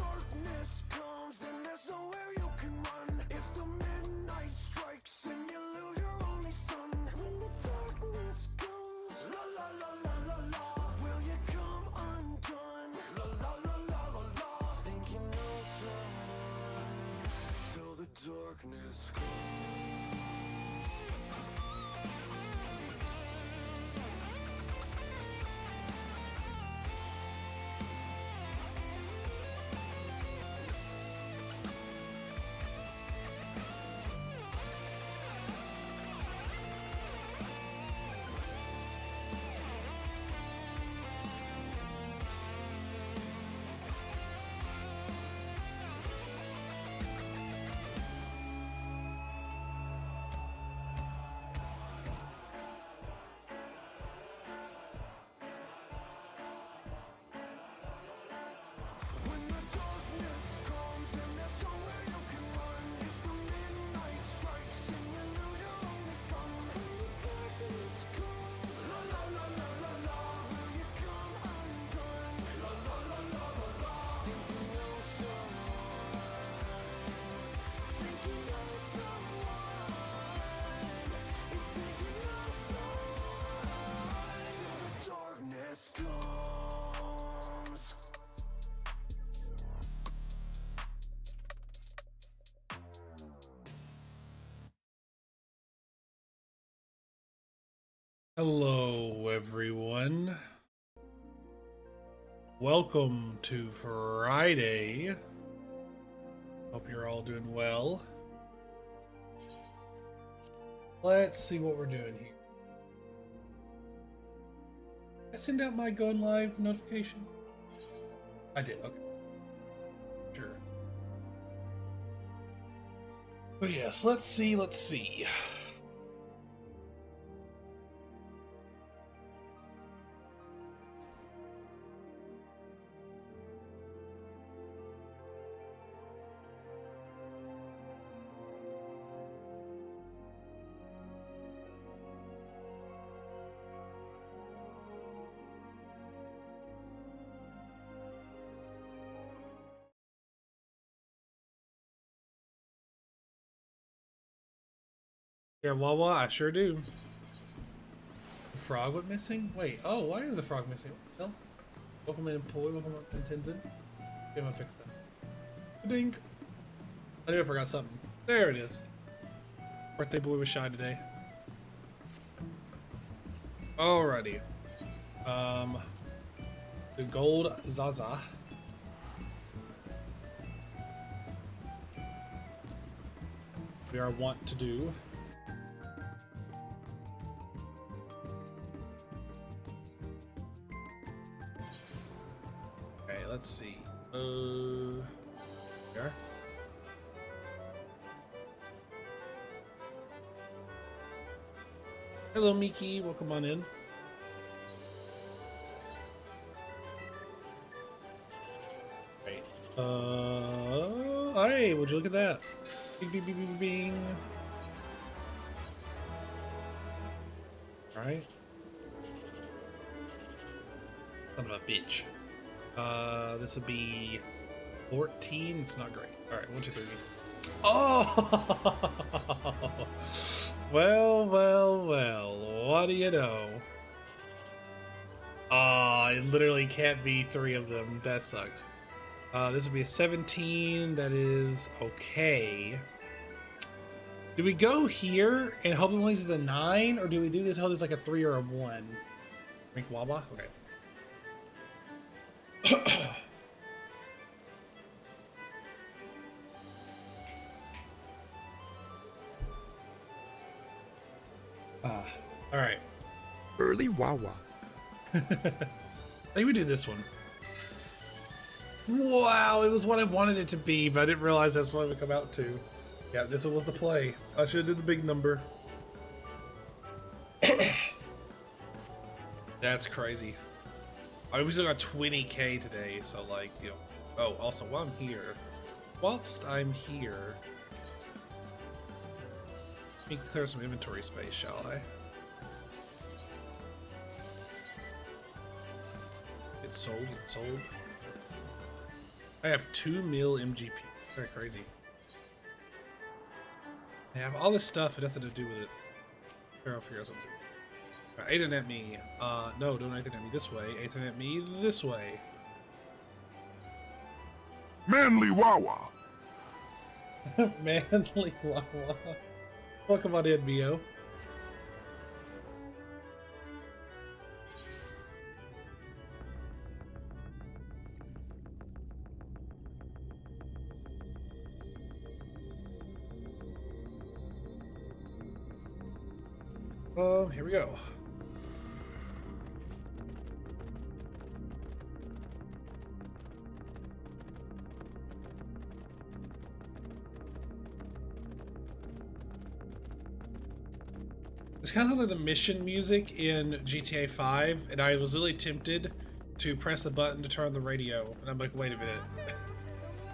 darkness comes, then there's nowhere you can run. If the midnight strikes and you lose your only son. When the darkness comes, la la la la la la, will you come undone? La la la la la la. Think you know someone till the darkness comes. When the darkness comes and there's nowhere you can run. If the midnight strikes and you lose your only son. When the darkness comes, la la la la la la, will you come undone? La la la la la la. Think you know someone. Think you know someone. You think you know someone. Till the darkness comes. Hello, everyone. Welcome to Friday. Hope you're all doing well. Let's see what we're doing here. Did I send out my going live notification? I did, okay. Sure. But yes, let's see. Yeah, Wawa, I sure do. The frog went missing? Wait, oh, why is the frog missing? What the hell? Welcome in employee, welcome in Tenzin. Okay, I'm gonna fix that. Ding! I knew I forgot something. There it is. Birthday boy was shy today. Alrighty. The gold Zaza. We are wont to do. Okay, let's see. There. Hello, Miki. Welcome on in. Right. Hey, would you look at that? Bing, bing, bing, bing, bing. All right. Son of a bitch. This would be 14. It's not great. All right, 1, 2, 3. Oh! Well. What do you know? Ah, it literally can't be 3 of them. That sucks. This would be a 17. That is okay. Do we go here and hope it only is a 9, or do we do this hope it's like a 3 or a 1? Drink Wawa? Okay. All right. Early Wawa. I think we do this one. Wow, it was what I wanted it to be, but I didn't realize that's what it would come out to. Yeah, this one was the play. I should have did the big number. That's crazy. I we still got 20k today, so like, you know. Oh, also while I'm here, whilst I'm here, let me clear some inventory space, shall I? It's sold. I have 2 mil MGP. Very crazy. I have all this stuff and nothing to do with it. Here, I'll figure out something. Right, Ethernet me. No, don't Ethernet me this way. Ethernet me this way. Manly Wawa. Manly Wawa. Welcome on in, Mio. Here we go. This kind of sounds like the mission music in GTA 5, and I was really tempted to press the button to turn on the radio, and I'm like, wait a minute.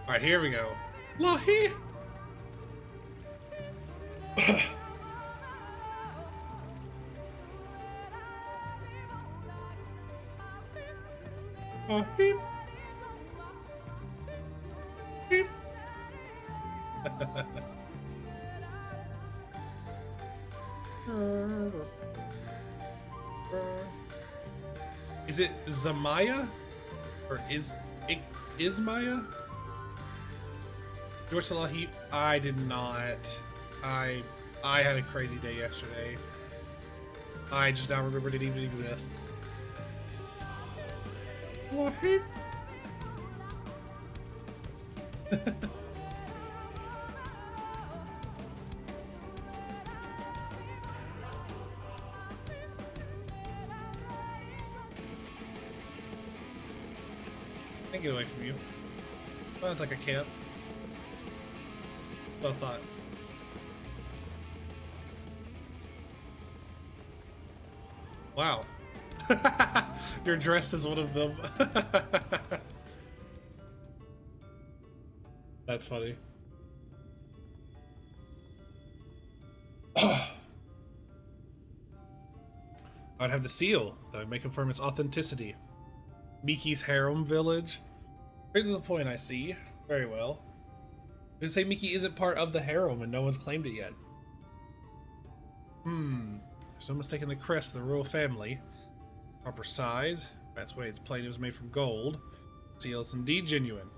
Alright, here we go. Lahi! Lahi! Beep. Is it Zamaya? Or is Maya? George Salahi? I did not. I had a crazy day yesterday. I just now remembered it even exists. Wahi? I can get away from you. I don't think I can. Well thought. Wow. You're dressed as one of them. That's funny. I'd have the seal, though I may confirm its authenticity. Miki's harem village? Straight to the point, I see. Very well. You say Miki isn't part of the harem and no one's claimed it yet. There's no mistaking the crest of the royal family. Proper size. That's why it's plain it was made from gold. Seal is indeed genuine.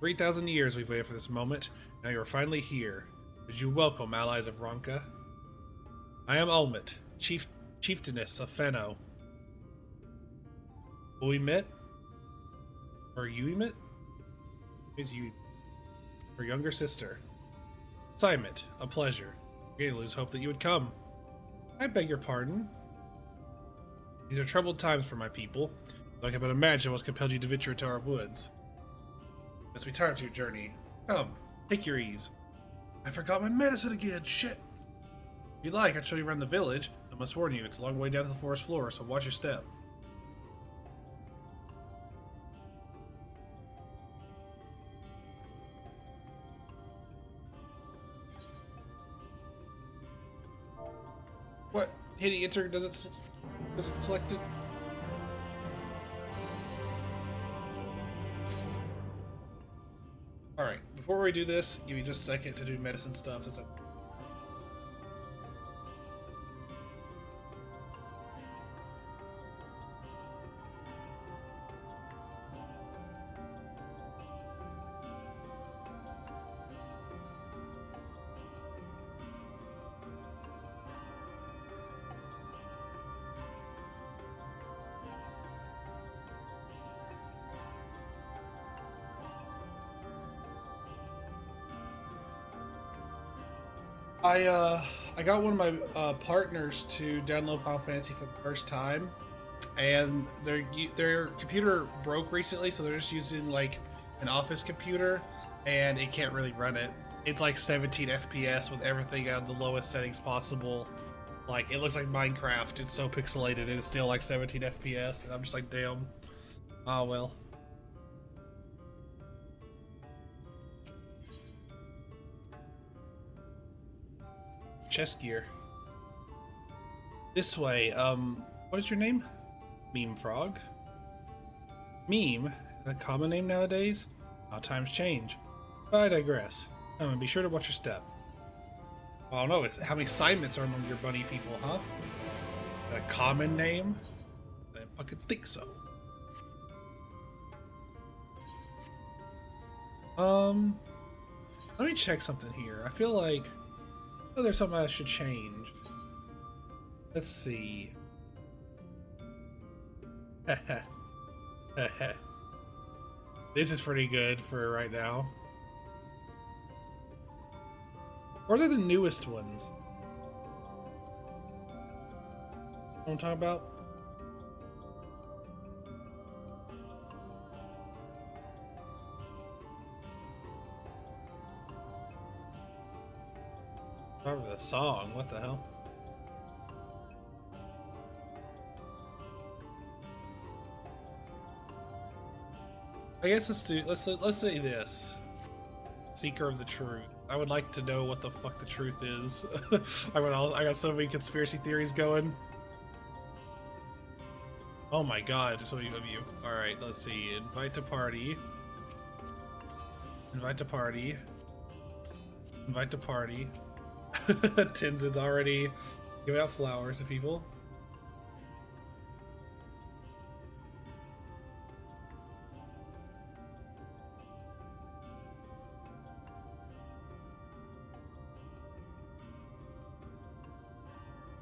3,000 years we've waited for this moment. Now you are finally here. Bid you welcome, allies of Ronka. I am Ulmit, chieftainess of Feno. Will we meet? Or you emit? Who's you? Her younger sister. Simon, a pleasure. Beginning to lose hope that you would come. I beg your pardon. These are troubled times for my people. Though I can but imagine what's compelled you to venture into our woods. Must be tired of your journey. Come, take your ease. I forgot my medicine again, shit! If you like, I'd show you around the village. I must warn you, it's a long way down to the forest floor, so watch your step. What? Hitting enter doesn't select it? Alright, before we do this, give me just a second to do medicine stuff. Since I got one of my partners to download Final Fantasy for the first time, and their computer broke recently, so they're just using like an office computer, and it can't really run it. It's like 17 FPS with everything at the lowest settings possible. Like, it looks like Minecraft. It's so pixelated, and it's still like 17 FPS, and I'm just like, damn. Oh well. Chest gear. This way. What is your name? Meme Frog. Meme, a common name nowadays? How times change. But I digress. And be sure to watch your step. I don't know, how many Simons are among your bunny people, huh? A common name? I didn't fucking think so. Let me check something here. I feel like there's something I should change. Let's see. This is pretty good for right now. What are the newest ones? What I'm talking about? Remember the song? What the hell? I guess let's say this. Seeker of the truth. I would like to know what the fuck the truth is. I got so many conspiracy theories going. Oh my god, so many of you. Alright, let's see. Invite to party. Invite to party. Invite to party. Tinzin's already giving out flowers to people.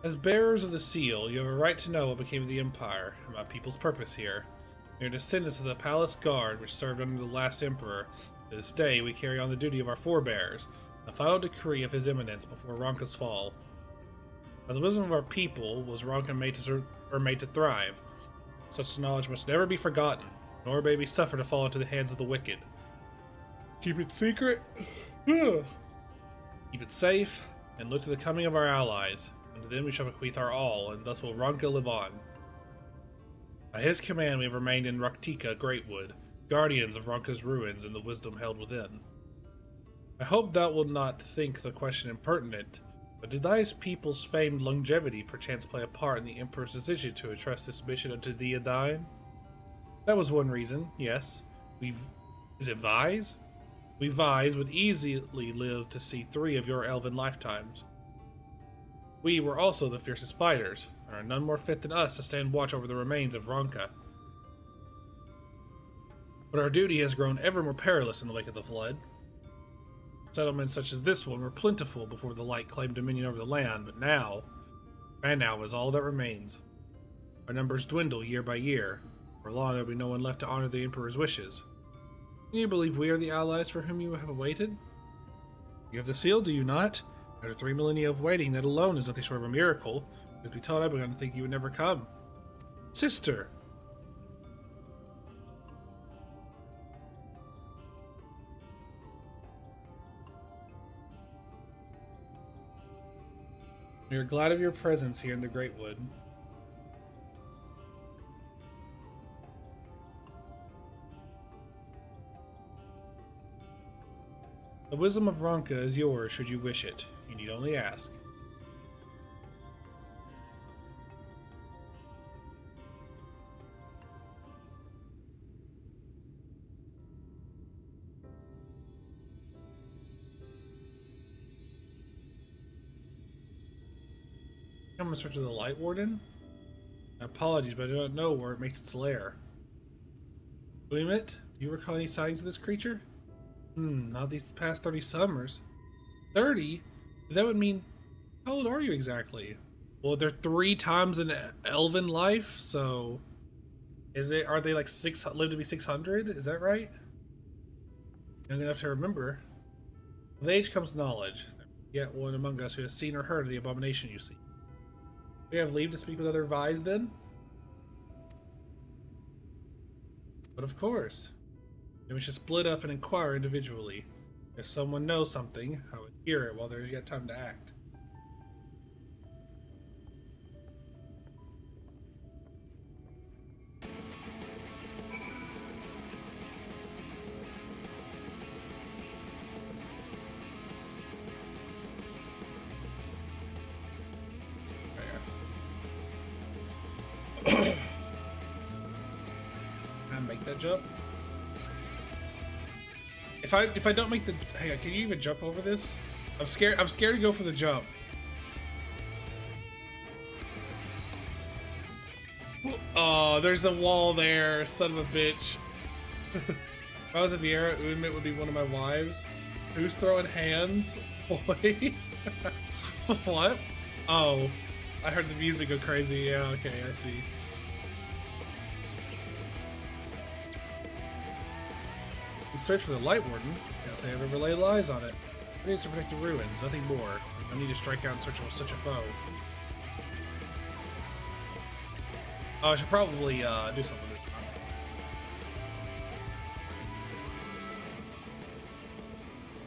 As bearers of the seal, you have a right to know what became of the Empire, and my people's purpose here. We are descendants of the palace guard which served under the last emperor. To this day, we carry on the duty of our forebears, the final decree of his eminence before Ronka's fall. By the wisdom of our people was Ronka made to thrive. Such knowledge must never be forgotten, nor may be suffered to fall into the hands of the wicked. Keep it secret, keep it safe, and look to the coming of our allies. And then we shall bequeath our all, and thus will Ronka live on. By his command we have remained in Raktika Greatwood, guardians of Ronka's ruins and the wisdom held within. I hope thou wilt not think the question impertinent, but did thy people's famed longevity perchance play a part in the Emperor's decision to entrust this mission unto thee and thine? That was one reason, yes. Is it Vise? We Vise would easily live to see 3 of your elven lifetimes. We were also the fiercest fighters, and are none more fit than us to stand watch over the remains of Ronka. But our duty has grown ever more perilous in the wake of the flood. Settlements such as this one were plentiful before the light claimed dominion over the land, but now is all that remains. Our numbers dwindle year by year. For long there will be no one left to honor the Emperor's wishes. Can you believe we are the allies for whom you have awaited? You have the seal, do you not? After 3 millennia of waiting, that alone is nothing short of a miracle. If we told, I began to think you would never come. Sister! We are glad of your presence here in the Greatwood. The wisdom of Ronka is yours should you wish it. You need only ask. I'm in search of the Light Warden? Apologies, but I do not know where it makes its lair. Gleamit, do you recall any sightings of this creature? Not these past 30 summers. 30? That would mean... How old are you exactly? Well, they're 3 times an elven life, so... Are they like live to be 600? Is that right? Young enough to remember. With age comes knowledge. Yet one among us who has seen or heard of the abomination you see. We have leave to speak with other Vise then? But of course. Then we should split up and inquire individually. If someone knows something, I would hear it while there's yet time to act. I make that that jump? If I don't make the, hang on, can you even jump over this? I'm scared to go for the jump. Oh, there's a wall there, son of a bitch. If I was a Vieira, Udmit would be one of my wives. Who's throwing hands? Boy. What? Oh, I heard the music go crazy. Yeah, okay, I see. We search for the Light Warden. Can't say I've ever laid lies on it. It needs to protect the ruins, nothing more. I need to strike out in search of such a foe. Oh, I should probably do something this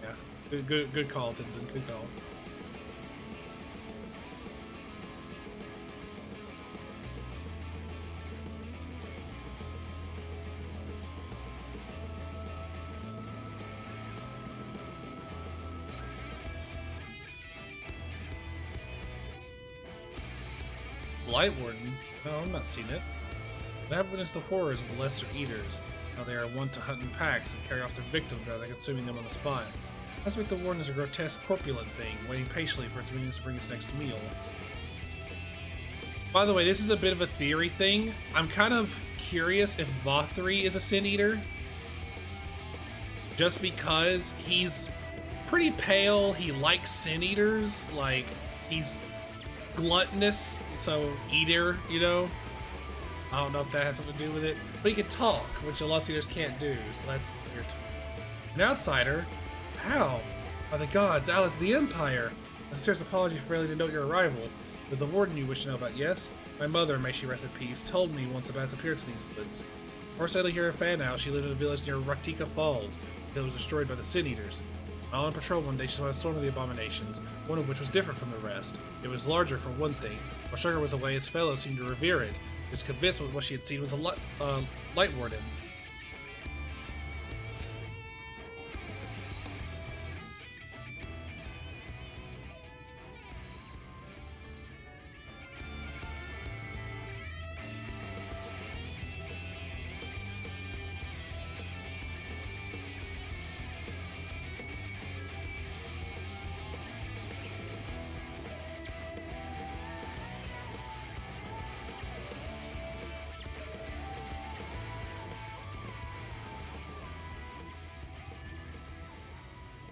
time. Yeah, good call, Tinson. Good call. Light Warden? No, I'm not seeing it. I have witnessed the horrors of the Lesser Eaters. How they are wont to hunt in packs and carry off their victims rather than consuming them on the spot. I suspect the Warden is a grotesque, corpulent thing, waiting patiently for its minions to bring its next meal. By the way, this is a bit of a theory thing. I'm kind of curious if Vothri is a Sin Eater. Just because he's pretty pale, he likes Sin Eaters, like, he's gluttonous, so eater, you know. I don't know if that has something to do with it, but he can talk, which a lot of eaters can't do, so that's weird. An outsider? How? By the gods, Alice the Empire! A sincere apology for failing to note your arrival. It was the Warden you wish to know about, yes? My mother, may she rest in peace, told me once about its appearance in these woods. Before settling here in Fanhouse, she lived in a village near Raktika Falls, until it was destroyed by the Sin Eaters. While on patrol one day, she saw a swarm of the abominations, one of which was different from the rest. It was larger, for one thing. While Sugar was away, its fellows seemed to revere it. She was convinced what she had seen was a Light Warden.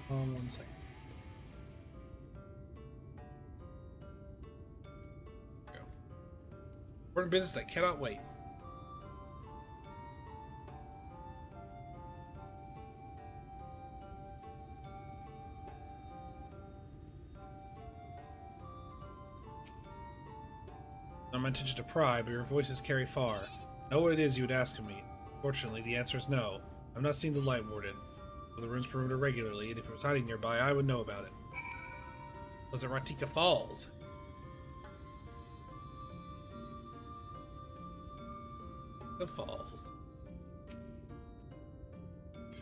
One second. Go. Important business that cannot wait. Not my intention to pry, but your voices carry far. Know what it is you would ask of me. Fortunately, the answer is no. I've not seen the Light Warden. The ruins perimeter regularly, and if it was hiding nearby, I would know about it. Was it Raktika Falls? The falls.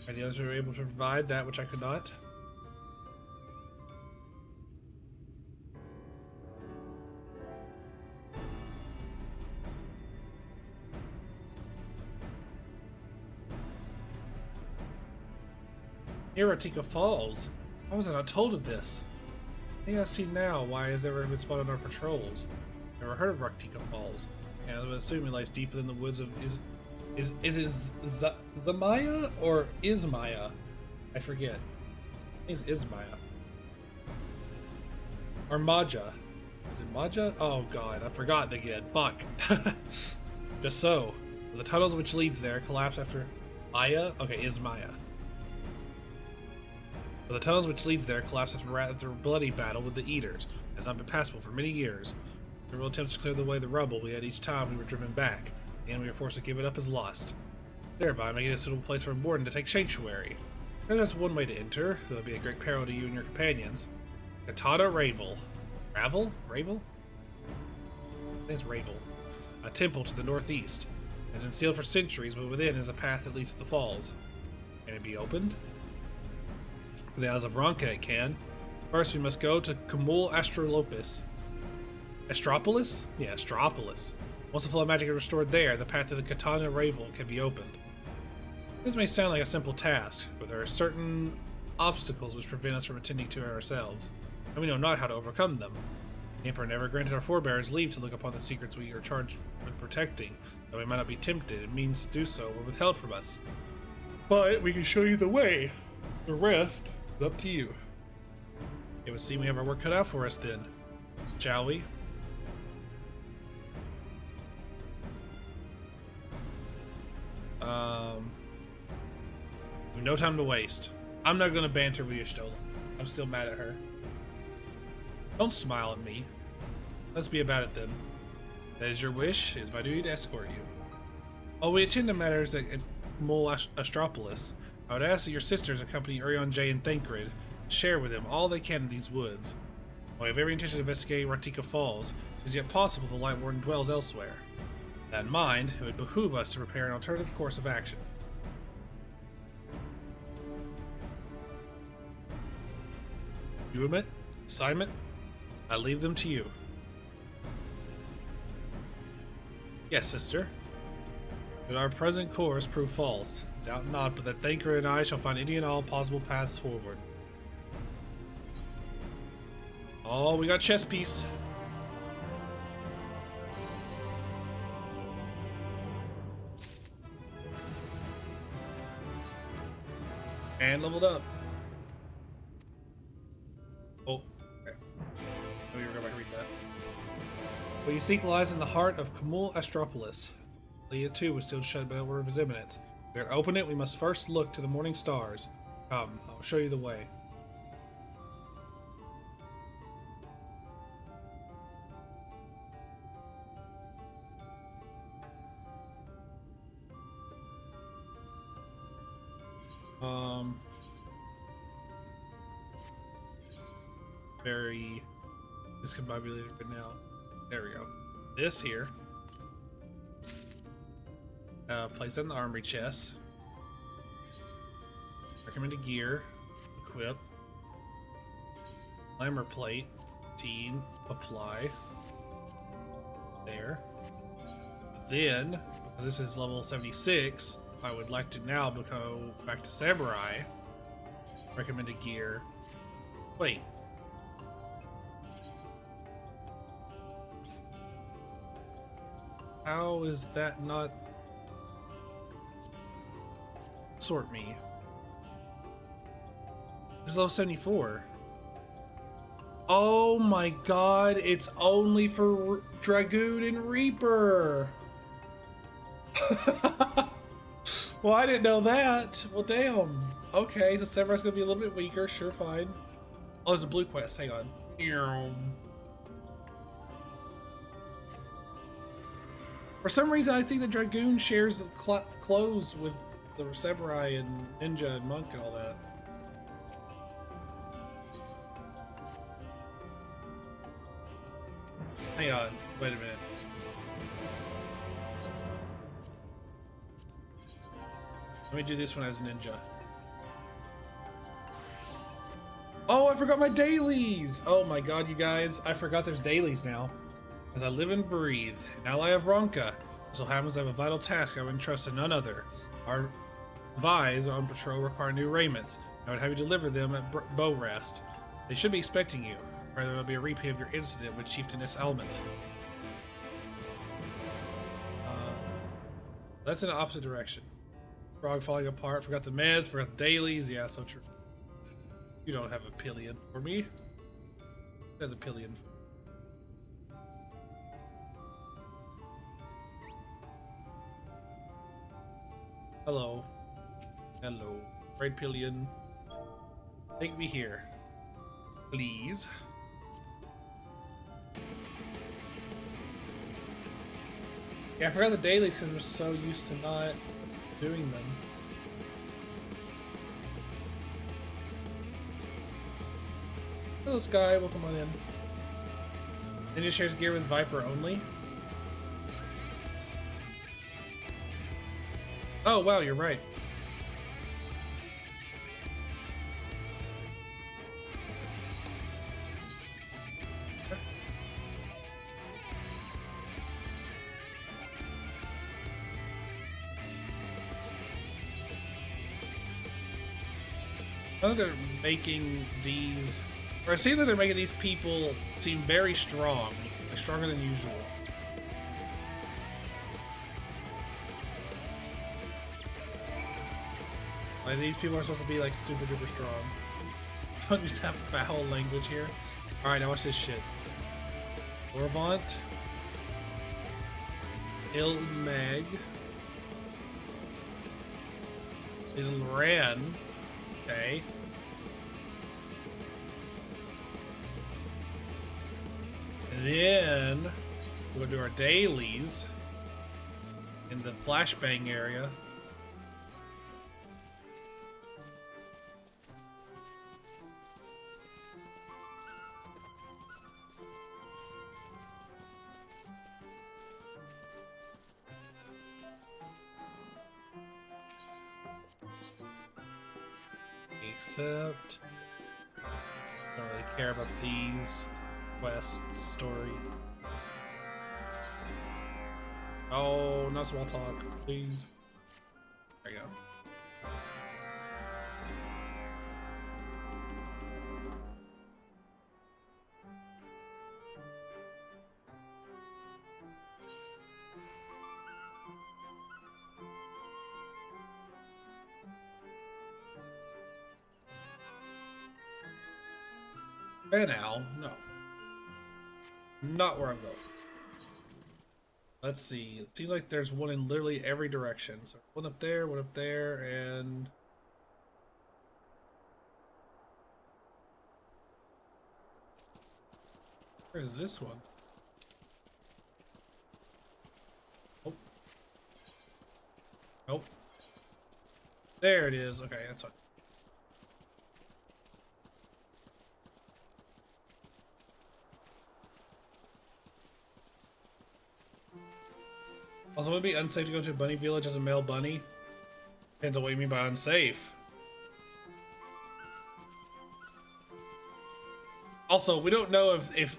Are the others were able to provide that which I could not? Near Raktika Falls? How was I not told of this? I think I see now why has ever been spotted on our patrols. Never heard of Raktika Falls. And I would assume it lies deeper than the woods of is it Zamaya or Ismaya? I forget. I think it's Ismaya. Or Maja. Is it Maja? Oh god, I've forgotten again. Fuck. Just so. The tunnels which leads there collapse after Maya? Okay, Ismaya. But the tunnels which leads there collapsed after a bloody battle with the Eaters. It has not been passable for many years. Several attempts to clear the way the rubble we had each time we were driven back, and we were forced to give it up as lost, thereby making it a suitable place for a warden to take sanctuary. And that's one way to enter, though it would be a great peril to you and your companions. Katana Ravel. Ravel? Ravel? I think it's Ravel. A temple to the northeast. It has been sealed for centuries, but within is a path that leads to the falls. Can it be opened? For the Isles of Ronka it can. First we must go to Kumul Astrolopis. Astropolis? Yeah, Astropolis. Once the flow of magic is restored there, the path to the Katana Ravel can be opened. This may sound like a simple task, but there are certain obstacles which prevent us from attending to it ourselves, and we know not how to overcome them. The Emperor never granted our forebears leave to look upon the secrets we are charged with protecting, though we might not be tempted, and means to do so were withheld from us. But we can show you the way. The rest is up to you. It would seem we have our work cut out for us then, shall we? We've no time to waste. I'm not gonna banter with you, Stola. I'm still mad at her. Don't smile at me. Let's be about it then. That is your wish. It is my duty to escort you. While we attend to matters at Mol Astropolis, I would ask that your sisters accompany Urion J and Thancred, share with them all they can in these woods. While we have every intention of investigating Ratika Falls, it is yet possible the Light Warden dwells elsewhere. With that in mind, it would behoove us to prepare an alternative course of action. Agreement? Assignment? I leave them to you. Yes, sister. Could our present course prove false? Doubt not, but that Thancred and I shall find any and all possible paths forward. Oh, we got chess piece. And leveled up. Oh, okay. Oh, you're going to read that. What you seek lies in the heart of Mol Astropolis. Leah too was still shut by the order of his eminence. To open it, we must first look to the morning stars. Come, I'll show you the way. Very discombobulated right now. There we go. This here. Place that in the armory chest. Recommended gear. Equip. Glamour plate. Teen. Apply. There. Then, this is level 76. I would like to now go back to Samurai. Recommended gear. Wait. How is that not sort me? It's level 74. Oh my god, it's only for Dragoon and Reaper. Well, I didn't know that. Well, damn. Okay, so Samurai's gonna be a little bit weaker. Sure, fine. Oh, there's a blue quest. Hang on. For some reason, I think the Dragoon shares clothes with the Samurai and Ninja and Monk and all that. Hang on. Wait a minute. Let me do this one as Ninja. Oh, I forgot my dailies! Oh my god, you guys. I forgot there's dailies now. As I live and breathe, an ally of Ronka. So happens I have a vital task I would entrust to none other. Our Vi's on patrol require new raiments. I would have you deliver them at Bow Rest. They should be expecting you. Rather, it'll be a repeat of your incident with Chieftainess Element. That's in the opposite direction. Frog falling apart. Forgot the meds. Forgot the dailies. Yeah, so true. You don't have a pillion for me. There's a pillion. Hello. Hello. Red pillion. Take me here. Please. Yeah, I forgot the dailies because we're so used to not doing them. Hello, Sky. Welcome on in. Ninja shares gear with Viper only. Oh, wow, you're right. I think they're making these, or it seems like they're making these people seem very strong, like stronger than usual. Like these people are supposed to be like super duper strong. Don't just have foul language here. All right, now watch this shit. Orvant, Ilmag, Ilran. Okay. And then we'll do our dailies in the flashbang area. Except don't really care about these quests story. Oh, not small talk, please. There you go. Now, no. Not where I'm going. Let's see. It seems like there's one in literally every direction. So one up there, and... Where is this one? Nope. Nope. There it is. Okay, that's fine. Also, would it be unsafe to go to a bunny village as a male bunny? Depends on what you mean by unsafe. Also, we don't know if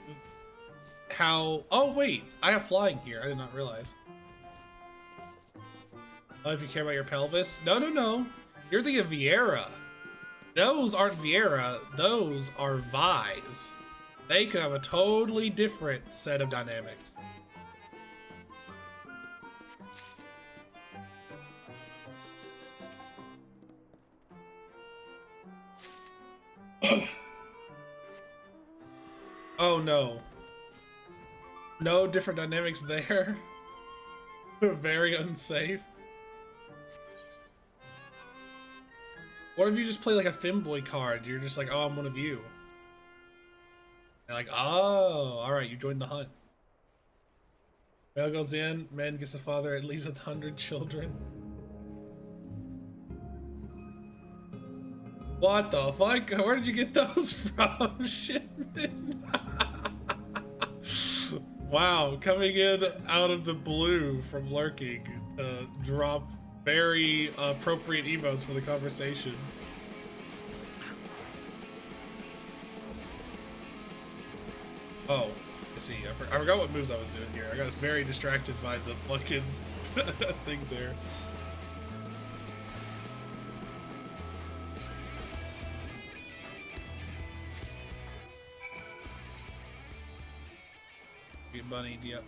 how... Oh, wait. I have flying here. I did not realize. Oh, if you care about your pelvis. No, no, no. You're thinking of Viera. Those aren't Viera. Those are Vi's. They could have a totally different set of dynamics. Oh no. No different dynamics there. Very unsafe. What if you just play like a femboy card? You're just like, oh, I'm one of you. And like, oh, alright, you joined the hunt. Male goes in, man gets a father at least 100 children. What the fuck? Where did you get those from? Shipment. Wow, coming in out of the blue from lurking to drop very appropriate emotes for the conversation. Oh, I see. I forgot what moves I was doing here. I got very distracted by the fucking thing there. Get bunnied, yep.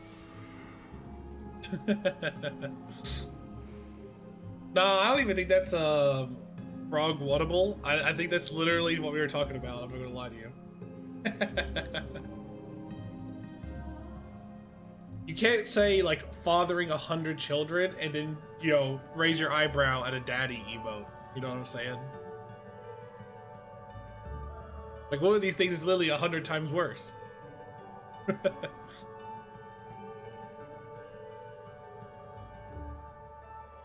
No, I don't even think that's frog whatable. I think that's literally what we were talking about. I'm not gonna lie to you. You can't say like fathering 100 children and then, you know, raise your eyebrow at a daddy emote. You know what I'm saying? Like one of these things is literally 100 times worse.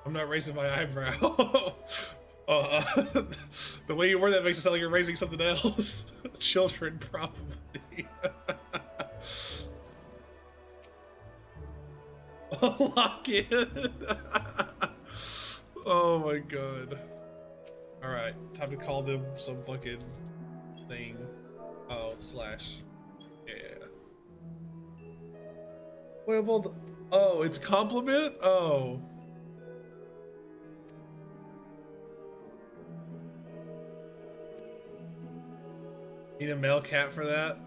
I'm not raising my eyebrow. The way you word that makes it sound like you're raising something else. Children, probably. Lock in. Oh my god. Alright, time to call them some fucking thing. Oh, slash. Yeah. Wait, well, oh, it's compliment? Oh. Need a male cat for that.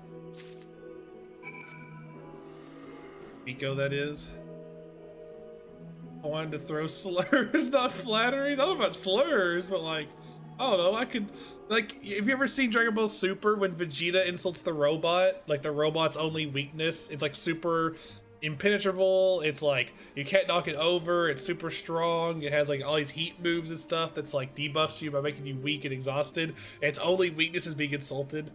Pico, that is. I wanted to throw slurs, not flatteries. I don't know about slurs, but like, I don't know. I could, like, have you ever seen Dragon Ball Super when Vegeta insults the robot? Like, the robot's only weakness, it's like super impenetrable. It's like, you can't knock it over. It's super strong. It has like all these heat moves and stuff that's like debuffs you by making you weak and exhausted. And its only weakness is being insulted.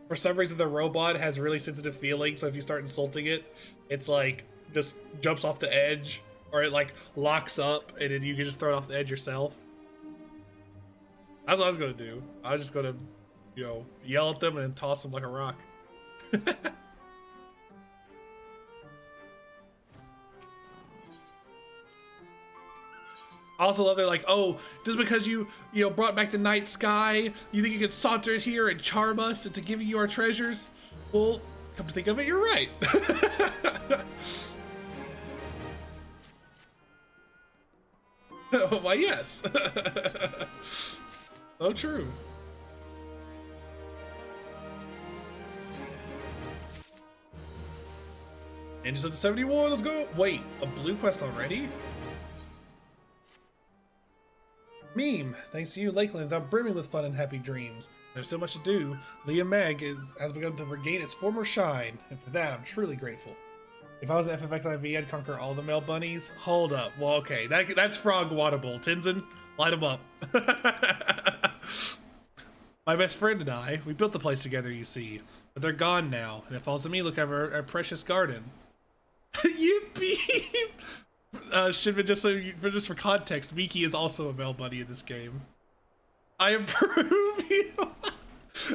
For some reason, the robot has really sensitive feelings, so if you start insulting it, it's like, just jumps off the edge. Or it like locks up and then you can just throw it off the edge yourself. That's what I was gonna do. I was just gonna, you know, yell at them and toss them like a rock. I also love they're like, oh, just because you brought back the night sky, you think you can saunter it here and charm us into giving you our treasures? Well, come to think of it, you're right. Why, yes. So true. And just at the 71, let's go. Wait, a blue quest already? Meme, thanks to you, Lakeland is now brimming with fun and happy dreams. There's still much to do. Leah Meg has begun to regain its former shine, and for that I'm truly grateful. If I was an FFXIV, I'd conquer all the male bunnies. Hold up. Well, okay. That's frog waterable. Tenzin, light them up. My best friend and I, we built the place together, you see. But they're gone now, and it falls to me look over our precious garden. Yippee! Shipman, just for context, Miki is also a male bunny in this game. I approve you.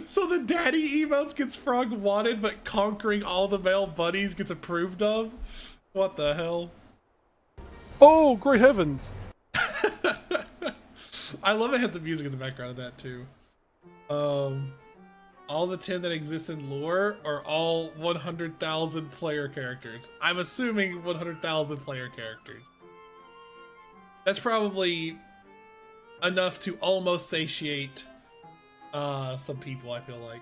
So the daddy emotes gets frog wanted, but conquering all the male bunnies gets approved of? What the hell? Oh, great heavens! I love it has the music in the background of that too. All the 10 that exist in lore are all 100,000 player characters. I'm assuming 100,000 player characters. That's probably enough to almost satiate some people, I feel like.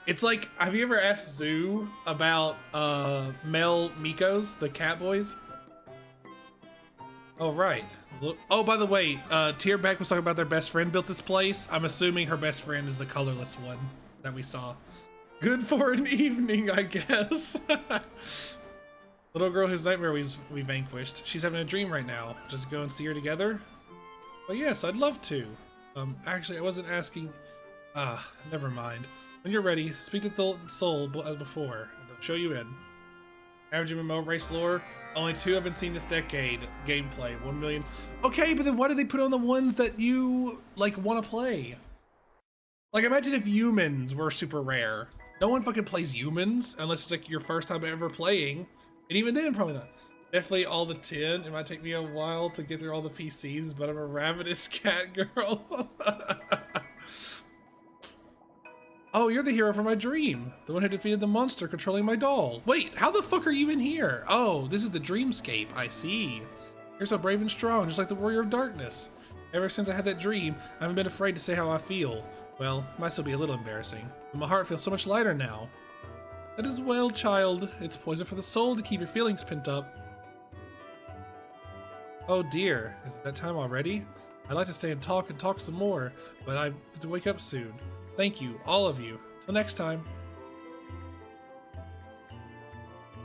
It's like, have you ever asked Zoo about male Mikos, the cat boys? Oh, right. Oh, by the way, Tierbeck was talking about their best friend built this place. I'm assuming her best friend is the colorless one that we saw. Good for an evening, I guess. Little girl whose nightmare we vanquished. She's having a dream right now. Just go and see her together? Well, yes, I'd love to. Actually, I wasn't asking. Never mind. When you're ready, speak to the soul as before. They'll show you in. Average MMO race lore. Only 2 have been seen this decade. Gameplay, 1 million. Okay, but then why did they put on the ones that you, like, want to play? Like, imagine if humans were super rare. No one fucking plays humans unless it's, like, your first time ever playing. And even then, probably not. Definitely all the 10. It might take me a while to get through all the PCs, but I'm a ravenous cat girl. Oh, you're the hero from my dream. The one who defeated the monster controlling my doll. Wait, how the fuck are you in here? Oh, this is the dreamscape. I see. You're so brave and strong, just like the warrior of darkness. Ever since I had that dream, I haven't been afraid to say how I feel. Well, it might still be a little embarrassing, but my heart feels so much lighter now. That is well, child. It's poison for the soul to keep your feelings pent up. Oh dear, is it that time already? I'd like to stay and talk some more, but I have to wake up soon. Thank you, all of you. Till next time.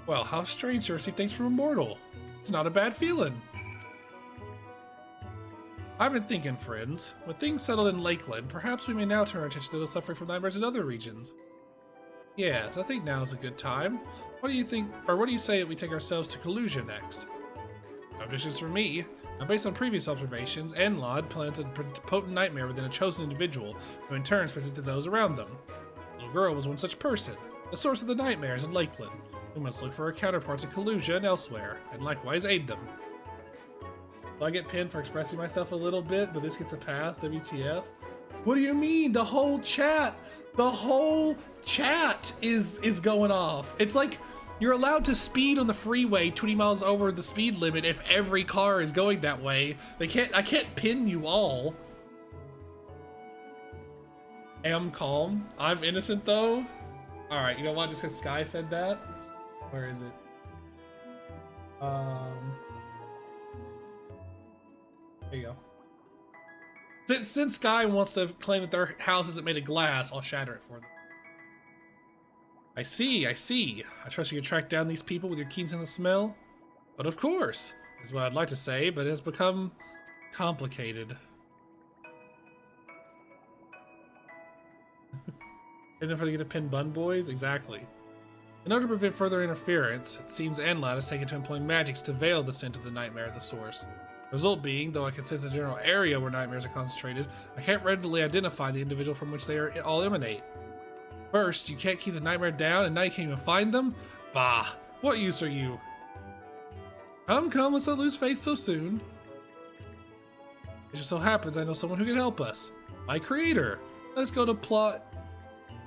Well, how strange to receive thanks from a mortal. It's not a bad feeling. I've been thinking, friends. With things settled in Lakeland, perhaps we may now turn our attention to those suffering from nightmares in other regions. Yes, I think now is a good time. What do you think, or what do you say that we take ourselves to Kalusia next? No dishes for me. Now, based on previous observations, Enlod plants a potent nightmare within a chosen individual, who in turn spreads it to those around them. The little girl was one such person, the source of the nightmares in Lakeland. We must look for our counterparts in Kalusia and elsewhere, and likewise aid them. So I get pinned for expressing myself a little bit, but this gets a pass, WTF? What do you mean? The whole chat is going off. It's like, you're allowed to speed on the freeway 20 miles over the speed limit if every car is going that way. I can't pin you all. am calm. I'm innocent though. All right, you know what? Just because Sky said that. Where is it? There you go. Since Sky wants to claim that their house isn't made of glass, I'll shatter it for them. I see, I see. I trust you can track down these people with your keen sense of smell. But of course, is what I'd like to say, but it has become complicated. And then for you to pin Bun Boys? Exactly. In order to prevent further interference, it seems Anlad has taken to employing magics to veil the scent of the nightmare at the source. The result being, though I can sense the general area where nightmares are concentrated, I can't readily identify the individual from which they are all emanate. First, you can't keep the nightmare down, and now you can't even find them? Bah, what use are you? Come, let's not lose faith so soon. It just so happens I know someone who can help us. My creator. Let's go to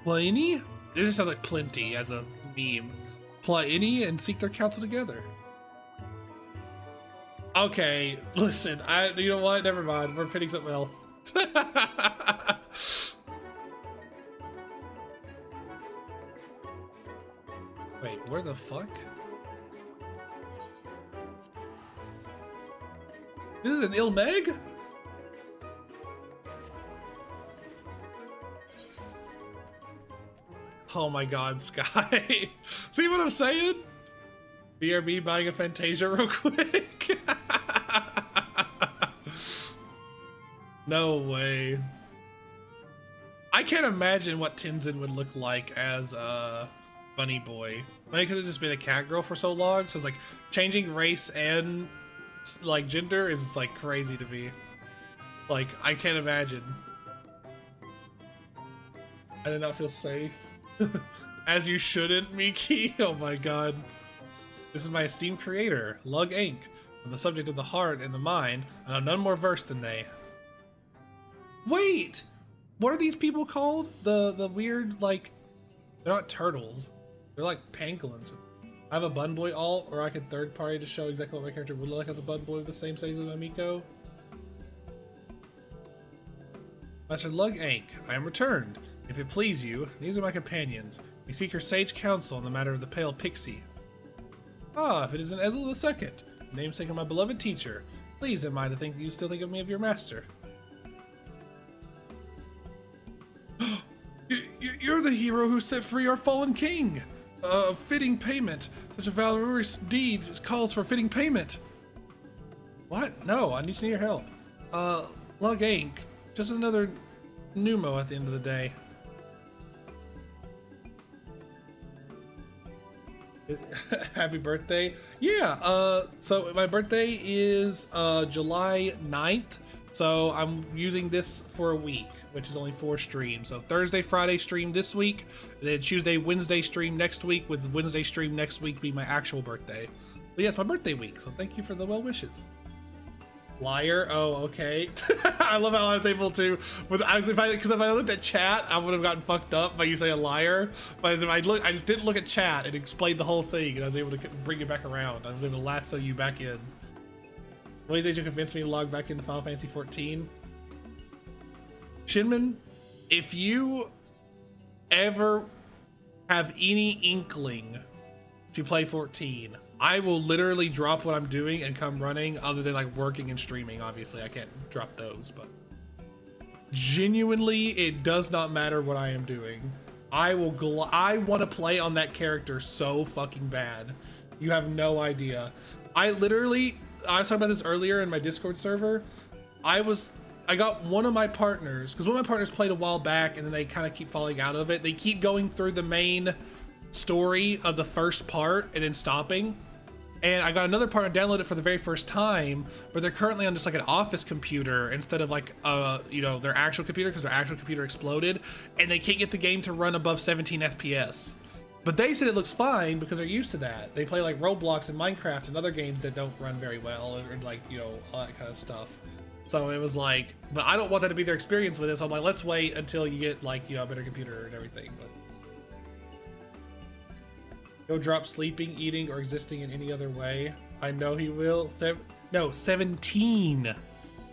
Pliny? It just sounds like plenty as a meme. Pliny and seek their counsel together. Okay, listen, you know what? Never mind. We're pitting something else. Wait, where the fuck? This is an Ilmeg? Oh my god, Sky. See what I'm saying? BRB buying a Fantasia real quick. No way. I can't imagine what Tenzin would look like as Bunny Boy. Maybe because it's just been a cat girl for so long, so it's like changing race and like gender is like crazy to me. Like, I can't imagine. I did not feel safe. As you shouldn't, Miki. Oh my god. This is my esteemed creator, Lug Inc. I'm the subject of the heart and the mind, and I'm none more versed than they. Wait! What are these people called? The weird, like, they're not turtles. They're like pangolins. I have a Bun Boy alt, or I could third party to show exactly what my character would look like as a Bun Boy with the same settings as my Miko. Master Lug Inc. I am returned. If it please you, these are my companions. We seek your sage counsel in the matter of the pale pixie. Ah, if it isn't Ezel II, namesake of my beloved teacher. Pleased am I to think that you still think of me of your master. You're the hero who set free our fallen king. Fitting payment. Such a valorous deed calls for fitting payment. What? No, I need to need your help. Lug Inc. Just another Numo at the end of the day. Happy birthday. Yeah, so my birthday is July 9th. So I'm using this for a week, which is only 4 streams. So Thursday, Friday stream this week, then Tuesday, Wednesday stream next week, with Wednesday stream next week being my actual birthday. But yeah, it's my birthday week, so thank you for the well wishes. Liar. Oh, okay. I love how I was able to, because if I looked at chat, I would have gotten fucked up by you saying a liar. But if I just didn't look at chat and explained the whole thing, and I was able to bring it back around. I was able to lasso you back in. Ways that you convinced me to log back into Final Fantasy 14. Shinman, if you ever have any inkling to play 14, I will literally drop what I'm doing and come running, other than like working and streaming. Obviously, I can't drop those, but genuinely, it does not matter what I am doing. I want to play on that character so fucking bad. You have no idea. I was talking about this earlier in my Discord server. I got one of my partners, because one of my partners played a while back and then they kind of keep falling out of it. They keep going through the main story of the first part and then stopping. And I got another partner download it for the very first time, but they're currently on just like an office computer instead of like their actual computer, because their actual computer exploded, and they can't get the game to run above 17 FPS. But they said it looks fine because they're used to that. They play like Roblox and Minecraft and other games that don't run very well, or like, all that kind of stuff. So it was like, but I don't want that to be their experience with it. So I'm like, let's wait until you get like, a better computer and everything. But he'll drop sleeping, eating, or existing in any other way. I know he will. 17.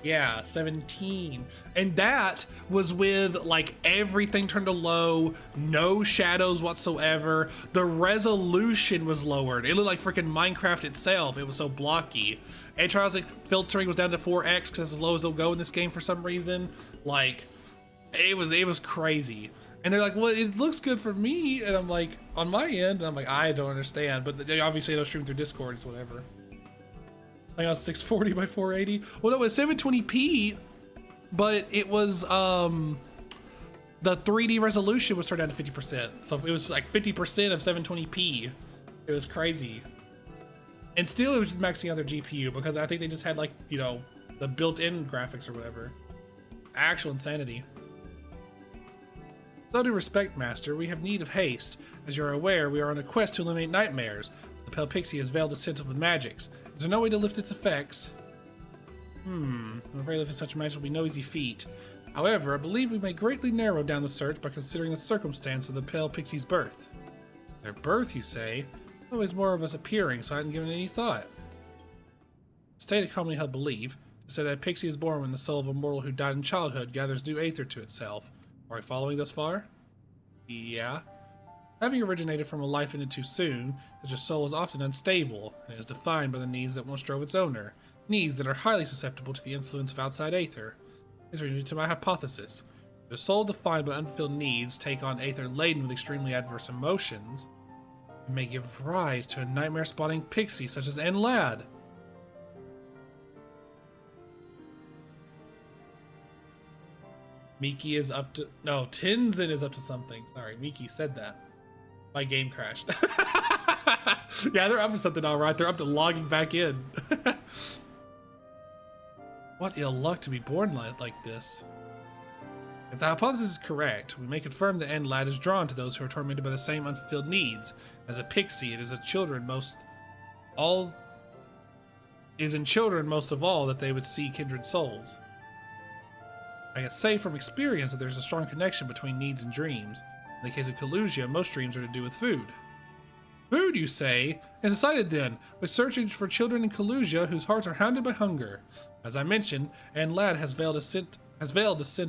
Yeah, 17. And that was with like everything turned to low, no shadows whatsoever. The resolution was lowered. It looked like freaking Minecraft itself. It was so blocky. And trials filtering was down to 4x because that's as low as they'll go in this game for some reason. Like, it was crazy. And they're like, well, it looks good for me. And I'm like, on my end, and I'm like, I don't understand. But they obviously don't stream through Discord, it's whatever. Like on 640 by 480. Well, no, it's 720p, but it was the 3D resolution was turned down to 50%. So it was like 50% of 720p. It was crazy. And still, it was just maxing out their GPU because I think they just had like, you know, the built-in graphics or whatever. Actual insanity. With all due respect, Master, we have need of haste. As you are aware, we are on a quest to eliminate nightmares. The pale pixie has veiled the scent with magics. Is there no way to lift its effects? I'm afraid lifting such magic will be no easy feat. However, I believe we may greatly narrow down the search by considering the circumstance of the pale pixie's birth. Their birth, you say? Always more of us appearing, so I hadn't given it any thought. Stated commonly held belief to say that pixie is born when the soul of a mortal who died in childhood gathers new aether to itself. Are we following thus far? Yeah. Having originated from a life ended too soon, such a soul is often unstable, and is defined by the needs that once drove its owner, needs that are highly susceptible to the influence of outside aether. This brings me to my hypothesis. If a soul defined by unfulfilled needs take on aether laden with extremely adverse emotions, it may give rise to a nightmare-spawning pixie such as Lad. Miki is up to... No, Tenzin is up to something. Sorry, Miki said that. My game crashed. Yeah, they're up to something all right. They're up to logging back in. What ill luck to be born like this. If the hypothesis is correct, we may confirm that Lad is drawn to those who are tormented by the same unfulfilled needs. As a pixie, it is in children most of all that they would see kindred souls. I can say from experience that there's a strong connection between needs and dreams. In the case of Kalusia, most dreams are to do with food. Food, you say? It's decided then. We're searching for children in Kalusia whose hearts are hounded by hunger. As I mentioned, Lad has veiled the scent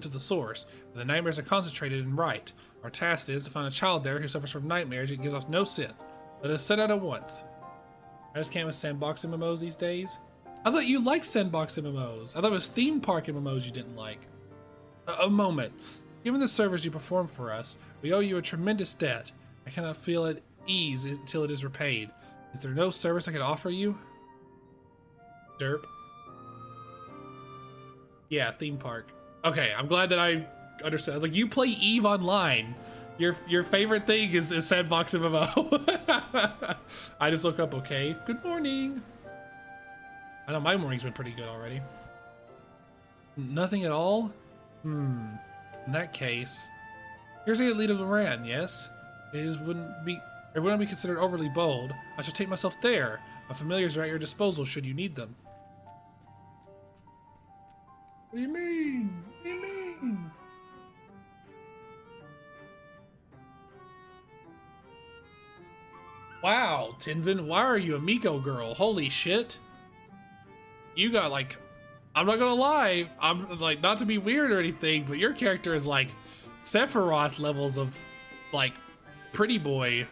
of the source, where the nightmares are concentrated and right. Our task is to find a child there who suffers from nightmares and gives off no scent. Let us set out at once. I just can't with sandbox MMOs these days. I thought you liked sandbox MMOs. I thought it was theme park MMOs you didn't like. A moment. Given the service you perform for us, we owe you a tremendous debt. I cannot feel at ease until it is repaid. Is there no service I could offer you? Derp. Yeah, theme park. Okay, I'm glad that I understood. I was like, you play EVE Online. Your favorite thing is sandbox MMO. I just woke up, okay. Good morning. I know my morning's been pretty good already. Nothing at all? In that case, here's the lead of Loran, yes? It wouldn't be considered overly bold. I shall take myself there. My familiars are at your disposal should you need them. What do you mean? What do you mean? Wow, Tenzin, why are you a Miko girl? Holy shit. You got like... I'm not gonna lie, I'm like, not to be weird or anything, but your character is like Sephiroth levels of like pretty boy.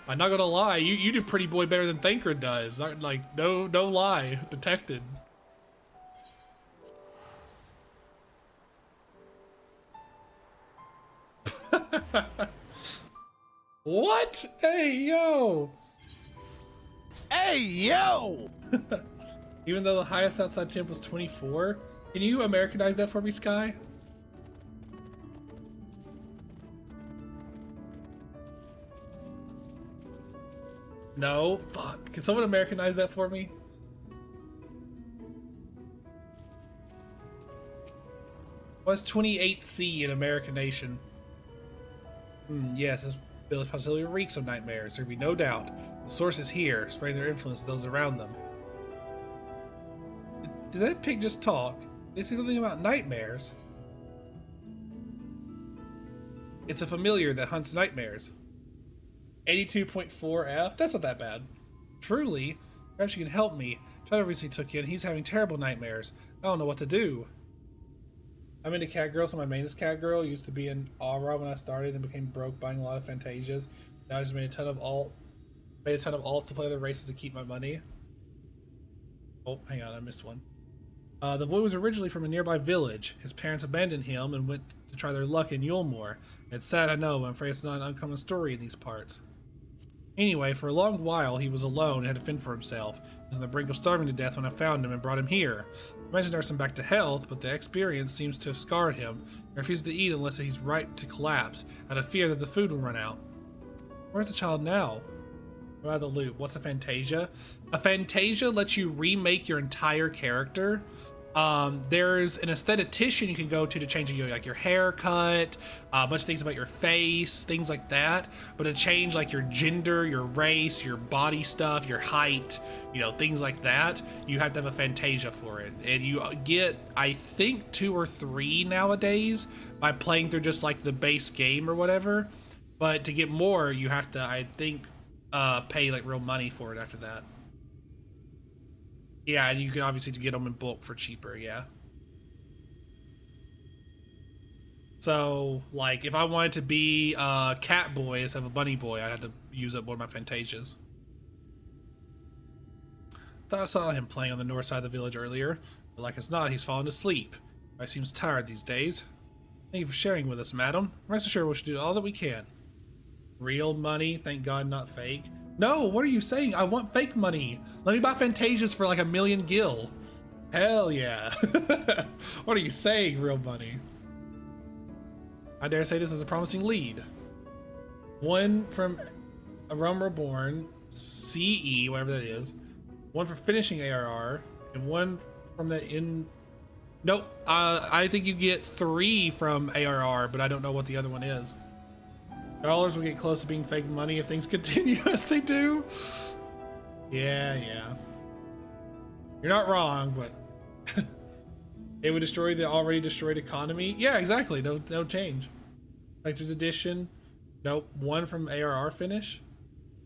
I'm not gonna lie, you do pretty boy better than Thancred does. Not like, no lie, detected. What? Hey, yo! Hey, yo! Even though the highest outside temp was 24, can you Americanize that for me, Sky? No? Fuck. Can someone Americanize that for me? What's 28C in Americanation? Yes, this village possibly reeks of nightmares. There can be no doubt. The source is here, spreading their influence to those around them. Did that pig just talk? Did they say something about nightmares? It's a familiar that hunts nightmares. 82.4F? That's not that bad. Truly, Perhaps you can help me. Shadow recently took in. He's having terrible nightmares. I don't know what to do. I'm into cat girl, so my main is cat girl. Used to be in Aura when I started and became broke buying a lot of Fantasias. Now I just made a ton of alts to play other races to keep my money. Oh, hang on, I missed one. The boy was originally from a nearby village. His parents abandoned him and went to try their luck in Yulmore. It's sad, I know, but I'm afraid it's not an uncommon story in these parts. Anyway, for a long while, he was alone and had to fend for himself. He was on the brink of starving to death when I found him and brought him here. I managed to nurse him back to health, but the experience seems to have scarred him. He refuses to eat unless he's ripe to collapse, out of fear that the food will run out. Where's the child now? Out of the loop. What's a Fantasia? A Fantasia lets you remake your entire character. There's an aesthetician you can go to change like your haircut, a bunch of things about your face, things like that. But to change like your gender, your race, your body stuff, your height, you know, things like that, you have to have a Fantasia for it. And you get, I think, 2 or 3 nowadays by playing through just like the base game or whatever. But to get more, you have to, I think, pay like real money for it after that. Yeah, and you can obviously get them in bulk for cheaper, yeah. So, like, if I wanted to be a cat boy instead of a bunny boy, I'd have to use up one of my Fantasias. Thought I saw him playing on the north side of the village earlier, but like it's not, he's fallen asleep. He seems tired these days. Thank you for sharing with us, madam. Rest assured we should do all that we can. Real money, thank God, not fake. No, what are you saying? I want fake money. Let me buy Fantasias for like 1,000,000 gil. Hell yeah. What are you saying, real money? I dare say this is a promising lead. One from A Realm Reborn, CE, whatever that is. One for finishing ARR, and one from the in... Nope, I think you get 3 from ARR, but I don't know what the other one is. Dollars will get close to being fake money if things continue as they do. Yeah. You're not wrong, but it would destroy the already destroyed economy. Yeah, exactly. No change. Collector's edition. Nope. 1 from ARR finish.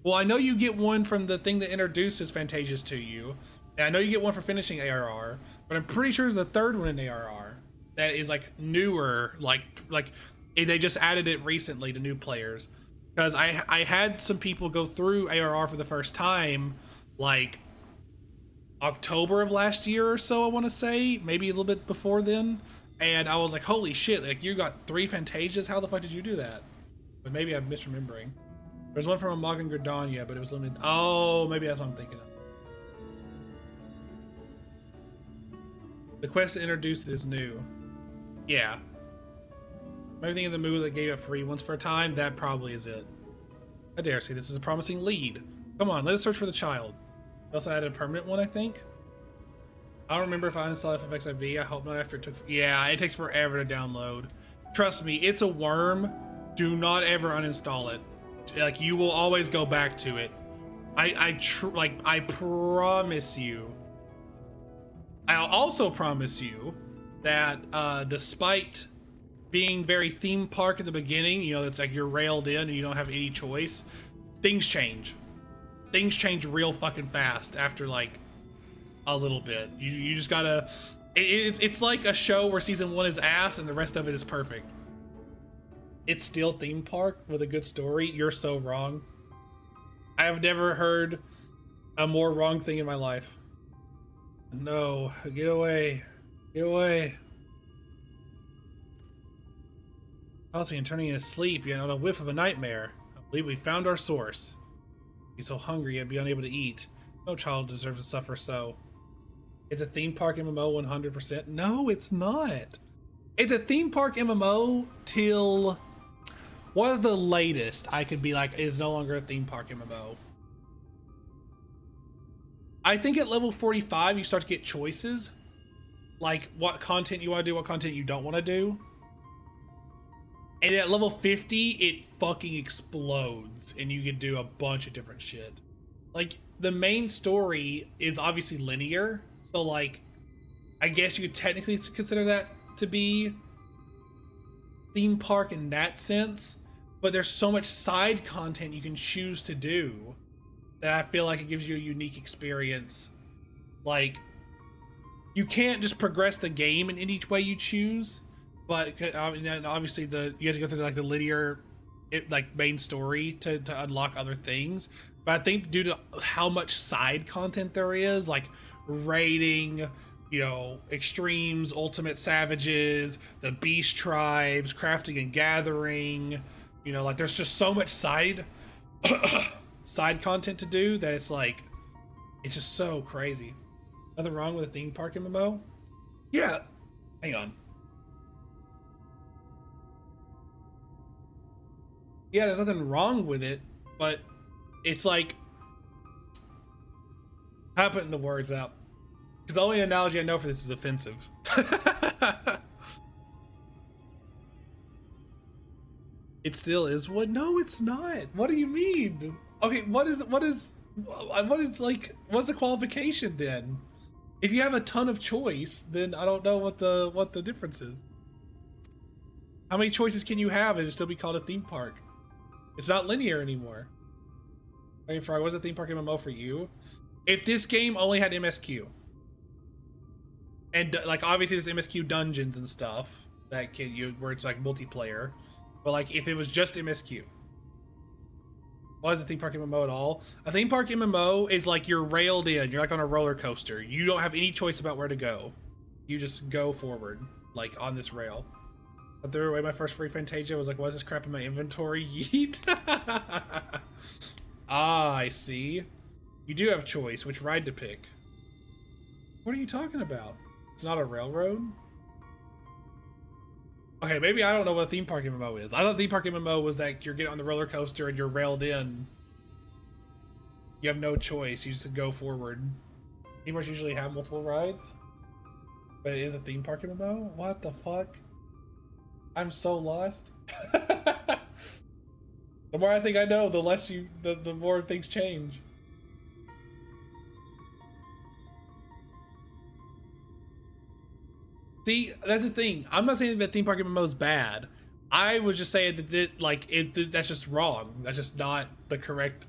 Well, I know you get 1 from the thing that introduces Fantasias to you. And I know you get 1 for finishing ARR, but I'm pretty sure there's a 3rd one in ARR that is like newer, like they just added it recently to new players, because I had some people go through ARR for the first time like October of last year or so, I want to say, maybe a little bit before then, and I was like, holy shit, like you got 3 Fantasias, how the fuck did you do that? But maybe I'm misremembering. There's one from Amagan Gridania, but it was limited. Oh, maybe that's what I'm thinking of. The quest to introduce it is new. Yeah. Everything in the movie that gave it free once for a time, that probably is it. I dare say this is a promising lead. Come on, let us search for the child. I also added a permanent one, I think. I don't remember if I uninstalled FFXIV. I hope not after it took... Yeah, it takes forever to download. Trust me, it's a worm. Do not ever uninstall it. Like, you will always go back to it. I promise you. I'll also promise you that despite being very theme park at the beginning, you know, it's like you're railed in and you don't have any choice, things change. Things change real fucking fast after like a little bit. You just gotta... It's like a show where season 1 is ass and the rest of it is perfect. It's still theme park with a good story. You're so wrong. I have never heard a more wrong thing in my life. No, get away. Get away. Tossing and turning in his sleep, yet on a whiff of a nightmare. I believe we found our source. He's so hungry yet be unable to eat. No child deserves to suffer so. It's a theme park MMO 100%. No, it's not. It's a theme park MMO till... What is the latest I could be like, it's no longer a theme park MMO? I think at level 45, you start to get choices. Like what content you want to do, what content you don't want to do. And at level 50, it fucking explodes and you can do a bunch of different shit. Like the main story is obviously linear. So like, I guess you could technically consider that to be theme park in that sense. But there's so much side content you can choose to do that I feel like it gives you a unique experience. Like, you can't just progress the game in any way you choose, but and obviously you have to go through like the linear, main story to unlock other things. But I think due to how much side content there is, like raiding, extremes, ultimate savages, the beast tribes, crafting and gathering, like there's just so much side content to do that it's just so crazy. Nothing wrong with a theme park MMO? Yeah. Hang on. Yeah, there's nothing wrong with it, but it's like, how to put it into words without, because the only analogy I know for this is offensive. It still is what? No, it's not. What do you mean? Okay, what's the qualification then? If you have a ton of choice, then I don't know what the difference is. How many choices can you have and it still be called a theme park? It's not linear anymore. Hey, Frog, what's a theme park MMO for you? If this game only had MSQ, and like obviously there's MSQ dungeons and stuff that where it's like multiplayer, but like if it was just MSQ, what is a theme park MMO at all? A theme park MMO is like you're railed in. You're like on a roller coaster. You don't have any choice about where to go. You just go forward, like on this rail. I threw away my first free Fantasia. Was like, what is this crap in my inventory? Yeet. Ah, I see. You do have choice which ride to pick. What are you talking about? It's not a railroad? Okay, maybe I don't know what a theme park MMO is. I thought theme park MMO was that you're getting on the roller coaster and you're railed in. You have no choice. You just go forward. Theme parks usually have multiple rides, but it is a theme park MMO? What the fuck? I'm so lost. The more I think I know, the more things change. See, that's the thing. I'm not saying that theme park MMO is bad. I was just saying that that's just wrong. That's just not the correct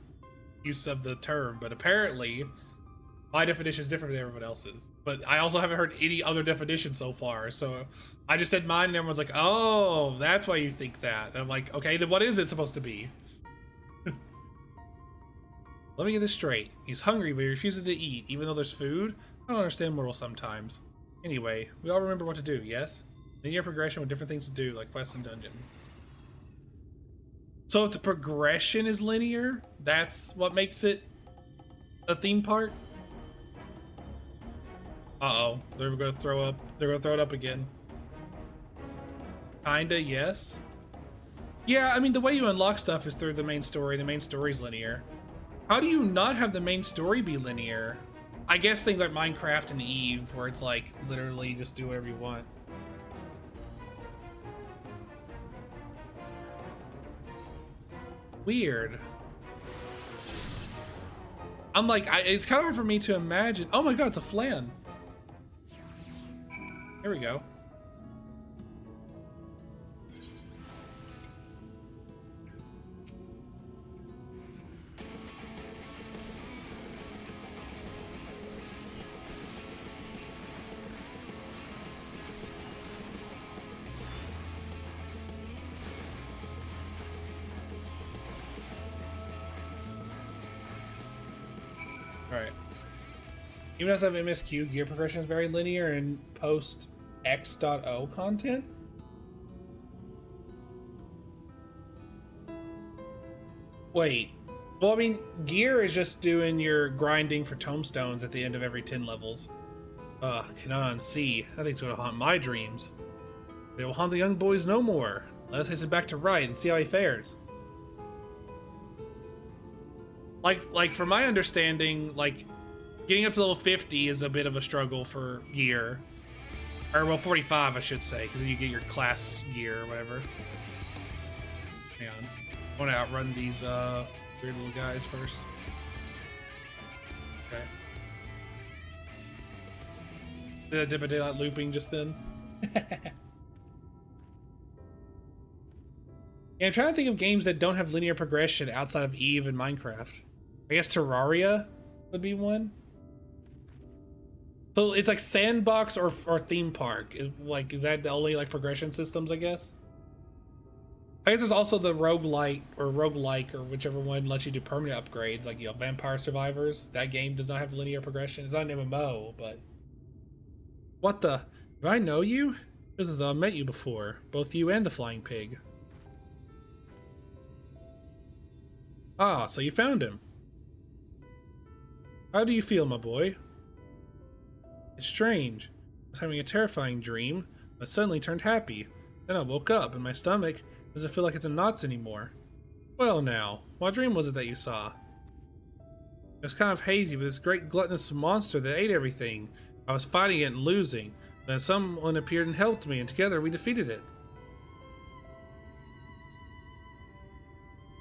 use of the term. But apparently, my definition is different than everyone else's. But I also haven't heard any other definition so far. So I just said mine, and everyone's like, "Oh, that's why you think that." And I'm like, "Okay, then what is it supposed to be?" Let me get this straight. He's hungry, but he refuses to eat, even though there's food. I don't understand mortals sometimes. Anyway, we all remember what to do, yes? Linear progression with different things to do, like quests and dungeon. So if the progression is linear, that's what makes it a theme park? Uh-oh, they're gonna throw up. They're gonna throw it up again. Kinda, yes. Yeah, I mean, the way you unlock stuff is through the main story. The main story's linear. How do you not have the main story be linear? I guess things like Minecraft and Eve, where it's like literally just do whatever you want. Weird. I'm like, it's kind of hard for me to imagine. Oh my god, it's a flan. Here we go. Alright. Even as I have MSQ, gear progression is very linear and post X.O content? Wait. Well, I mean, gear is just doing your grinding for tombstones at the end of every 10 levels. Cannot unsee. That thing's gonna haunt my dreams. But it will haunt the young boys no more. Let us hasten back to Right and see how he fares. Like from my understanding, like getting up to level 50 is a bit of a struggle for gear, or well, 45 I should say, because then you get your class gear or whatever. Hang on, I want to outrun these weird little guys first. Okay. Did I dip a daylight looping just then? Yeah, I'm trying to think of games that don't have linear progression outside of Eve and Minecraft. I guess Terraria would be one. So it's like sandbox or theme park. Is that the only like progression systems, I guess? I guess there's also the roguelite or roguelike or whichever one lets you do permanent upgrades, like, you know, Vampire Survivors. That game does not have linear progression. It's not an MMO, but... What the? Do I know you? Because of the I met you before. Both you and the flying pig. Ah, so you found him. How do you feel, my boy? It's strange. I was having a terrifying dream, but suddenly turned happy. Then I woke up, and my stomach doesn't feel like it's in knots anymore. Well now, what dream was it that you saw? It was kind of hazy with this great gluttonous monster that ate everything. I was fighting it and losing. Then someone appeared and helped me, and together we defeated it.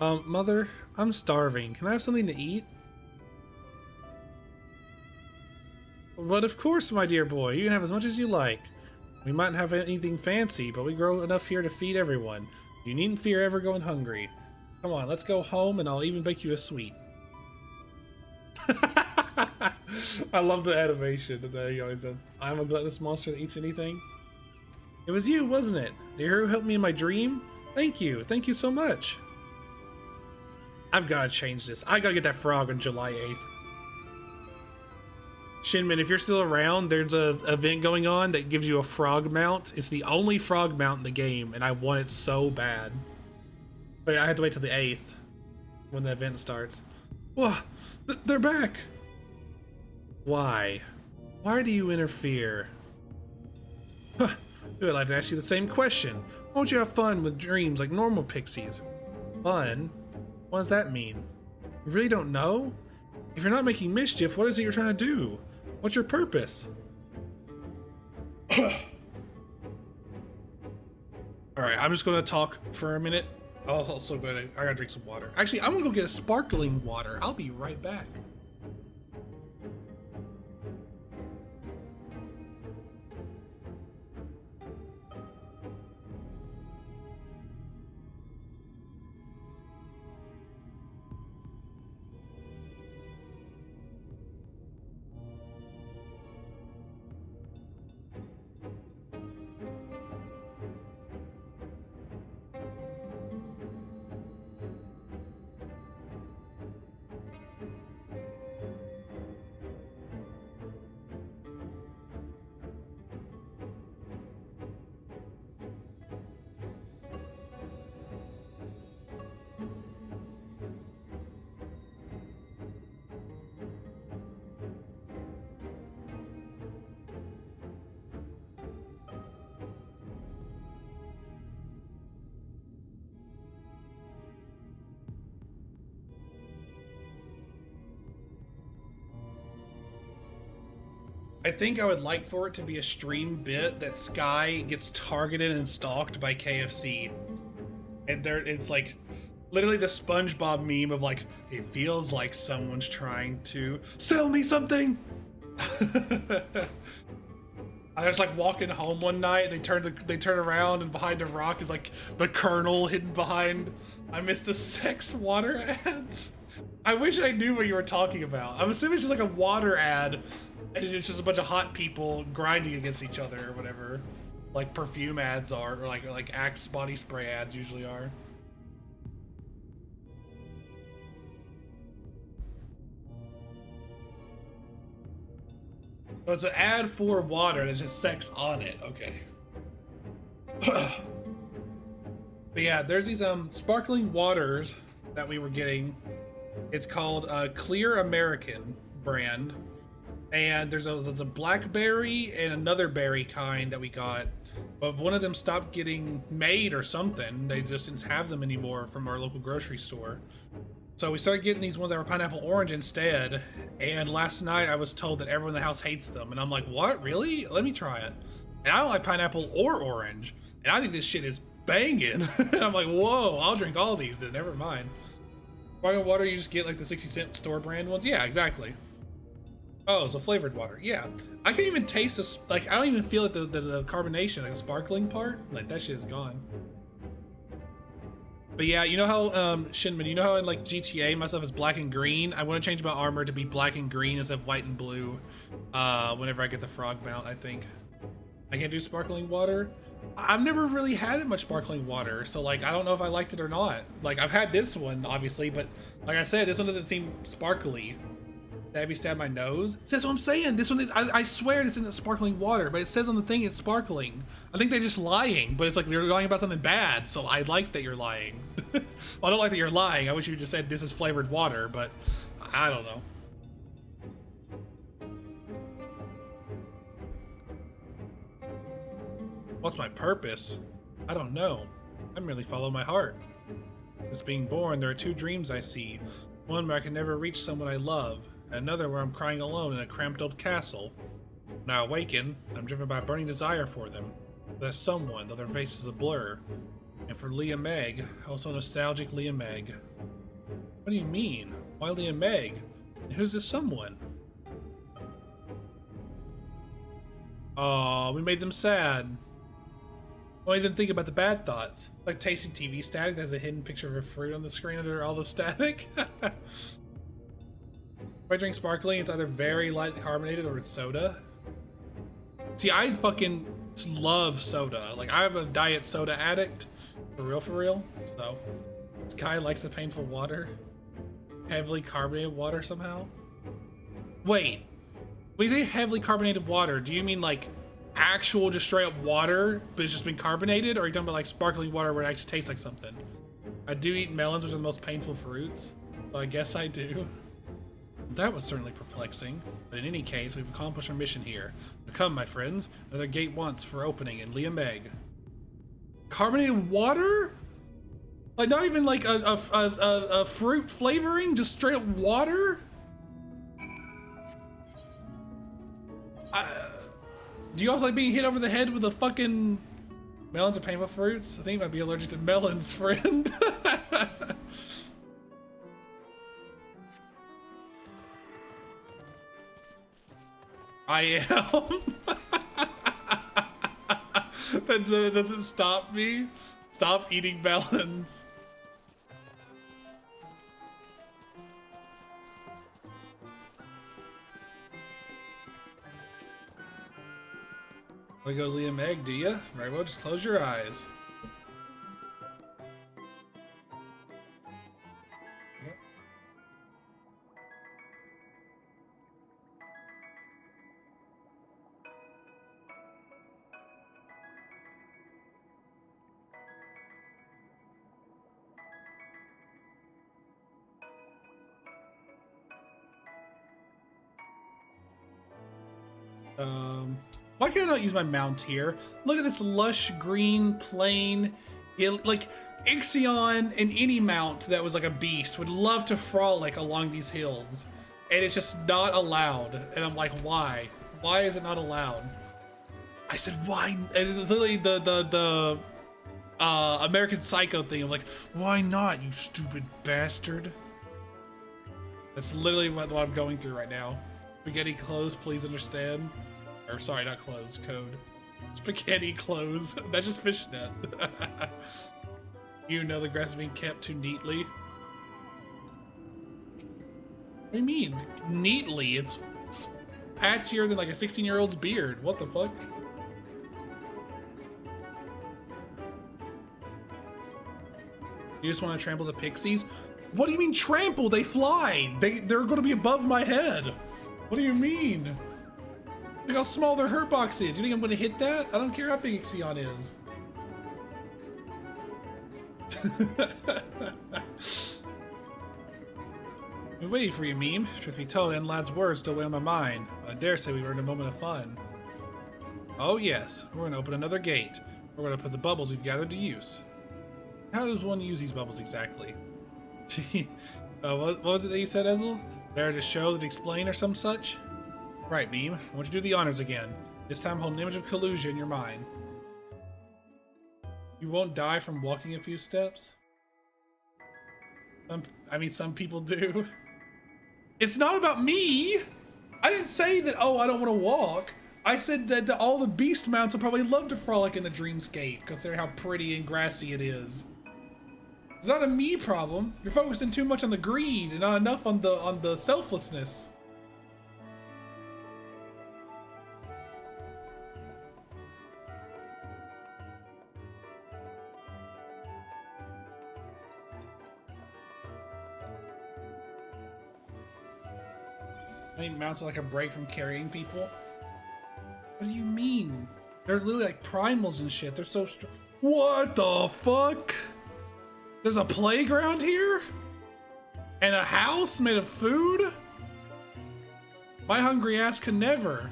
Mother, I'm starving. Can I have something to eat? But of course, my dear boy, you can have as much as you like. We mightn't have anything fancy, but we grow enough here to feed everyone. You needn't fear ever going hungry. Come on, let's go home and I'll even bake you a sweet. I love the animation that he always says, I'm a gluttonous monster that eats anything. It was you, wasn't it? The hero who helped me in my dream? Thank you. Thank you so much. I've got to change this. I got to get that frog on July 8th. Shinmin, if you're still around, there's a event going on that gives you a frog mount. It's the only frog mount in the game, and I want it so bad. But I have to wait till the 8th when the event starts. Whoa, they're back! Why? Why do you interfere? Huh, I would like to ask you the same question. Why don't you have fun with dreams like normal pixies? Fun? What does that mean? You really don't know? If you're not making mischief, what is it you're trying to do? What's your purpose? Alright, I'm just gonna talk for a minute. I gotta drink some water. Actually, I'm gonna go get a sparkling water. I'll be right back. I think I would like for it to be a stream bit that Sky gets targeted and stalked by KFC. And it's like literally the SpongeBob meme of like, it feels like someone's trying to sell me something. I was like walking home one night, they turn around and behind a rock is like the Colonel hidden behind. I missed the sex water ads. I wish I knew what you were talking about. I'm assuming it's just like a water ad. And it's just a bunch of hot people grinding against each other or whatever, like perfume ads are, or like Axe body spray ads usually are. So it's an ad for water. There's just sex on it. Okay. But yeah, there's these sparkling waters that we were getting. It's called Clear American brand. And there's a blackberry and another berry kind that we got, but one of them stopped getting made or something. They just didn't have them anymore from our local grocery store. So we started getting these ones that were pineapple orange instead. And last night I was told that everyone in the house hates them. And I'm like, what? Really? Let me try it. And I don't like pineapple or orange. And I think this shit is banging. And I'm like, whoa, I'll drink all these then, never mind. Sparkling water, you just get like the 60-cent store brand ones? Yeah, exactly. Oh, so flavored water. Yeah. I can't even taste this. Like, I don't even feel like the carbonation, like the sparkling part. Like, that shit is gone. But yeah, you know how Shinman, you know how in like GTA my stuff is black and green? I want to change my armor to be black and green instead of white and blue. Whenever I get the frog mount, I think. I can't do sparkling water. I've never really had that much sparkling water, so like I don't know if I liked it or not. Like I've had this one obviously, but like I said, this one doesn't seem sparkly. Stabby stab my nose. See, that's what I'm saying. This one is, I swear this isn't sparkling water, but it says on the thing it's sparkling. I think they're just lying, but it's like they're lying about something bad, so I like that you're lying. Well, I don't like that you're lying. I wish you just said this is flavored water, but I don't know. What's my purpose? I don't know. I merely follow my heart. Since being born, there are two dreams I see. One where I can never reach someone I love, and another where I'm crying alone in a cramped old castle. When I awaken, I'm driven by a burning desire for them. For that someone, though their face is a blur. And for Leah Meg, also nostalgic Leah Meg. What do you mean? Why Leah Meg? And who's this someone? Oh, we made them sad. Don't even think about the bad thoughts. Like tasting TV static, there's a hidden picture of a fruit on the screen under all the static. If I drink sparkling, it's either very light carbonated or it's soda. See, I fucking love soda. Like, I have a diet soda addict. For real. So, this guy likes the painful water. Heavily carbonated water somehow. Wait. When you say heavily carbonated water, do you mean like actual just straight up water, but it's just been carbonated? Or are you talking about like sparkling water where it actually tastes like something? I do eat melons, which are the most painful fruits. So I guess I do. That was certainly perplexing, but in any case, we've accomplished our mission here. So come, my friends, another gate once for opening in Leah Meg. Carbonated water? Like not even like a fruit flavoring, just straight up water? Do you also like being hit over the head with a fucking melons or painful fruits? I think you might be allergic to melons, friend. I am. That doesn't stop me. Stop eating melons. Wanna go to Leah Meg, do ya? Right, well, just close your eyes. Why can I not use my mount here? Look at this lush green plain hill. Like Ixion and any mount that was like a beast would love to frolic along these hills, and it's just not allowed. And I'm like, why? Why is it not allowed? I said, why? And it's literally the American Psycho thing of like, why not, you stupid bastard? That's literally what I'm going through right now. Spaghetti clothes, please understand. Or sorry, not clothes, code. Spaghetti clothes. That's just fishnet. You know the grass is being kept too neatly. What do you mean? Neatly? It's patchier than like a 16-year-old's beard. What the fuck? You just want to trample the pixies? What do you mean trample? They fly. They're going to be above my head. What do you mean? Look how small their hurt box is. You think I'm going to hit that? I don't care how big Ixion is. I'm waiting for you, meme. Truth be told, Lad's words still weigh on my mind. I dare say we were in a moment of fun. Oh yes, we're going to open another gate. We're going to put the bubbles we've gathered to use. How does one use these bubbles exactly? What was it that you said, Ezel? There to show, that explain, or some such? Right, Meme. I want you to do the honors again. This time hold an image of Kalusia in your mind. You won't die from walking a few steps? Some people do. It's not about me! I didn't say that, oh, I don't want to walk. I said that all the beast mounts will probably love to frolic in the dreamscape, considering how pretty and grassy it is. It's not a me problem. You're focusing too much on the greed and not enough on the selflessness. I mean, mounts are like a break from carrying people. What do you mean? They're literally like primals and shit. They're so strong. What the fuck? There's a playground here? And a house made of food? My hungry ass can never.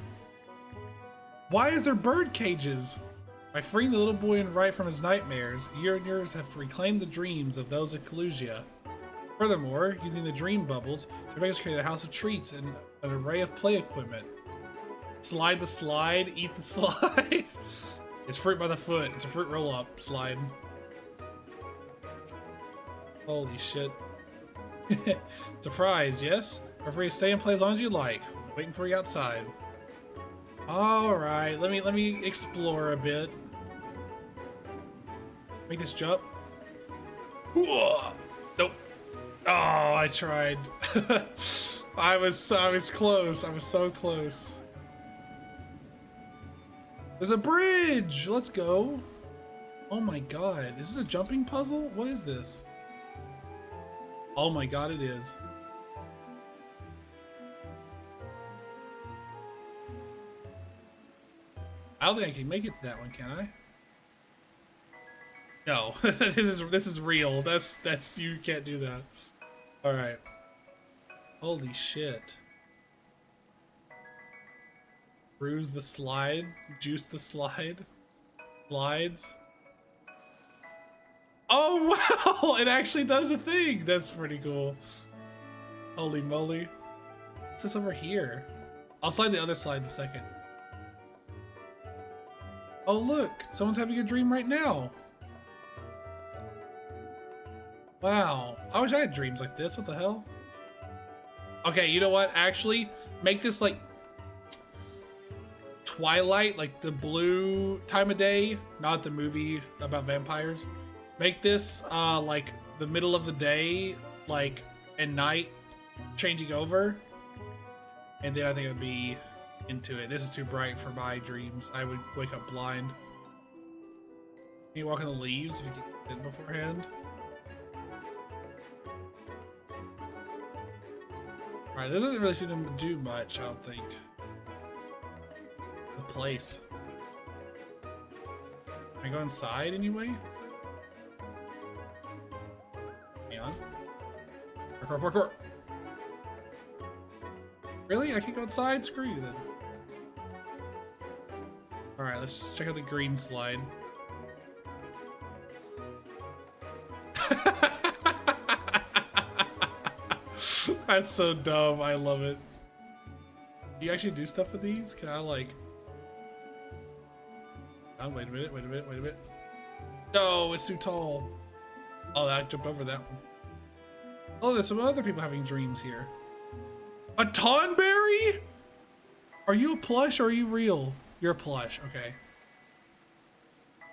Why is there bird cages? By freeing the little boy and right from his nightmares, you and yours have reclaimed the dreams of those of Kalusia. Furthermore, using the dream bubbles, your makers create a house of treats and an array of play equipment. Slide the slide, eat the slide. It's fruit by the foot. It's a fruit roll-up slide. Holy shit. Surprise, yes? Feel free to stay and play as long as you like. Waiting for you outside. Alright, let me explore a bit. Make this jump. Whoa! Nope. Oh, I tried. I was close. I was so close. There's a bridge! Let's go. Oh my god. Is this a jumping puzzle? What is this? Oh my god, it is. I don't think I can make it to that one, can I? No. this is real. That's you can't do that. Alright. Holy shit. Bruise the slide. Juice the slide. Slides. Oh wow! It actually does a thing! That's pretty cool. Holy moly. What's this over here? I'll slide the other slide in a second. Oh look! Someone's having a dream right now! Wow. I wish I had dreams like this. What the hell? Okay, you know what? Actually, make this like twilight, like the blue time of day, not the movie about vampires. Make this like the middle of the day, like at night, changing over. And then I think I'd be into it. This is too bright for my dreams. I would wake up blind. Can you walk in the leaves if you get in beforehand? Alright, this doesn't really seem to do much, I don't think. The place. Can I go inside anyway? Hang on. Parkour, parkour! Really? I can go outside? Screw you then. Alright, let's just check out the green slide. That's so dumb. I love it. Do you actually do stuff with these? Can I like... Oh, wait a minute, wait a minute, wait a minute. No, it's too tall. Oh, I jumped over that one. Oh, there's some other people having dreams here. A Tonberry? Are you a plush or are you real? You're a plush, okay.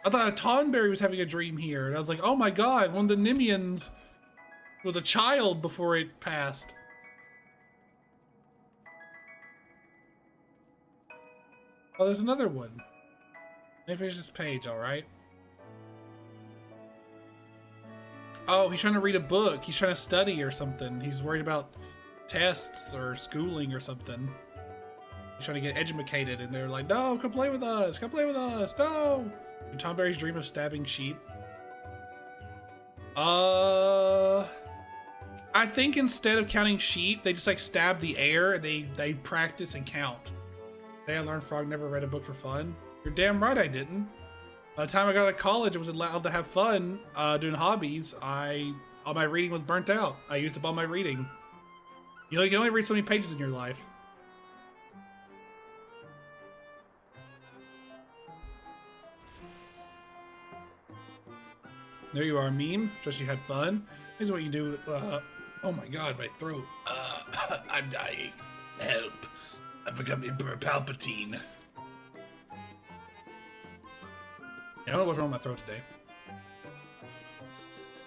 I thought a Tonberry was having a dream here, and I was like, oh my god, one of the Nimians was a child before it passed. Oh, there's another one. Let me finish this page, alright? Oh, he's trying to read a book. He's trying to study or something. He's worried about tests or schooling or something. He's trying to get educated, and they're like, no, come play with us. Come play with us. No. Do Tonberries dream of stabbing sheep? I think instead of counting sheep, they just like stab the air. They practice and count. Day I learned Frog never read a book for fun. You're damn right I didn't. By the time I got to college and was allowed to have fun doing hobbies, all my reading was burnt out. I used up all my reading. You know, you can only read so many pages in your life. There you are, meme. Trust you had fun. Here's what you do. Oh my god, my throat. I'm dying. Help. I've become Emperor Palpatine. I don't know what's wrong with my throat today.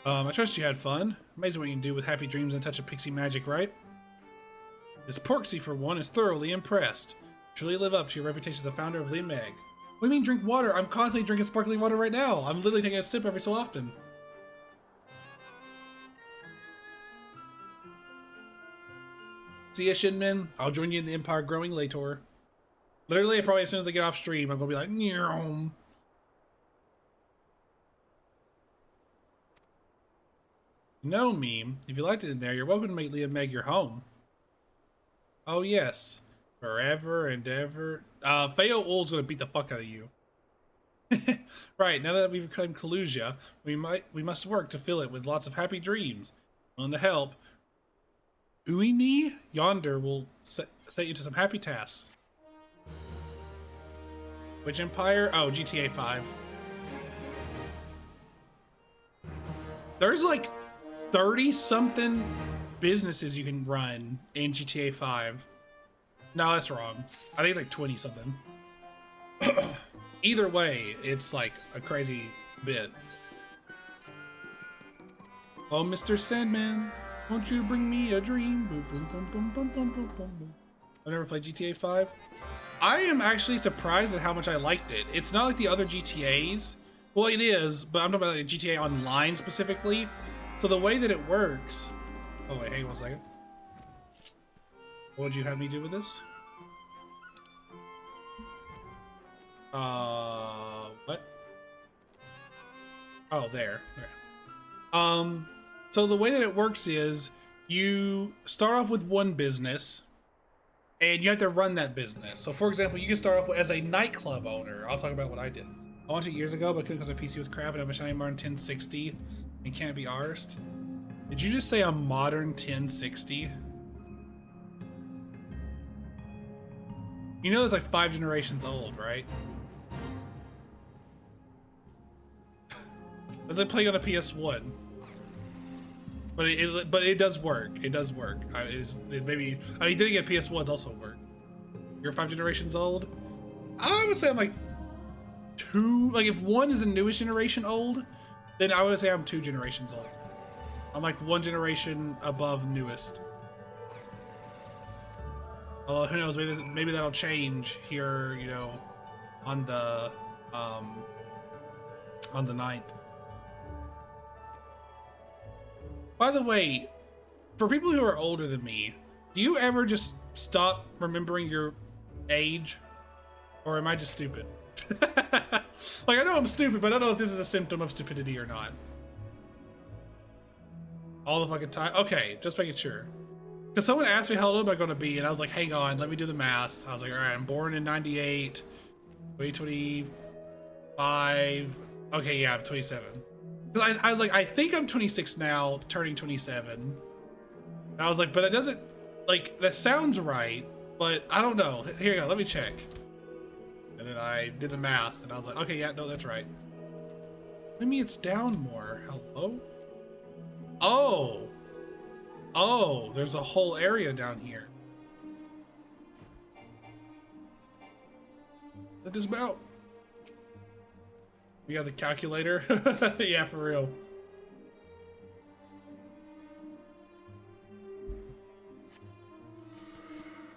I trust you had fun. Amazing what you can do with happy dreams and a touch of pixie magic, right? This Porksy, for one, is thoroughly impressed. Truly live up to your reputation as a founder of Liam Meg. What do you mean drink water? I'm constantly drinking sparkling water right now. I'm literally taking a sip every so often. See ya, Shinmin. I'll join you in the Empire growing later. Literally, probably as soon as I get off stream, I'm gonna be like, Nyom. No, meme. If you liked it in there, you're welcome to make Liam Meg your home. Oh, yes. Forever and ever. Feo Ul's gonna beat the fuck out of you. Right, now that we've claimed Kalusia, we must work to fill it with lots of happy dreams. Willing to help, Uini yonder will set you to some happy tasks. Which Empire? Oh, GTA 5. There's like 30-something businesses you can run in GTA 5. No, that's wrong. I think it's like 20-something. Either way, it's like a crazy bit. Oh, Mr. Sandman, won't you bring me a dream? Boom, boom, boom, boom, boom, boom, boom, boom, boom. I've never played GTA 5. I am actually surprised at how much I liked it. It's not like the other GTAs. Well, it is, but I'm talking about like GTA Online specifically. So the way that it works... Oh, wait, hang on a second. What would you have me do with this? What? Oh, there. Okay. So the way that it works is you start off with one business and you have to run that business. So for example, you can start off as a nightclub owner. I'll talk about what I did. I wanted it years ago, but couldn't because my PC was crap and I have a shiny modern 1060 and can't be arsed. Did you just say a modern 1060? You know it's like 5 generations old, right? It's like playing on a PS1. But it does work. It does work. Maybe you didn't get PS1s also work. You're 5 generations old. I would say I'm like 2. Like if 1 is the newest generation old, then I would say I'm 2 generations old. I'm like 1 generation above newest. Although who knows? Maybe that'll change here. You know, on the 9th. By the way, for people who are older than me, do you ever just stop remembering your age? Or am I just stupid? Like, I know I'm stupid, but I don't know if this is a symptom of stupidity or not. All the fucking time? Okay, just making sure. Because someone asked me how old am I going to be, and I was like, hang on, let me do the math. I was like, all right, I'm born in 98, 2025. Okay, yeah, I'm 27. I was like, I think I'm 26 now, turning 27. And I was like, but it doesn't, like, that sounds right, but I don't know. Here you go, let me check. And then I did the math, and I was like, okay, yeah, no, that's right. Maybe it's down more. Hello? Oh! Oh, there's a whole area down here. That is about. We got the calculator. Yeah, for real.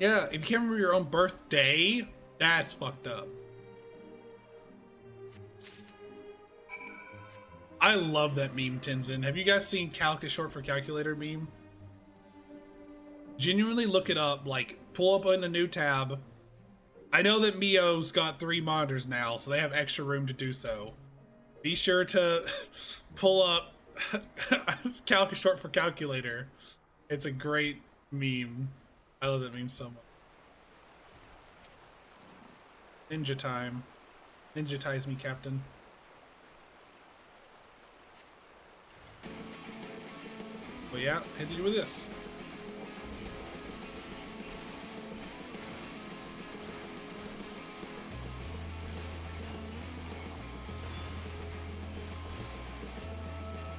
Yeah, if you can't remember your own birthday, that's fucked up. I love that meme, Tenzin. Have you guys seen calc is short for calculator meme? Genuinely look it up, like pull up in a new tab. I know that Mio's got 3 monitors now, so they have extra room to do so. Be sure to pull up calc is short for calculator. It's a great meme. I love that meme so much. Ninja time. Ninja-tize me, Captain. But yeah, hit you with this.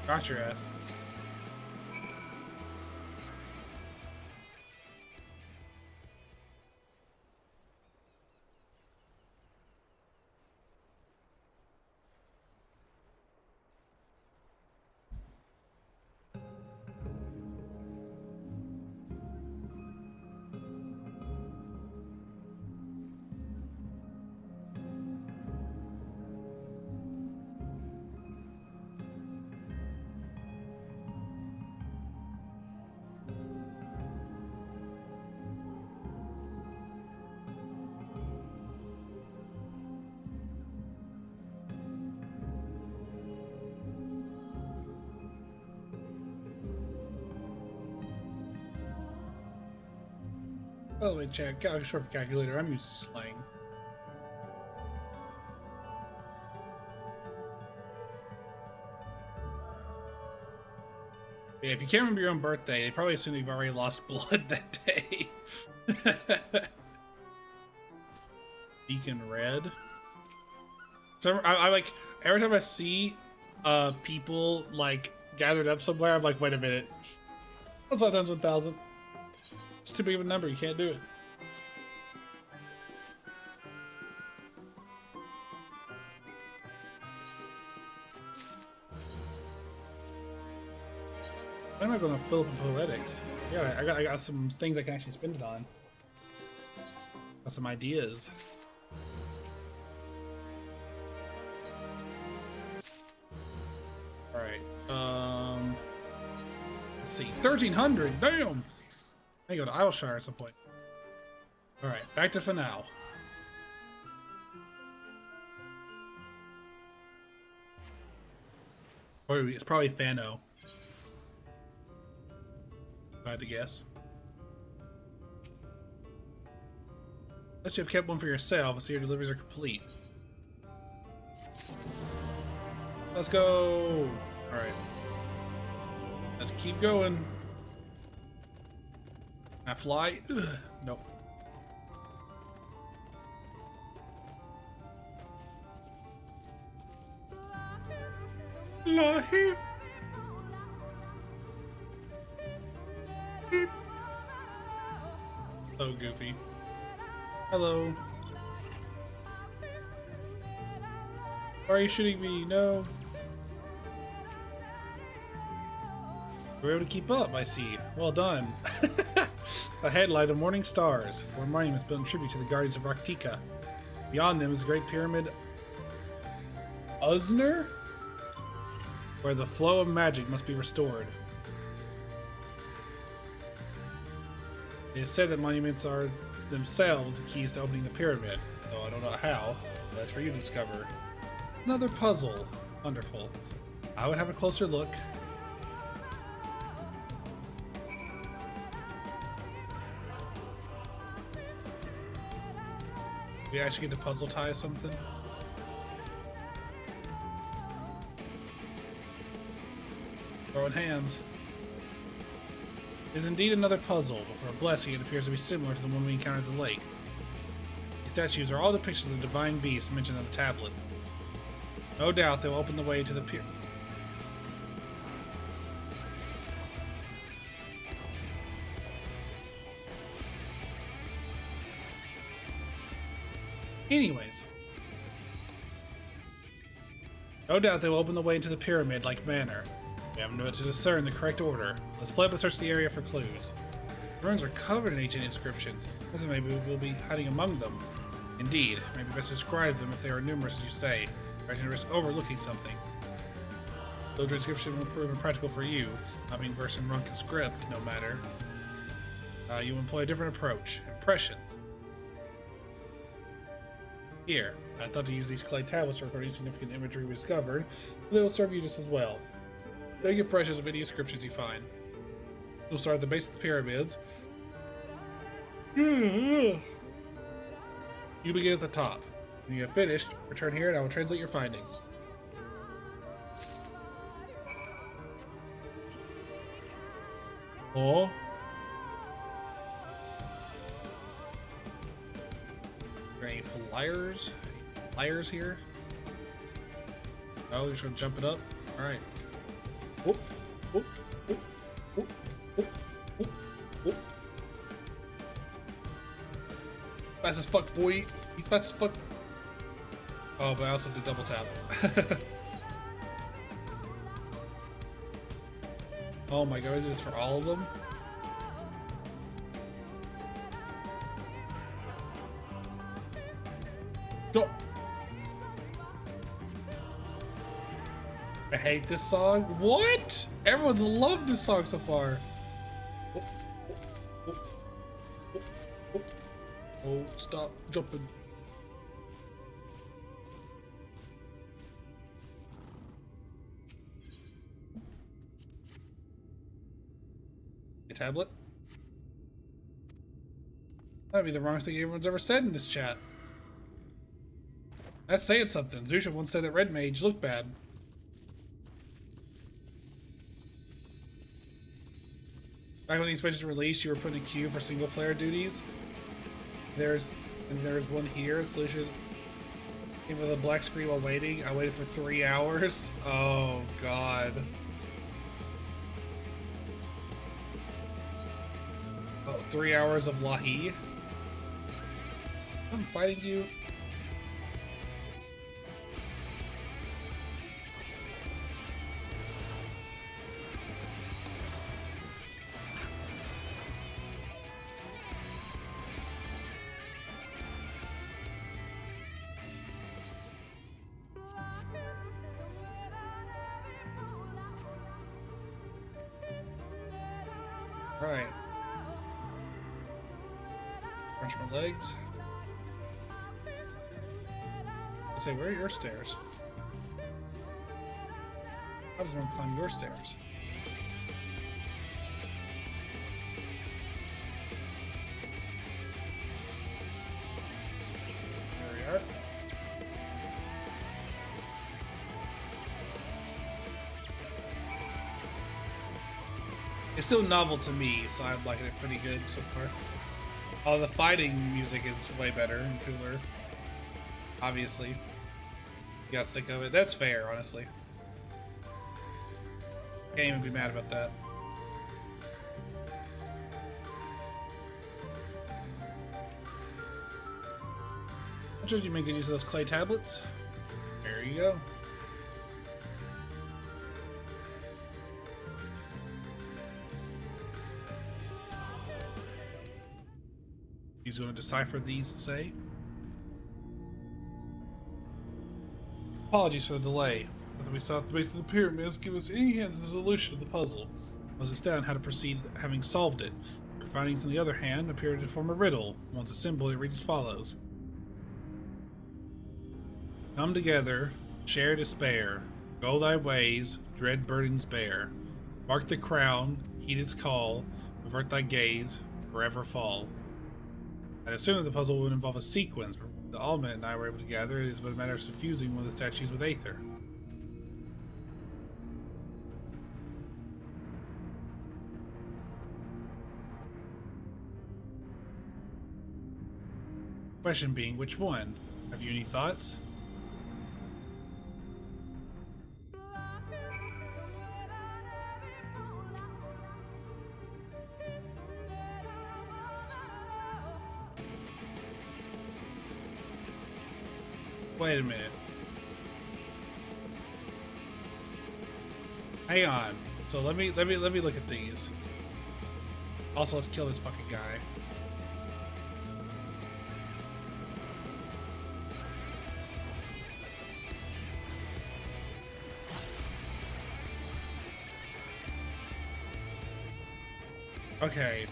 Got your ass. By the way, Chad, short for calculator. I'm used to slang. Yeah, if you can't remember your own birthday, they probably assume you've already lost blood that day. Beacon red. So I like every time I see people like gathered up somewhere, I'm like, wait a minute. That's not times 1,000. It's too big of a number. You can't do it. I'm not going to fill up in poetics. Yeah, I got some things I can actually spend it on. Got some ideas. All right. Let's see. 1,300. Damn. I go to Idleshire at some point. All right, back to Finale. Or it's probably Fano. If I had to guess. Unless you have kept one for yourself, so your deliveries are complete. Let's go! Alright. Let's keep going. Can I fly? Ugh. Nope. Lahi. So goofy. Hello. Why are you shooting me? No. We're able to keep up, I see. Well done. Ahead lie the morning stars. Four monuments built in tribute to the guardians of Raktika. Beyond them is the Great Pyramid Uzner, where the flow of magic must be restored. It is said that monuments are themselves the keys to opening the pyramid, though I don't know how. That's for you to discover. Another puzzle. Wonderful. I would have a closer look. We actually get to puzzle tie something? Throwing hands. It is indeed another puzzle, but for a blessing it appears to be similar to the one we encountered at the lake. These statues are all depictions of the divine beast mentioned on the tablet. No doubt they will open the way to the pier. Anyways. No doubt they will open the way into the pyramid-like manner. We haven't been able to discern the correct order. Let's play up and search the area for clues. The ruins are covered in ancient inscriptions, so maybe we'll be hiding among them. Indeed, maybe best describe them if they are numerous as you say, or to risk overlooking something. Though the inscription will prove impractical for you, not being versed in Runcan script, no matter. You employ a different approach. Impressions. Here, I thought to use these clay tablets to record any significant imagery we discovered, but they will serve you just as well. Take impressions of any inscriptions you find. You'll start at the base of the pyramids. You begin at the top. When you have finished, return here and I will translate your findings. Oh. Are there any flyers? Any flyers here? Oh, you're just gonna jump it up? Alright. Whoop, whoop, whoop, whoop, whoop, whoop, whoop. Fast as fuck, boy. He's fast as fuck. Oh, but I also did double tap. Oh my god, I did this for all of them? Go! I hate this song. What? Everyone's loved this song so far. Oh, stop jumping. A tablet? That'd be the wrongest thing everyone's ever said in this chat. That's saying something. Zusha once said that Red Mage looked bad. Back when the expansion released, you were put in a queue for single player duties. There's one here. Solution came with a black screen while waiting. I waited for 3 hours. Oh god. Oh, 3 hours of Lahi. I'm fighting you. Right. Crunch my legs. I say, where are your stairs? I just want to climb your stairs. There we are. It's still novel to me, so I'm liking it pretty good so far. Oh, the fighting music is way better and cooler. Obviously. You got sick of it. That's fair, honestly. Can't even be mad about that. How should you make good use of those clay tablets? There you go. He's going to decipher these and say, apologies for the delay. After we saw at the base of the pyramids, give us any hint of the solution of the puzzle. Moses down how to proceed having solved it. Your findings, on the other hand, appear to form a riddle. Once assembled, it reads as follows. Come together, share despair. Go thy ways, dread burdens bear. Mark the crown, heed its call. Avert thy gaze, forever fall. I'd assume that the puzzle would involve a sequence, but the Almond and I were able to gather it is but a matter of suffusing one of the statues with Aether. Question being, which one? Have you any thoughts? Wait a minute. Hang on. So let me look at these. Also, let's kill this fucking guy. Okay.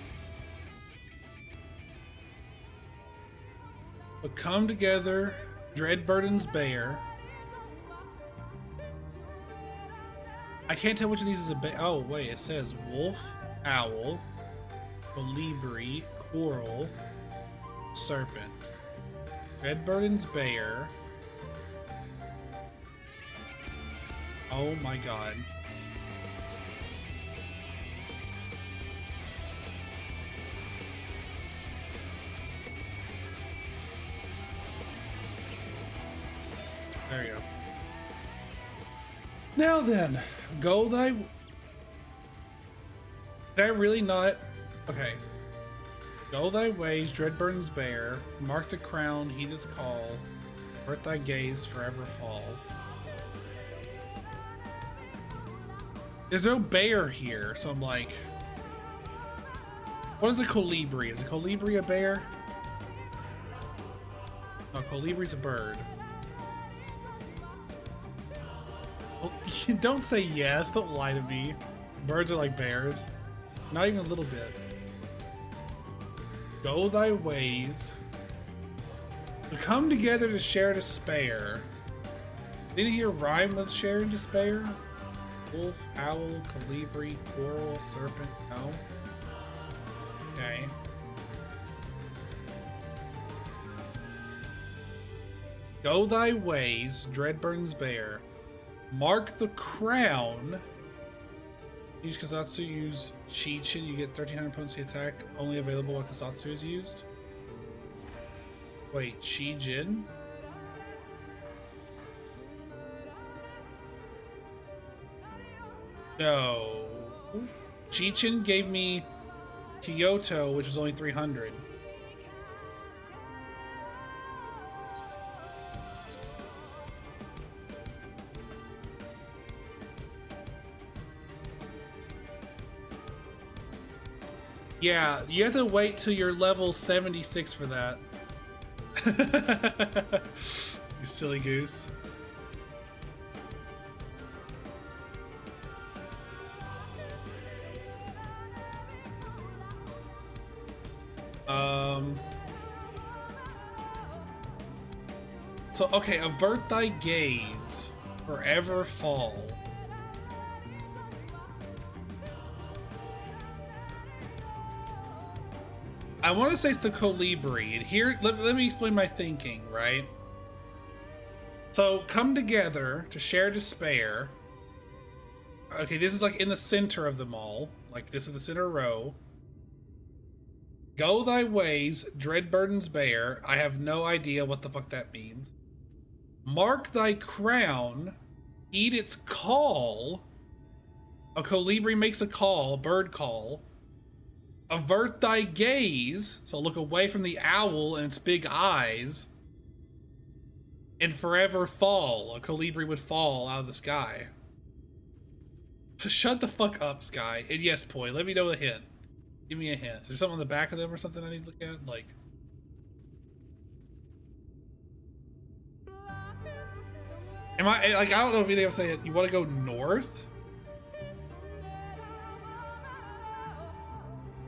But come together. Dread burdens bear. I can't tell which of these is a bear. Oh, wait. It says wolf, owl, colibri, coral, serpent. Dread burdens bear. Oh my god. There you go. Now then, go thy... Did I really not... Okay. Go thy ways, dread burdens bear. Mark the crown, heed its call. Avert thy gaze, forever fall. There's no bear here, so I'm like... What is a colibri? Is a colibri a bear? No, colibri's a bird. Don't say yes. Don't lie to me. Birds are like bears. Not even a little bit. Go thy ways. To come together to share despair. Did he hear rhyme with share and despair? Wolf, owl, colibri, coral, serpent. No. Okay. Go thy ways, Dreadburn's bear. Mark the crown. Use Kazatsu, use Chi-Chin, you get 1300 potency attack, only available when Kazatsu is used. Wait, Chi-Jin? No. Chi-Chin gave me Kyoto, which was only 300. Yeah, you have to wait till you're level 76 for that. You silly goose. So, okay, avert thy gaze, forever fall. I want to say it's the Colibri, and here, let me explain my thinking, right? So, come together to share despair. Okay, this is like in the center of them all. Like, this is the center row. Go thy ways, Dreadburden's bear. I have no idea what the fuck that means. Mark thy crown, eat its call. A Colibri makes a call, a bird call. Avert thy gaze, so look away from the owl and its big eyes. And forever fall. A Colibri would fall out of the sky. Just shut the fuck up, Sky. And yes, Poi, let me know a hint. Give me a hint. Is there something on the back of them or something I need to look at? Like... Am I, like, I don't know if anything I'm saying. You want to go north?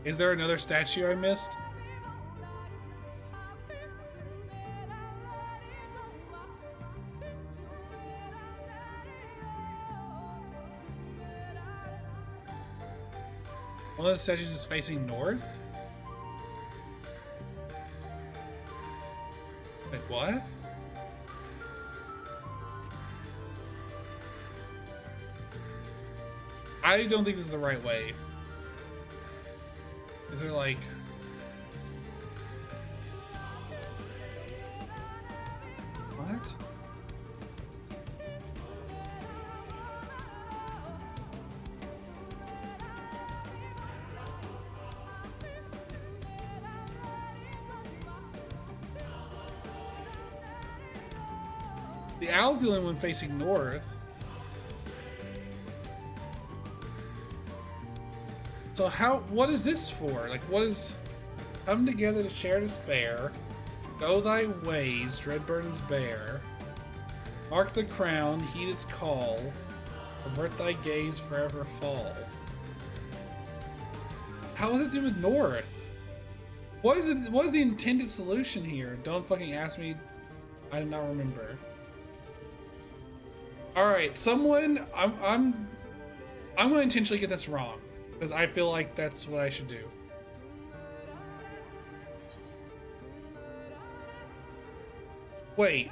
Is there another statue I missed? One of the statues is facing north? Like, what? I don't think this is the right way. Is there like... What? The owl's the only one facing north. So how, what is this for? Like, what is... Come together to share despair. Go thy ways, Dreadburden's bear. Mark the crown, heed its call. Avert thy gaze, forever fall. How does it do with north? What is it? What is the intended solution here? Don't fucking ask me. I do not remember. All right, someone. I'm going to intentionally get this wrong because I feel like that's what I should do. Wait.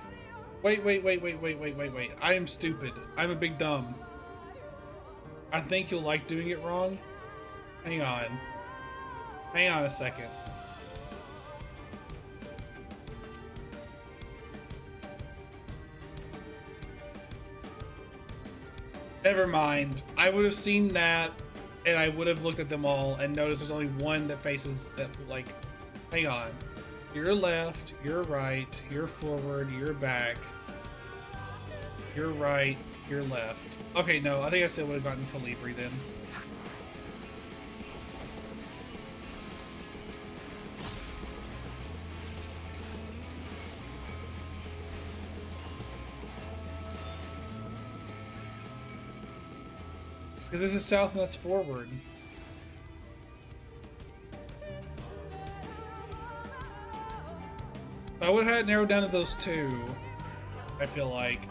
I am stupid. I'm a big dumb. I think you'll like doing it wrong. Hang on. Hang on a second. Never mind. I would have seen that and I would have looked at them all and noticed there's only one that faces that, like, hang on. Your left, your right, your forward, your back, your right, your left. Okay, no, I think I still would have gotten Colibri then. Because this is south and that's forward. I would have had it narrowed down to those two, I feel like.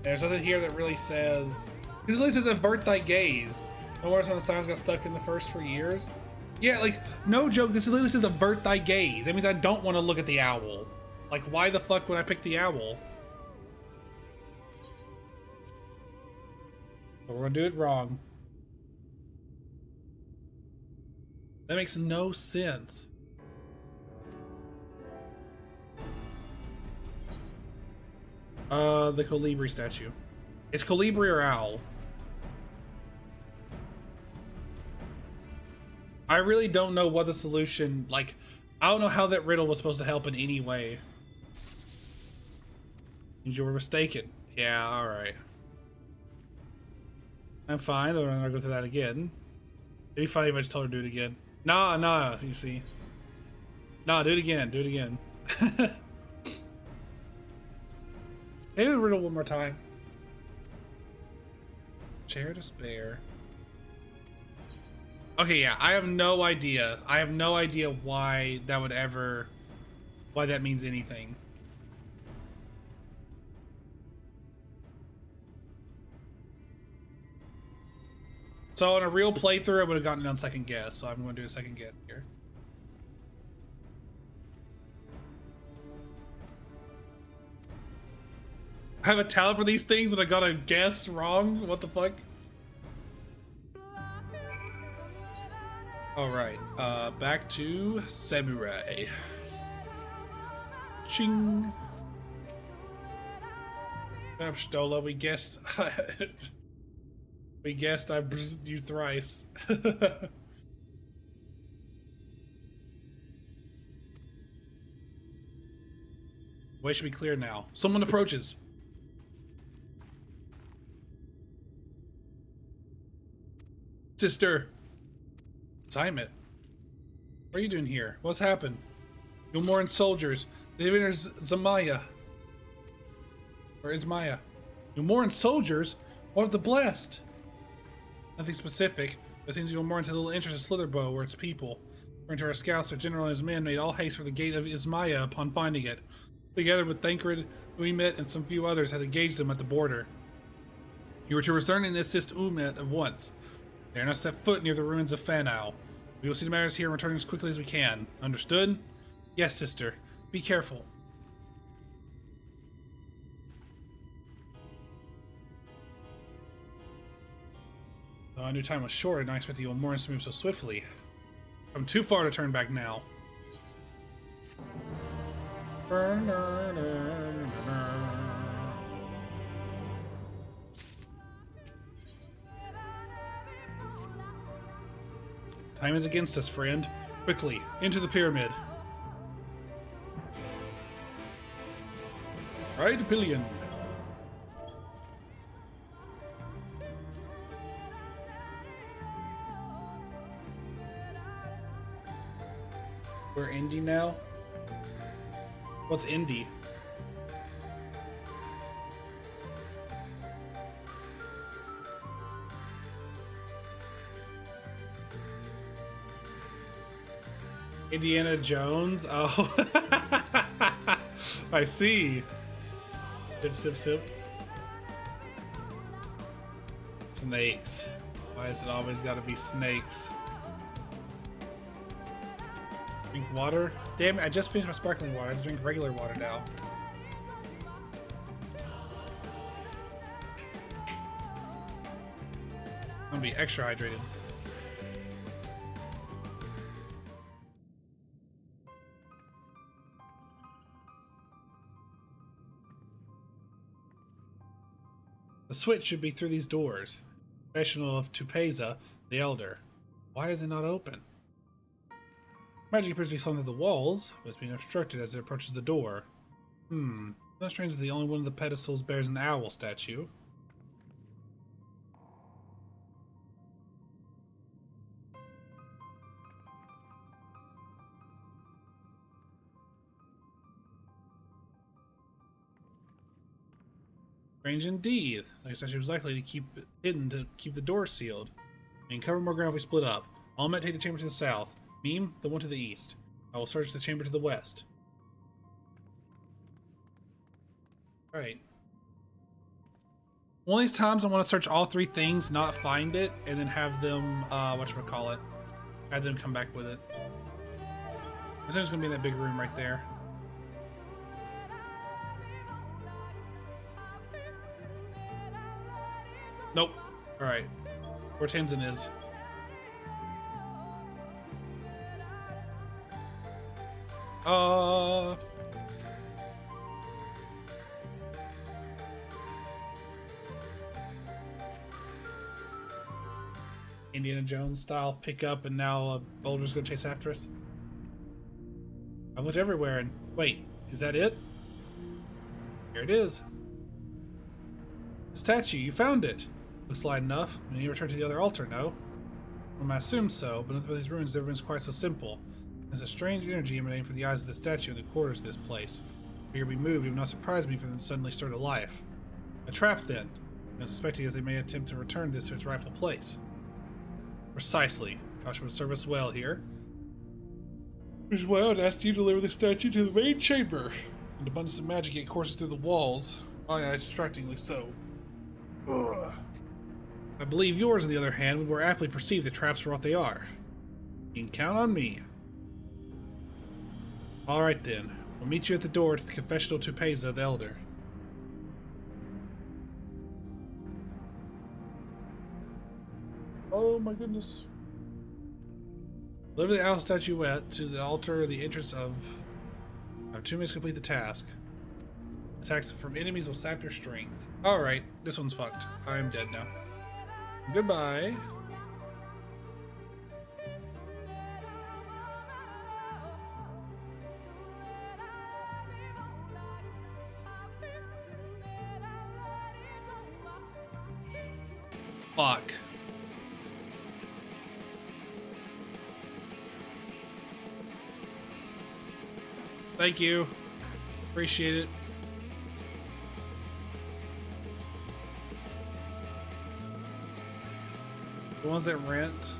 There's nothing here that really says... Because it really says avert thy gaze. No worse on the signs got stuck in the first 4 years. Yeah, like, no joke, this literally says avert thy gaze. That means I don't want to look at the owl. Like, why the fuck would I pick the owl? But we're gonna do it wrong. That makes no sense. The Colibri statue. It's Colibri or owl. I really don't know what the solution, like, I don't know how that riddle was supposed to help in any way. You were mistaken. Yeah, alright. I'm fine, though I'm gonna go through that again. It'd be funny if I just told her to do it again. Nah, you see. Nah, do it again, do it again. Maybe the riddle one more time. Chair to spare. Okay, yeah, I have no idea. I have no idea why that would ever... why that means anything. So in a real playthrough, I would have gotten it on second guess, so I'm going to do a second guess here. I have a talent for these things, but I got a guess wrong? What the fuck? Alright, back to Samurai. Ching! Up, Stola, we guessed... we guessed I bruised you thrice. Way should be clear now. Someone approaches. Sister. Time it. What are you doing here? What's happened? Yomoran soldiers. The invader's Zamaya. Or is Maya? Yomoran soldiers? What of the blessed? Nothing specific. It seems Yomorans had a little interest in Slitherbow or its people. According to our scouts, their general and his men made all haste for the gate of Ismaya upon finding it. Together with Thancred, Uimet, and some few others had engaged them at the border. You were to return and assist Uimet at once. They are not set foot near the ruins of Fanau. We will see the matters here and return as quickly as we can. Understood? Yes, sister. Be careful. Though I knew time was short, I did not expect the Yomorans to move so swiftly. I'm too far to turn back now. Time is against us, friend. Quickly, into the pyramid. Ride pillion. We're indie now? What's indie? Indiana Jones? Oh. I see. Sip, sip, sip. Snakes. Why is it always gotta be snakes? Drink water? Damn it, I just finished my sparkling water. I have to drink regular water now. I'm gonna be extra hydrated. The switch should be through these doors. Professional of Tupeza, the Elder. Why is it not open? Magic appears to be flowing through the walls, but it's being obstructed as it approaches the door. It's not strange that the only one of the pedestals bears an owl statue. Strange indeed. The statue was likely to keep it hidden to keep the door sealed. We can cover more ground if we split up. I'll take the chamber to the south. Meme, the one to the east. I will search the chamber to the west. Right. One of these times I want to search all three things, not find it, and then have them, whatchamacallit, have them come back with it. I assume it's going to be in that big room right there. Nope. Alright. Where Tenzin is. Indiana Jones style pick up and now Boulder's gonna chase after us. I looked everywhere and wait, is that it? Here it is. The statue, you found it. Looks light enough. And you returned to the other altar, no? Well, I assume so, but nothing about these ruins never been quite so simple. There's a strange energy emanating from the eyes of the statue in the corners of this place. If you're removed, it would not surprise me for them to suddenly start to life. A trap, then. And suspecting as they may attempt to return this to its rightful place. Precisely. Caution would serve us well here. Which is why I would ask you to deliver the statue to the main chamber. An abundance of magic yet courses through the walls. My eyes distractingly so. Ugh. I believe yours, on the other hand, would more aptly perceive the traps for what they are. You can count on me. Alright then. We'll meet you at the door to the confessional to Peza the Elder. Oh my goodness. Deliver the owl statuette to the altar at the entrance of... I have 2 minutes to complete the task. Attacks from enemies will sap your strength. Alright, this one's fucked. I am dead now. Goodbye. Fuck. Thank you. Appreciate it. The ones that rent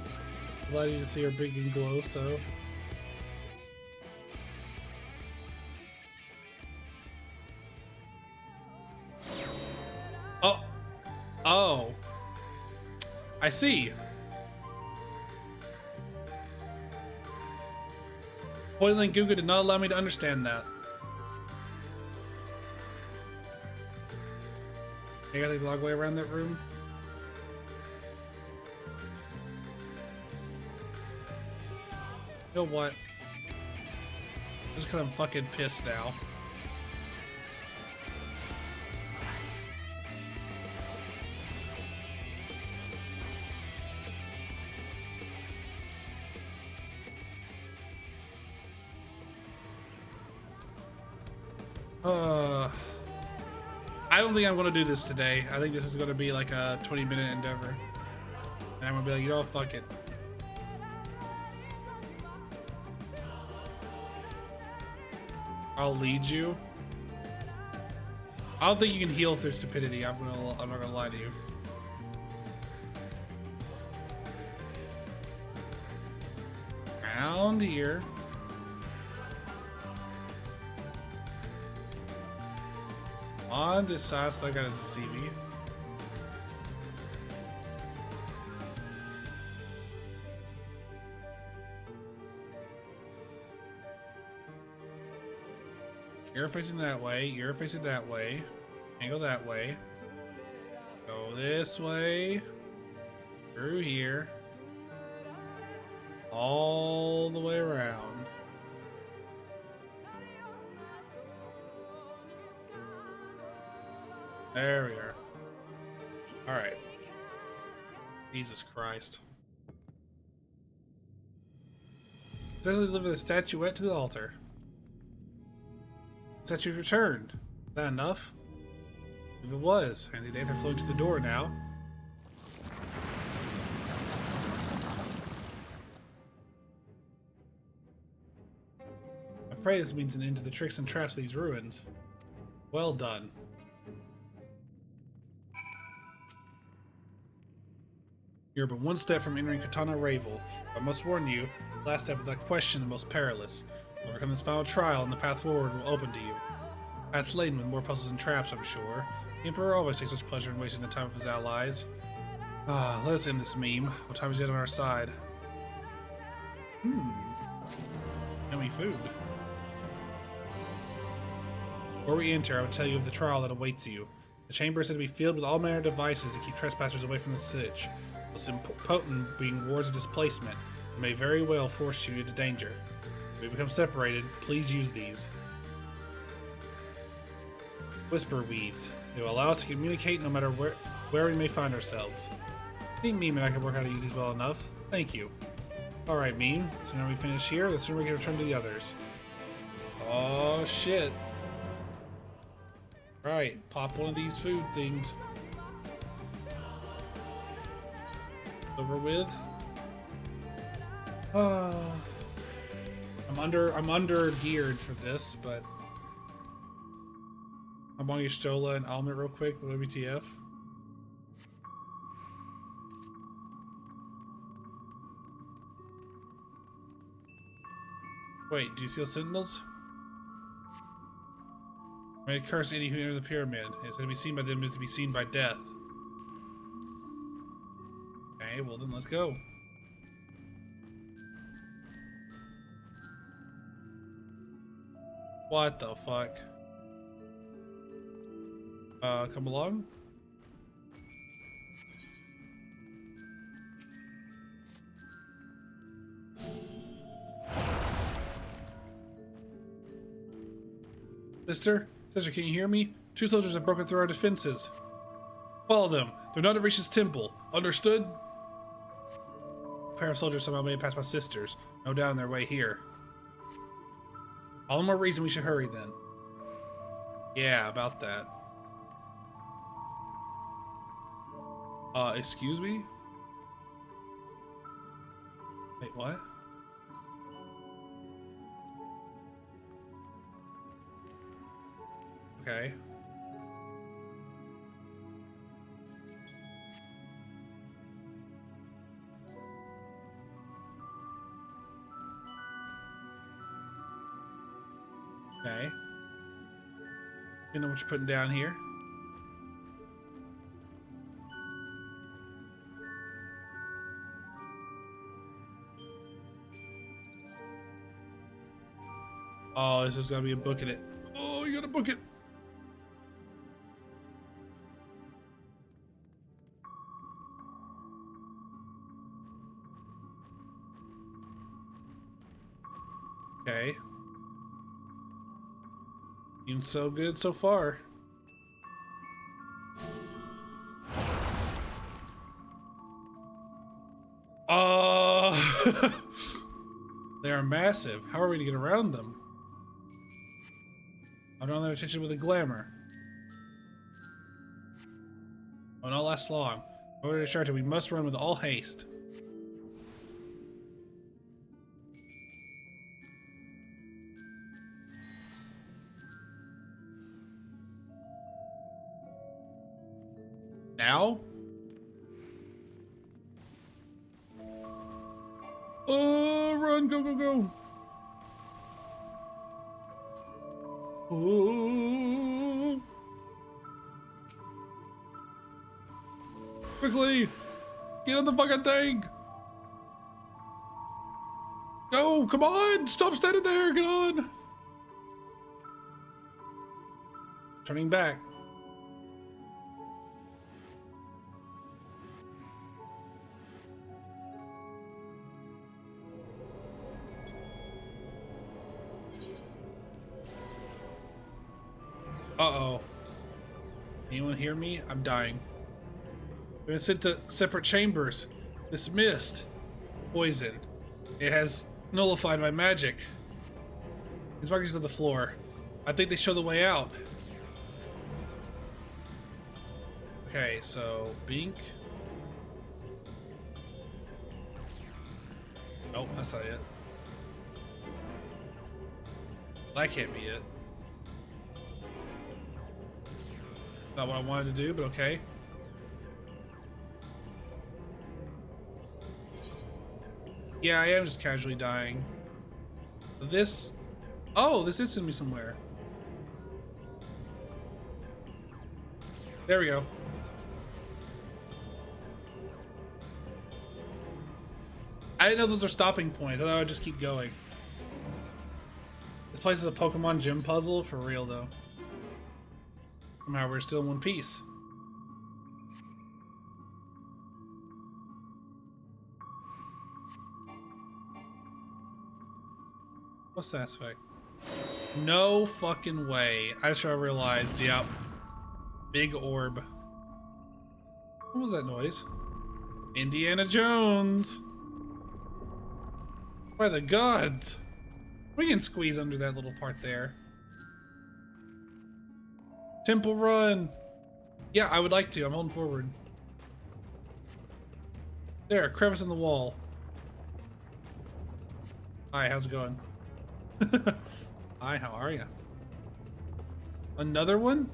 allow you to see our big and glow, so. Oh. Oh. I see. Hoyland Guga did not allow me to understand that. I gotta take the long way around that room. You know what? Just because I'm fucking pissed now. I don't think I'm going to do this today. I think this is going to be like a 20-minute endeavor. And I'm going to be like, you know, fuck it. I'll lead you. I don't think you can heal through stupidity. I'm not gonna lie to you. Around here. On this side, so that guy doesn't see me. You're facing that way, you're facing that way. Can't go that way. Go this way. Through here. All the way around. There we are. Alright. Jesus Christ. Successfully deliver the statuette to the altar. Statue's returned. Is that enough? If it was, and the Aether flowing to the door now. I pray this means an end to the tricks and traps of these ruins. Well done. You're but one step from entering Katana Ravel. I must warn you, this last step without question the most perilous. Overcome this final trial and the path forward will open to you. Path's laden with more puzzles and traps, I'm sure. The Emperor always takes such pleasure in wasting the time of his allies. Ah, let us end this meme. What time is yet on our side? Yummy food. Before we enter, I will tell you of the trial that awaits you. The chamber is said to be filled with all manner of devices to keep trespassers away from the sitch. Most potent being wards of displacement, and may very well force you into danger. If we become separated, please use these. Whisper weeds. They will allow us to communicate no matter where we may find ourselves. I think Meme and I can work out how to use these well enough. Thank you. Alright, Meme. The sooner we finish here, the sooner we can return to the others. Oh, shit. Right, pop one of these food things. Over with. I'm under geared for this, but I'm on your Stola and Almond real quick. WTF? Wait, do you see those sentinels? May curse any who enter the pyramid. It's going to be seen by them is to be seen by death. Okay, well then let's go. What the fuck? Come along. Sister, can you hear me? 2 soldiers have broken through our defenses. Follow them. They're not to reach this temple. Understood? A pair of soldiers somehow made it past my sisters. No doubt on their way here. All the more reason we should hurry then. Yeah, about that. Excuse me? Wait, what? Okay. Okay. You know what you're putting down here. Oh, this is gonna be a book in it. Oh, you gotta book it. Okay. Even so good so far. They are massive. How are we to get around them? I'll draw their attention with a glamour. Will not last long. In order to start it, we must run with all haste. Now? Oh, run, go, go, go. Oh. Quickly, get on the fucking thing. Go, come on, stop standing there, get on. Turning back. Uh-oh. Anyone hear me? I'm dying. We've been sent to separate chambers. Dismissed. Poison. It has nullified my magic. These markings on the floor. I think they show the way out. Okay, so Bink. Nope, that's not it. That can't be it. Not what I wanted to do, but okay. Yeah, I am just casually dying. This... Oh, this is sending me somewhere. There we go. I didn't know those were stopping points. I thought I would just keep going. This place is a Pokemon gym puzzle, for real though. Somehow we're still in one piece. What's that effect? No fucking way. I just realized, yep. Big orb. What was that noise? Indiana Jones! By the gods! We can squeeze under that little part there. Temple Run! Yeah, I would like to. I'm holding forward. There, crevice in the wall. Hi, how's it going? Hi, how are you? Another one?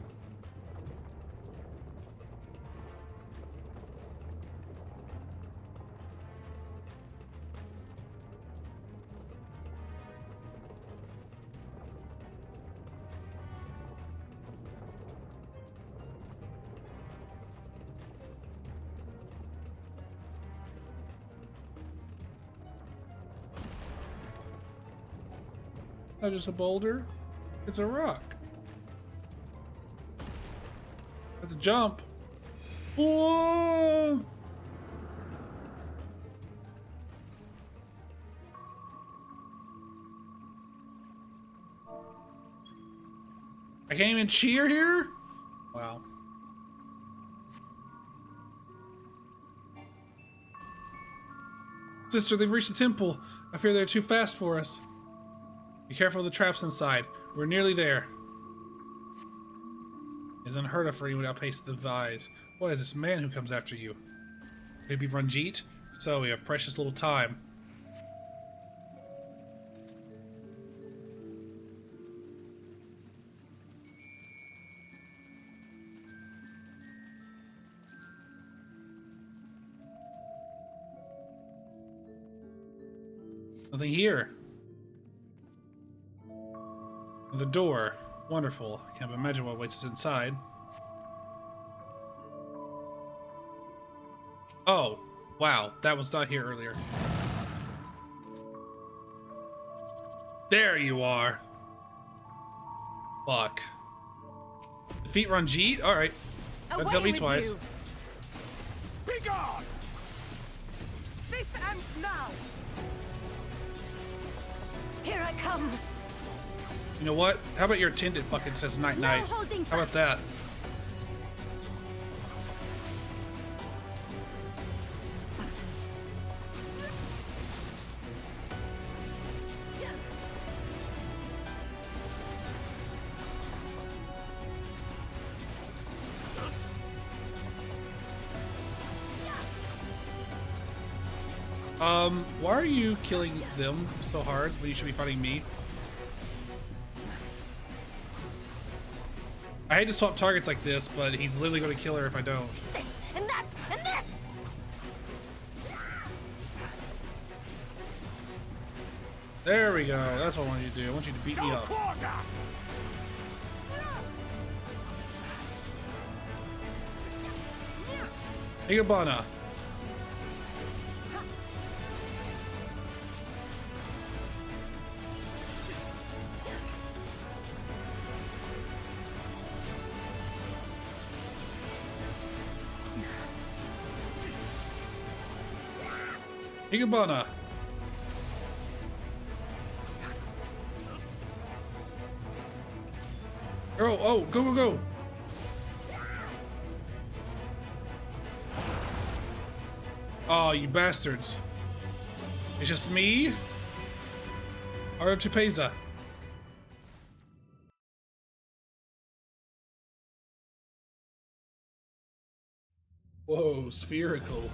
Not just a boulder, it's a rock. That's a jump. Whoa! I can't even cheer here? Wow. Sister, they've reached the temple. I fear they're too fast for us. Be careful of the traps inside. We're nearly there. It's unheard of for anyone to outpace the Vise. What is this man who comes after you? Maybe Ranjit? So we have precious little time. Nothing here. The door. Wonderful. I can't imagine what waits us inside. Oh, wow. That was not here earlier. There you are. Fuck. Defeat Ranjit? Alright. Don't tell me twice. You. Be gone! This ends now. Here I come. You know what? How about your attendant fucking says night night? holding How about that? Why are you killing them so hard when you should be fighting me? I hate to swap targets like this, but he's literally going to kill her if I don't. This and that and this. There we go. That's what I want you to do. I want you to beat me up. Quarter! Igabana. Igabana. Oh, go, go, go. Oh, you bastards. It's just me? Art of Tupeza. Whoa, spherical.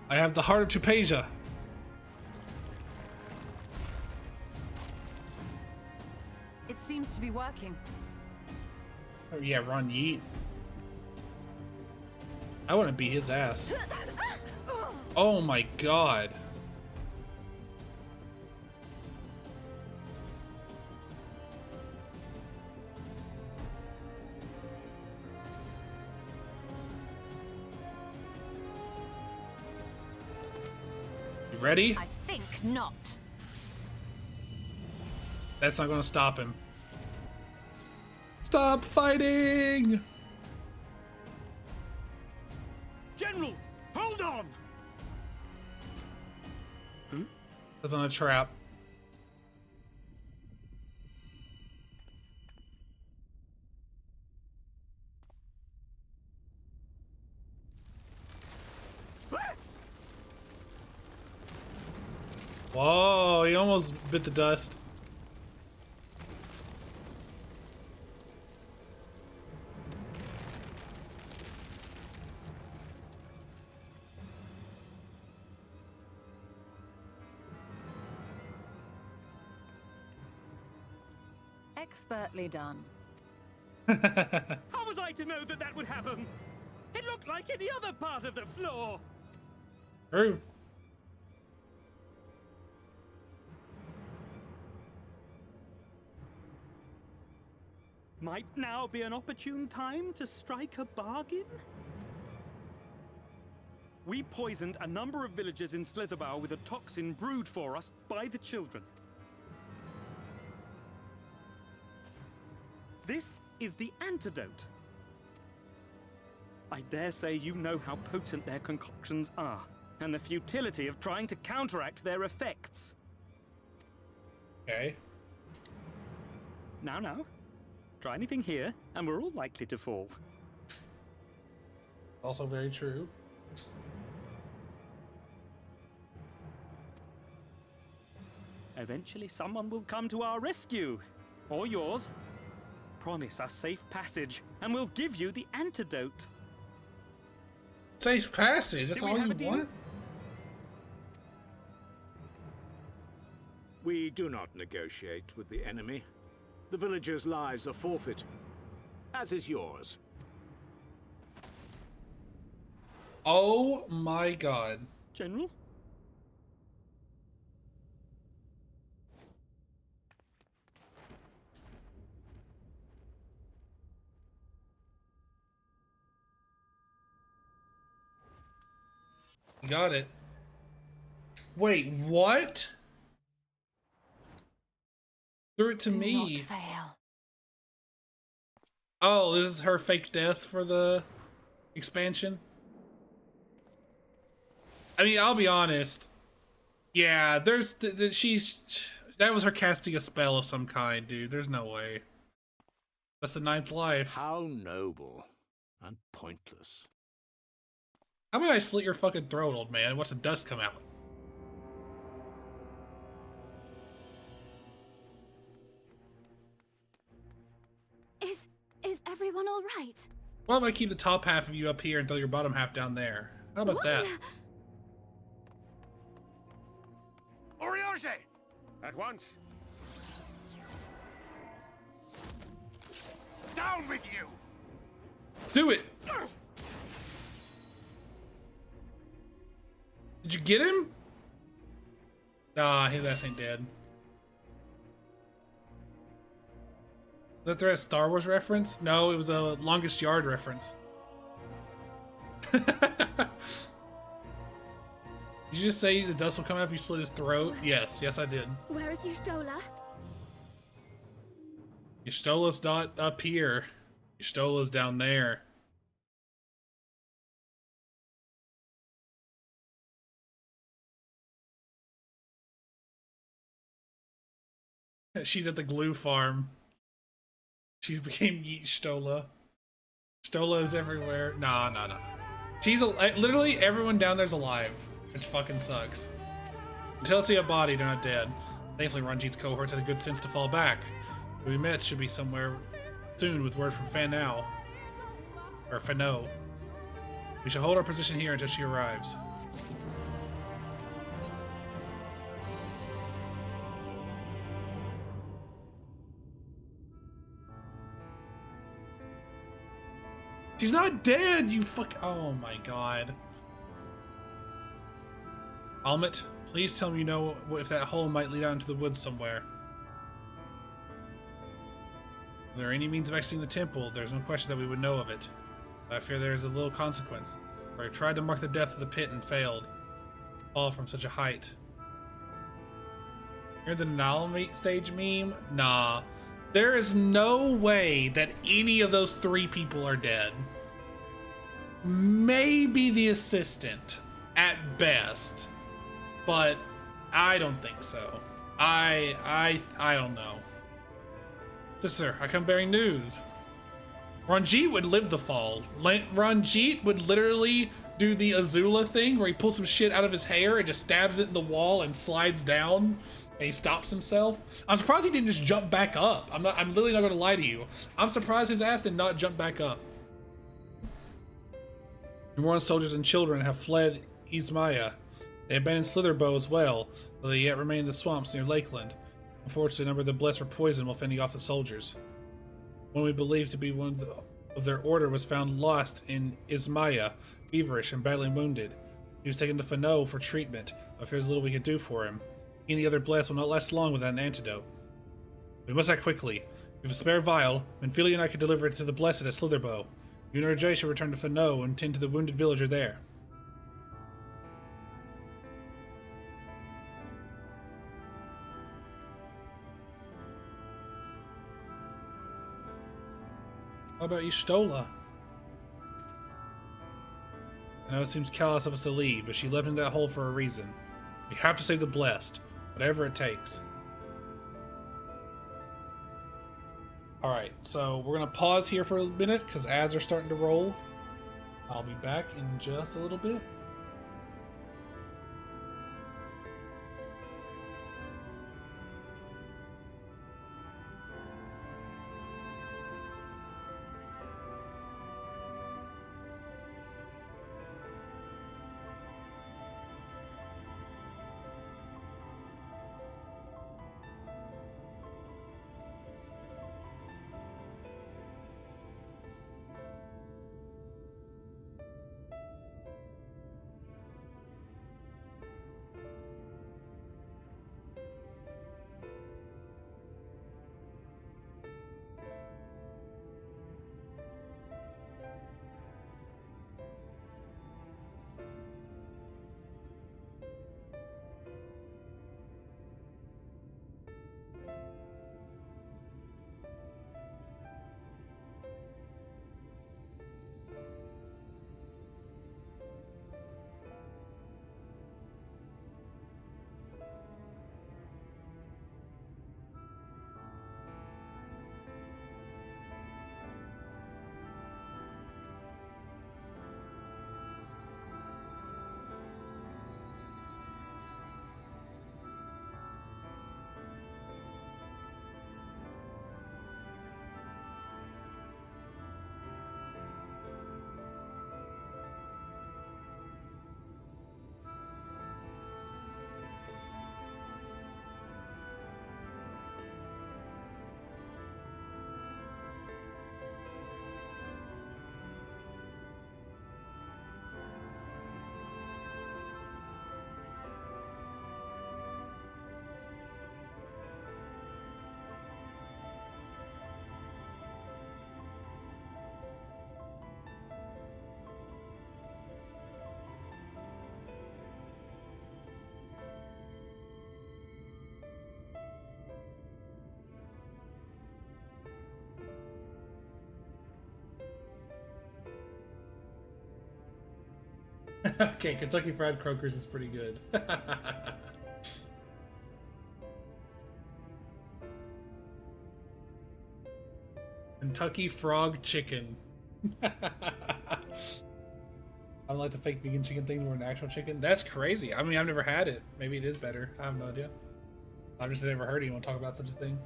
I have the heart of Tupasia. It seems to be working. Oh yeah, Ron Yeet. I want to beat his ass. Oh my god. You ready? I think not. That's not going to stop him. Stop fighting! General, hold on! Step on a trap. Whoa, he almost bit the dust. Expertly done. How was I to know that that would happen? It looked like any other part of the floor. True. Might now be an opportune time to strike a bargain? We poisoned a number of villagers in Slitherbough with a toxin brewed for us by the children. This is the antidote. I dare say you know how potent their concoctions are, and the futility of trying to counteract their effects. Okay. Now. Try anything here, and we're all likely to fall. Also very true. Eventually, someone will come to our rescue. Or yours. Promise us safe passage, and we'll give you the antidote. Safe passage, that's Do we all have you a deal? want? We do not negotiate with the enemy. The villagers' lives are forfeit, as is yours. Oh my god. General? You got it. Wait, what? Threw it to Do me. not fail. Oh, this is her fake death for the expansion? I mean, I'll be honest. Yeah, there's that was her casting a spell of some kind, dude. There's no way. That's the ninth life. How noble and pointless. How about I slit your fucking throat, old man, and watch the dust come out? Is everyone all right? Why don't I keep the top half of you up here and throw your bottom half down there? How about that? Oriage! At once. Down with you! Do it! Did you get him? Nah, his ass ain't dead. Is that a Star Wars reference? No, it was a Longest Yard reference. Did you just say the dust will come out if you slit his throat? Yes, I did. Where is Y'shtola? Y'shtola's not up here. Y'shtola's down there. She's at the glue farm. She became Yeet Stola. Stola is everywhere. Nah. She's literally everyone down there's alive, which fucking sucks. Until they see a body, they're not dead. Thankfully, Ranjit's cohorts had the good sense to fall back. We met should be somewhere soon with word from Fanao. Or Fano. We shall hold our position here until she arrives. She's not dead, you fuck. Oh my god. Almit, please tell me you know if that hole might lead out into the woods somewhere. If there are any means of exiting the temple, there's no question that we would know of it. I fear there is a little consequence. For I tried to mark the depth of the pit and failed. Fall from such a height. Hear the null stage meme? Nah. There is no way that any of those 3 people are dead. Maybe the assistant at best, but I don't think so. I don't know. Sir, I come bearing news. Ranjit would live the fall. Ranjit would literally do the Azula thing where he pulls some shit out of his hair and just stabs it in the wall and slides down and he stops himself. I'm surprised he didn't just jump back up. I'm literally not gonna lie to you. I'm surprised his ass did not jump back up. Numerous soldiers and children have fled Ismaya. They abandoned Slitherbow as well, though they yet remain in the swamps near Lakeland. Unfortunately, a number of the blessed were poisoned while fending off the soldiers. One we believe to be one of their order was found lost in Ismaya, feverish and badly wounded. He was taken to Fano for treatment, but there's little we could do for him. He and the other blessed will not last long without an antidote. We must act quickly. If you have a spare vial, Menphili and I could deliver it to the blessed at Slitherbow. You and Rajay should return to Fano and tend to the wounded villager there. How about Y'shtola? I know it seems callous of us to leave, but she left in that hole for a reason. We have to save the blessed, whatever it takes. Alright, so we're going to pause here for a minute because ads are starting to roll. I'll be back in just a little bit. Okay, Kentucky Fried Croakers is pretty good. Kentucky Frog Chicken. I don't like the fake vegan chicken thing or an actual chicken. That's crazy. I mean, I've never had it. Maybe it is better. I have no idea. I've just never heard anyone talk about such a thing.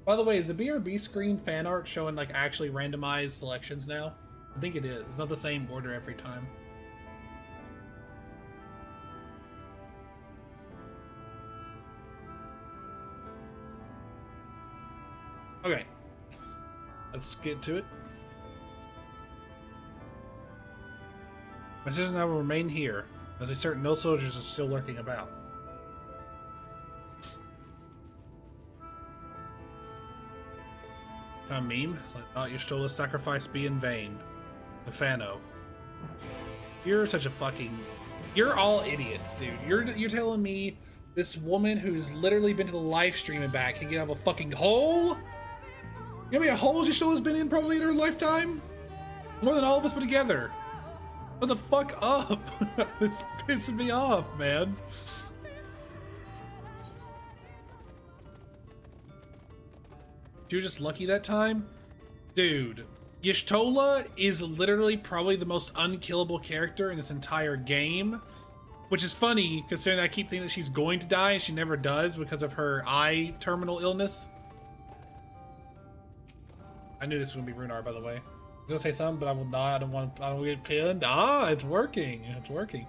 By the way, is the BRB screen fan art showing like actually randomized selections now? I think it is. It's not the same order every time. Okay. Let's get to it. My sisters and I will remain here, as we certain no soldiers are still lurking about. Found meme? Let not Y'shtola's sacrifice be in vain. Nefano. You're such a fucking... You're all idiots, dude. You're telling me This woman who's literally been to the live stream and back can get out of a fucking hole? You know how many holes Y'shtola's been in probably in her lifetime? More than all of us put together. What the fuck up? It's pissing me off, man. You were just lucky that time? Dude, Y'shtola is literally probably the most unkillable character in this entire game. Which is funny, considering I keep thinking that she's going to die and she never does because of her eye terminal illness. I knew this was gonna be Runar, by the way. I was gonna say something, but I will not. I don't want to get pinned. Ah, it's working. It's working.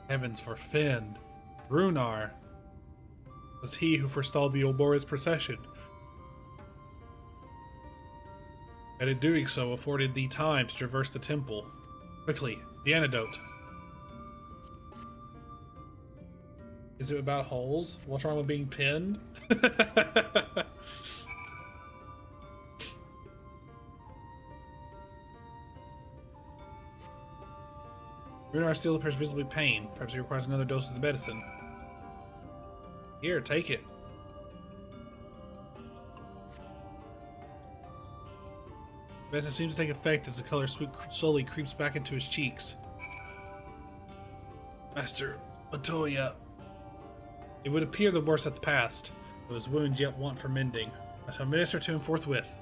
Heavens forfend. Runar was he who forestalled the Obora's procession. And in doing so, afforded thee time to traverse the temple. Quickly, the antidote. Is it about holes? What's wrong with being pinned? Runar still appears visibly pain. Perhaps he requires another dose of the medicine. Here, take it. The medicine seems to take effect as the color slowly creeps back into his cheeks. Master Otoya. It would appear the worst hath passed, though his wounds yet want for mending. I shall minister to him forthwith.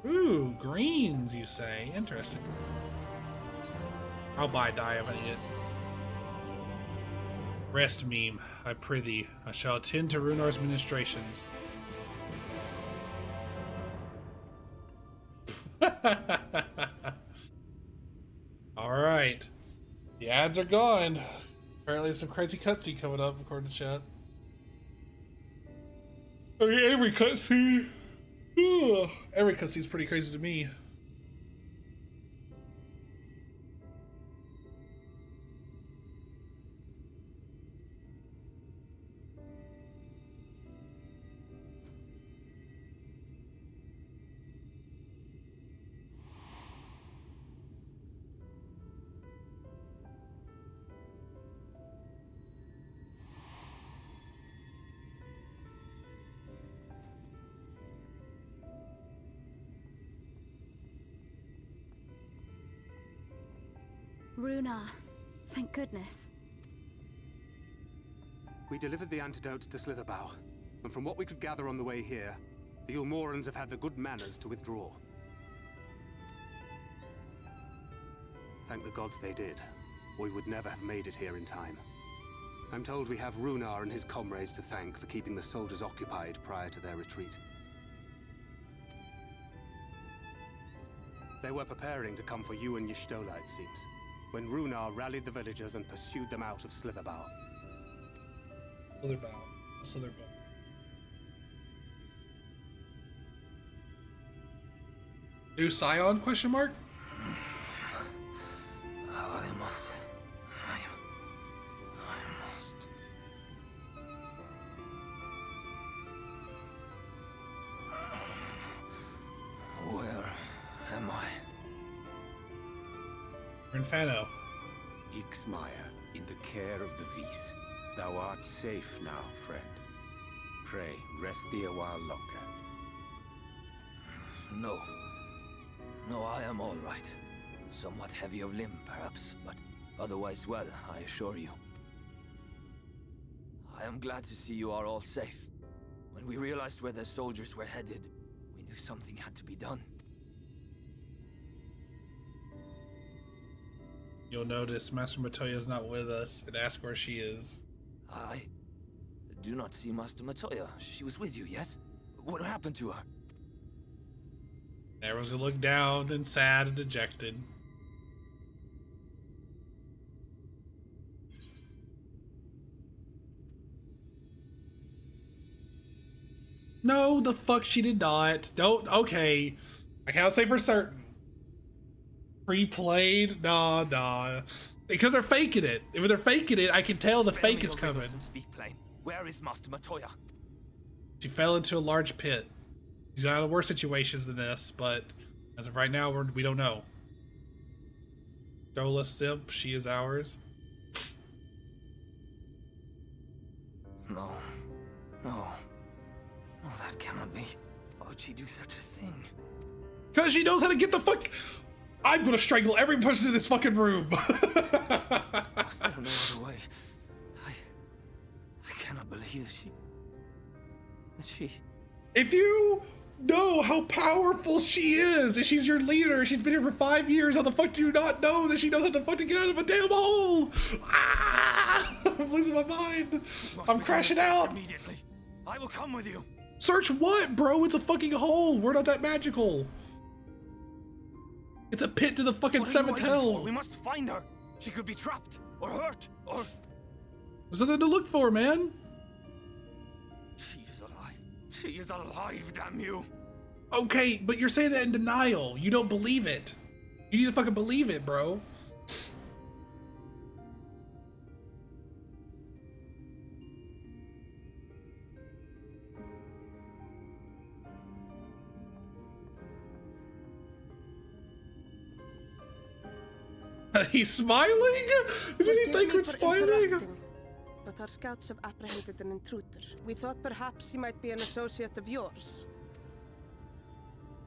Ooh, greens, you say? Interesting. I'll buy dye if I need it. Rest, meme, I prithee. I shall attend to Runar's ministrations. Alright. The ads are gone. Apparently there's some crazy cutscene coming up, according to chat. I mean, every cutscene... every cutscene's pretty crazy to me. Runar, thank goodness. We delivered the antidote to Slitherbow, and from what we could gather on the way here, the Ulmorans have had the good manners to withdraw. Thank the gods they did, or we would never have made it here in time. I'm told we have Runar and his comrades to thank for keeping the soldiers occupied prior to their retreat. They were preparing to come for you and Y'shtola, it seems, when Runar rallied the villagers and pursued them out of Slitherbow. Slitherbow. New Scion, question mark? I must. Where am I? We're in Fano. Ixmaya, in the care of the Vis. Thou art safe now, friend. Pray, rest thee a while longer. No. No, I am all right. Somewhat heavy of limb, perhaps, but otherwise well, I assure you. I am glad to see you are all safe. When we realized where the soldiers were headed, we knew something had to be done. You'll notice Master Matoya is not with us and ask where she is. I do not see Master Matoya. She was with you, yes? What happened to her? Everyone's gonna look down and sad and dejected. No, the fuck she did not. Don't, okay. I can't say for certain. Pre-played? Nah. Because they're faking it. If they're faking it, I can tell the Spare fake me is your coming. riddles and speak plain. Where is Master Matoya? She fell into a large pit. She's got worse situations than this, but as of right now, we don't know. Dola Simp, she is ours. that cannot be. Why would she do such a thing? Because she knows how to get the fuck. I'm gonna strangle every person in this fucking room. Was there no other way? I cannot believe that she. If you know how powerful she is, and she's your leader, she's been here for 5 years, how the fuck do you not know that she knows how the fuck to get out of a damn hole? Ah! I'm losing my mind. I'm crashing out. Immediately. I will come with you. Search what, bro? It's a fucking hole. We're not that magical. It's a pit to the fucking What are you seventh waiting for? hell. We must find her. She could be trapped, or hurt, or... There's nothing to look for, man. She is alive. She is alive, damn you. Okay, but you're saying that in denial. You don't believe it. You need to fucking believe it, bro. He's smiling? Did he think we're smiling? But our scouts have apprehended an intruder. We thought perhaps he might be an associate of yours.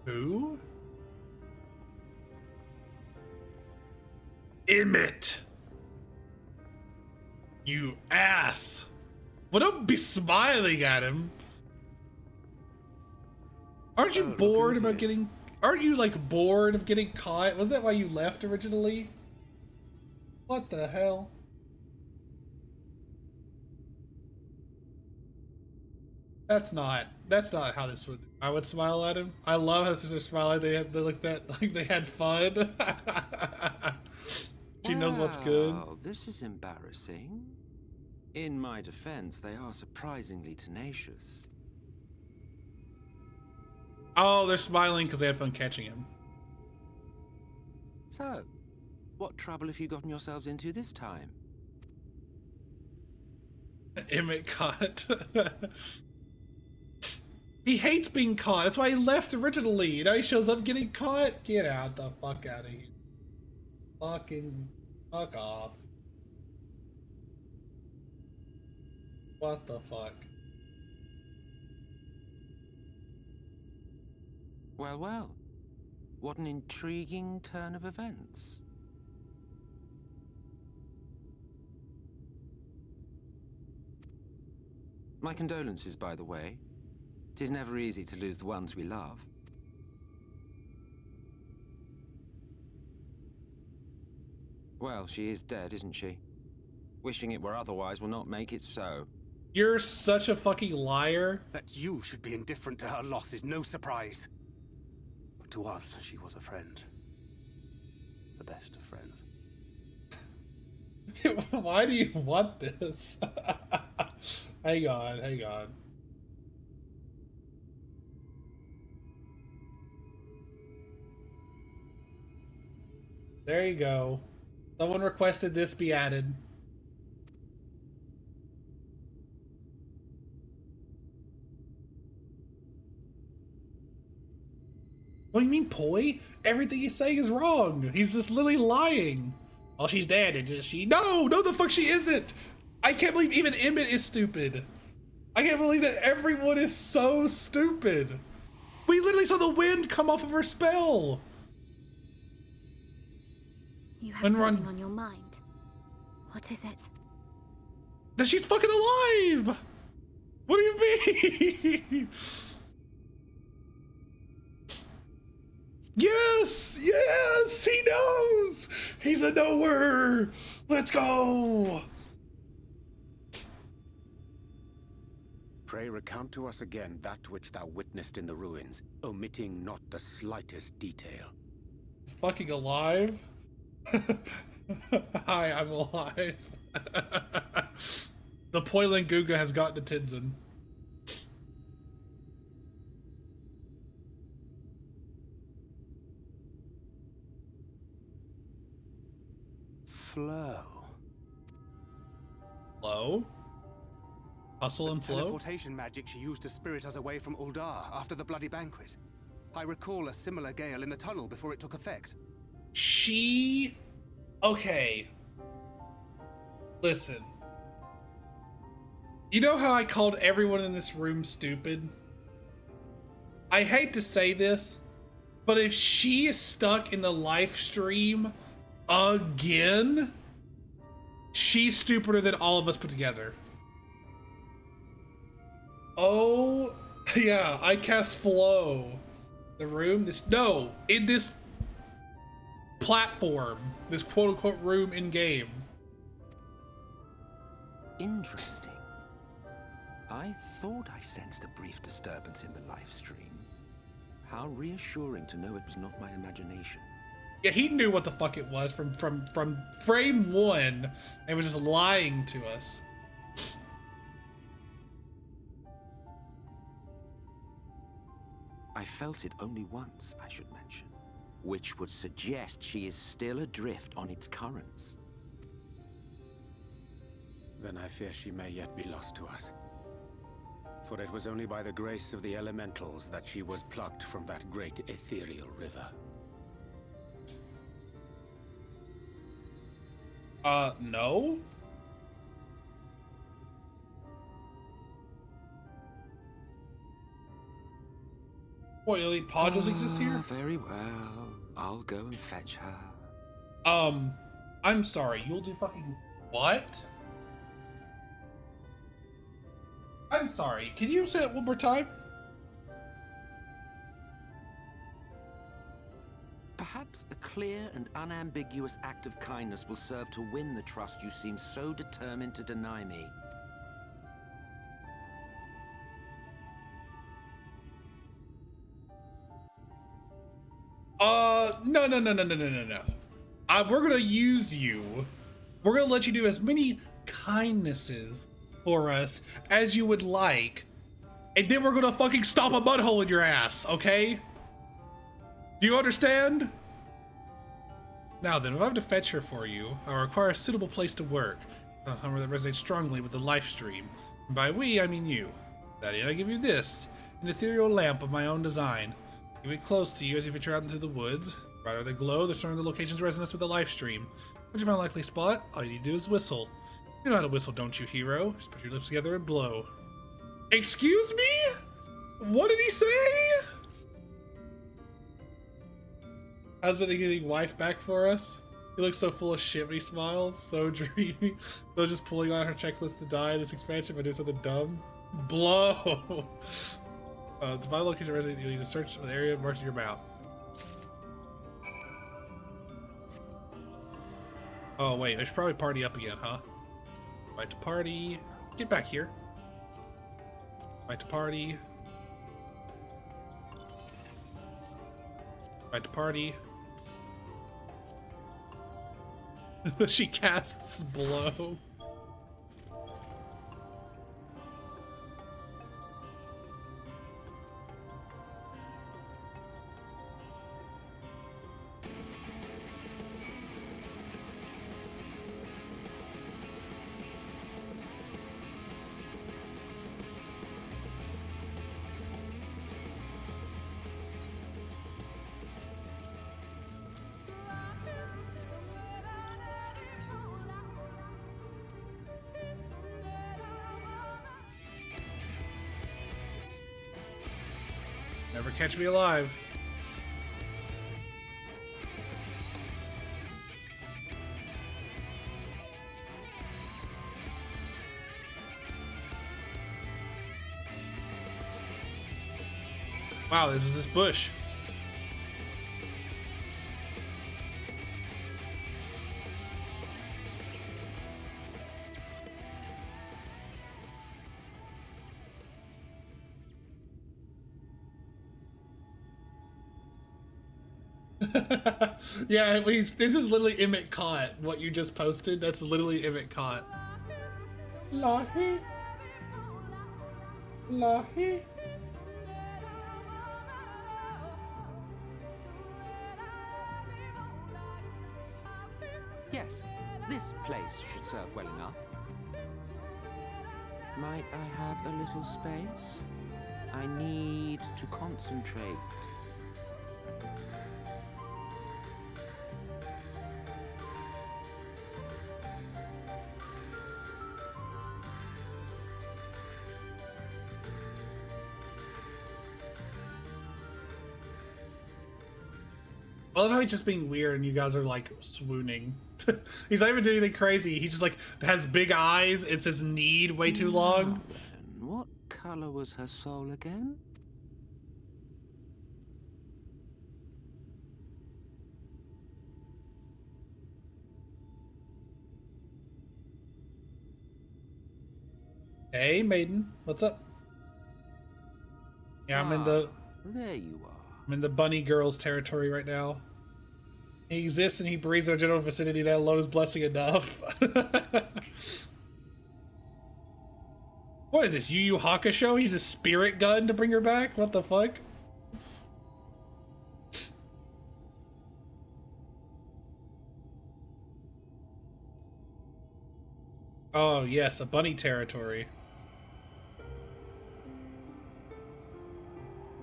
Who? Emmett! You ass! Well, don't be smiling at him. Aren't you bored about getting... Aren't you, like, bored of getting caught? Wasn't that why you left originally? What the hell? That's not how this would... I would smile at him. I love how they smile like they looked at like they had fun. She knows what's good. Wow, this is embarrassing. In my defense, they are surprisingly tenacious. Oh, they're smiling because they had fun catching him. So, what trouble have you gotten yourselves into this time? Emmett caught. He hates being caught. That's why he left originally. You know, he shows up getting caught. Get out the fuck out of here. Fucking fuck off. What the fuck? Well, well. What an intriguing turn of events. My condolences, by the way. It is never easy to lose the ones we love. Well, she is dead, isn't she? Wishing it were otherwise will not make it so. You're such a fucking liar. That you should be indifferent to her loss is no surprise. But to us, she was a friend. The best of friends. Why do you want this? Hang on, hang on. There you go. Someone requested this be added. What do you mean, Poi? Everything he's saying is wrong. He's just literally lying. Oh, she's dead, isn't she? No, no the fuck she isn't. I can't believe even Emmett is stupid. I can't believe that everyone is so stupid. We literally saw the wind come off of her spell. You have something on your mind. What is it? That she's fucking alive! What do you mean? Yes! Yes! He knows! He's a knower! Let's go! Pray recount to us again that which thou witnessed in the ruins, omitting not the slightest detail. He's fucking alive? Hi, I'm alive. The Poilan Guga has gotten to Tenzin. Flow. Flow? Hustle and flow? Teleportation magic she used to spirit us away from Uldar after the bloody banquet. I recall a similar gale in the tunnel before it took effect. She... Okay. Listen. You know how I called everyone in this room stupid? I hate to say this, but if she is stuck in the live stream again, she's stupider than all of us put together. Oh, yeah, I cast Flow. The room, in this platform, this quote-unquote room in-game. Interesting. I thought I sensed a brief disturbance in the live stream. How reassuring to know it was not my imagination. Yeah, he knew what the fuck it was from frame one and was just lying to us. I felt it only once, I should mention, which would suggest she is still adrift on its currents. Then I fear she may yet be lost to us. For it was only by the grace of the elementals that she was plucked from that great ethereal river. No? What, elite Podgles exist here? Very well. I'll go and fetch her. I'm sorry, you'll do fucking what? I'm sorry, can you say it one more time? Perhaps a clear and unambiguous act of kindness will serve to win the trust you seem so determined to deny me. No. We're gonna use you. We're gonna let you do as many kindnesses for us as you would like, and then we're gonna fucking stop a mud hole in your ass, okay? Do you understand? Now then, if I have to fetch her for you, I require a suitable place to work, somewhere that resonates strongly with the live stream. And by we, I mean you. That is, I give you this, an ethereal lamp of my own design. Keep it close to you as you venture out into the woods. The brighter they glow, the stronger the location's resonance with the live stream. Once you find a likely spot, all you need to do is whistle. You know how to whistle, don't you, hero? Just put your lips together and blow. Excuse me? What did he say? Husband and getting wife back for us? He looks so full of shit when he smiles, so dreamy. So just pulling on her checklist to die in this expansion by doing something dumb. Blow! To find a location resident, you need to search the area marked in your map. Oh wait, I should probably party up again, huh? Invite to party. Get back here. Invite to party. Invite to party. She casts blow. Never catch me alive. Wow, this was this bush. Yeah, this is literally Emmett Caught. What you just posted, that's literally Emmett Caught. Lahi. Lahi. Yes, this place should serve well enough. Might I have a little space? I need to concentrate. I love how he's just being weird and you guys are like swooning. He's not even doing anything crazy. He just like has big eyes. It says need way too long. And what color was her soul again? Hey, maiden, what's up? Yeah, I'm in the. There you are. I'm in the bunny girls territory right now. He exists and he breathes in our general vicinity. That alone is blessing enough. What is this, Yu Yu Hakusho? He's a spirit gun to bring her back? What the fuck? Oh yes, a bunny territory.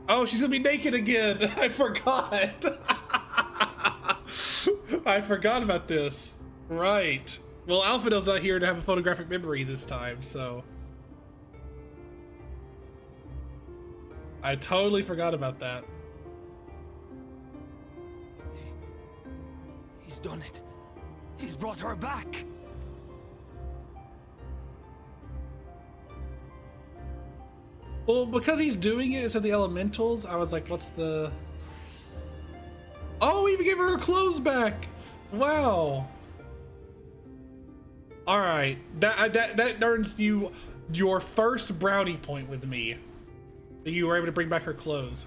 Oh, she's gonna be naked again! I forgot! I forgot about this. Right. Well, Alphado's not here to have a photographic memory this time, so... I totally forgot about that. He's done it. He's brought her back. Well, because he's doing it instead of the elementals, I was like, what's the... Oh, he even gave her her clothes back! Wow. Alright, that earns you your first brownie point with me. That you were able to bring back her clothes.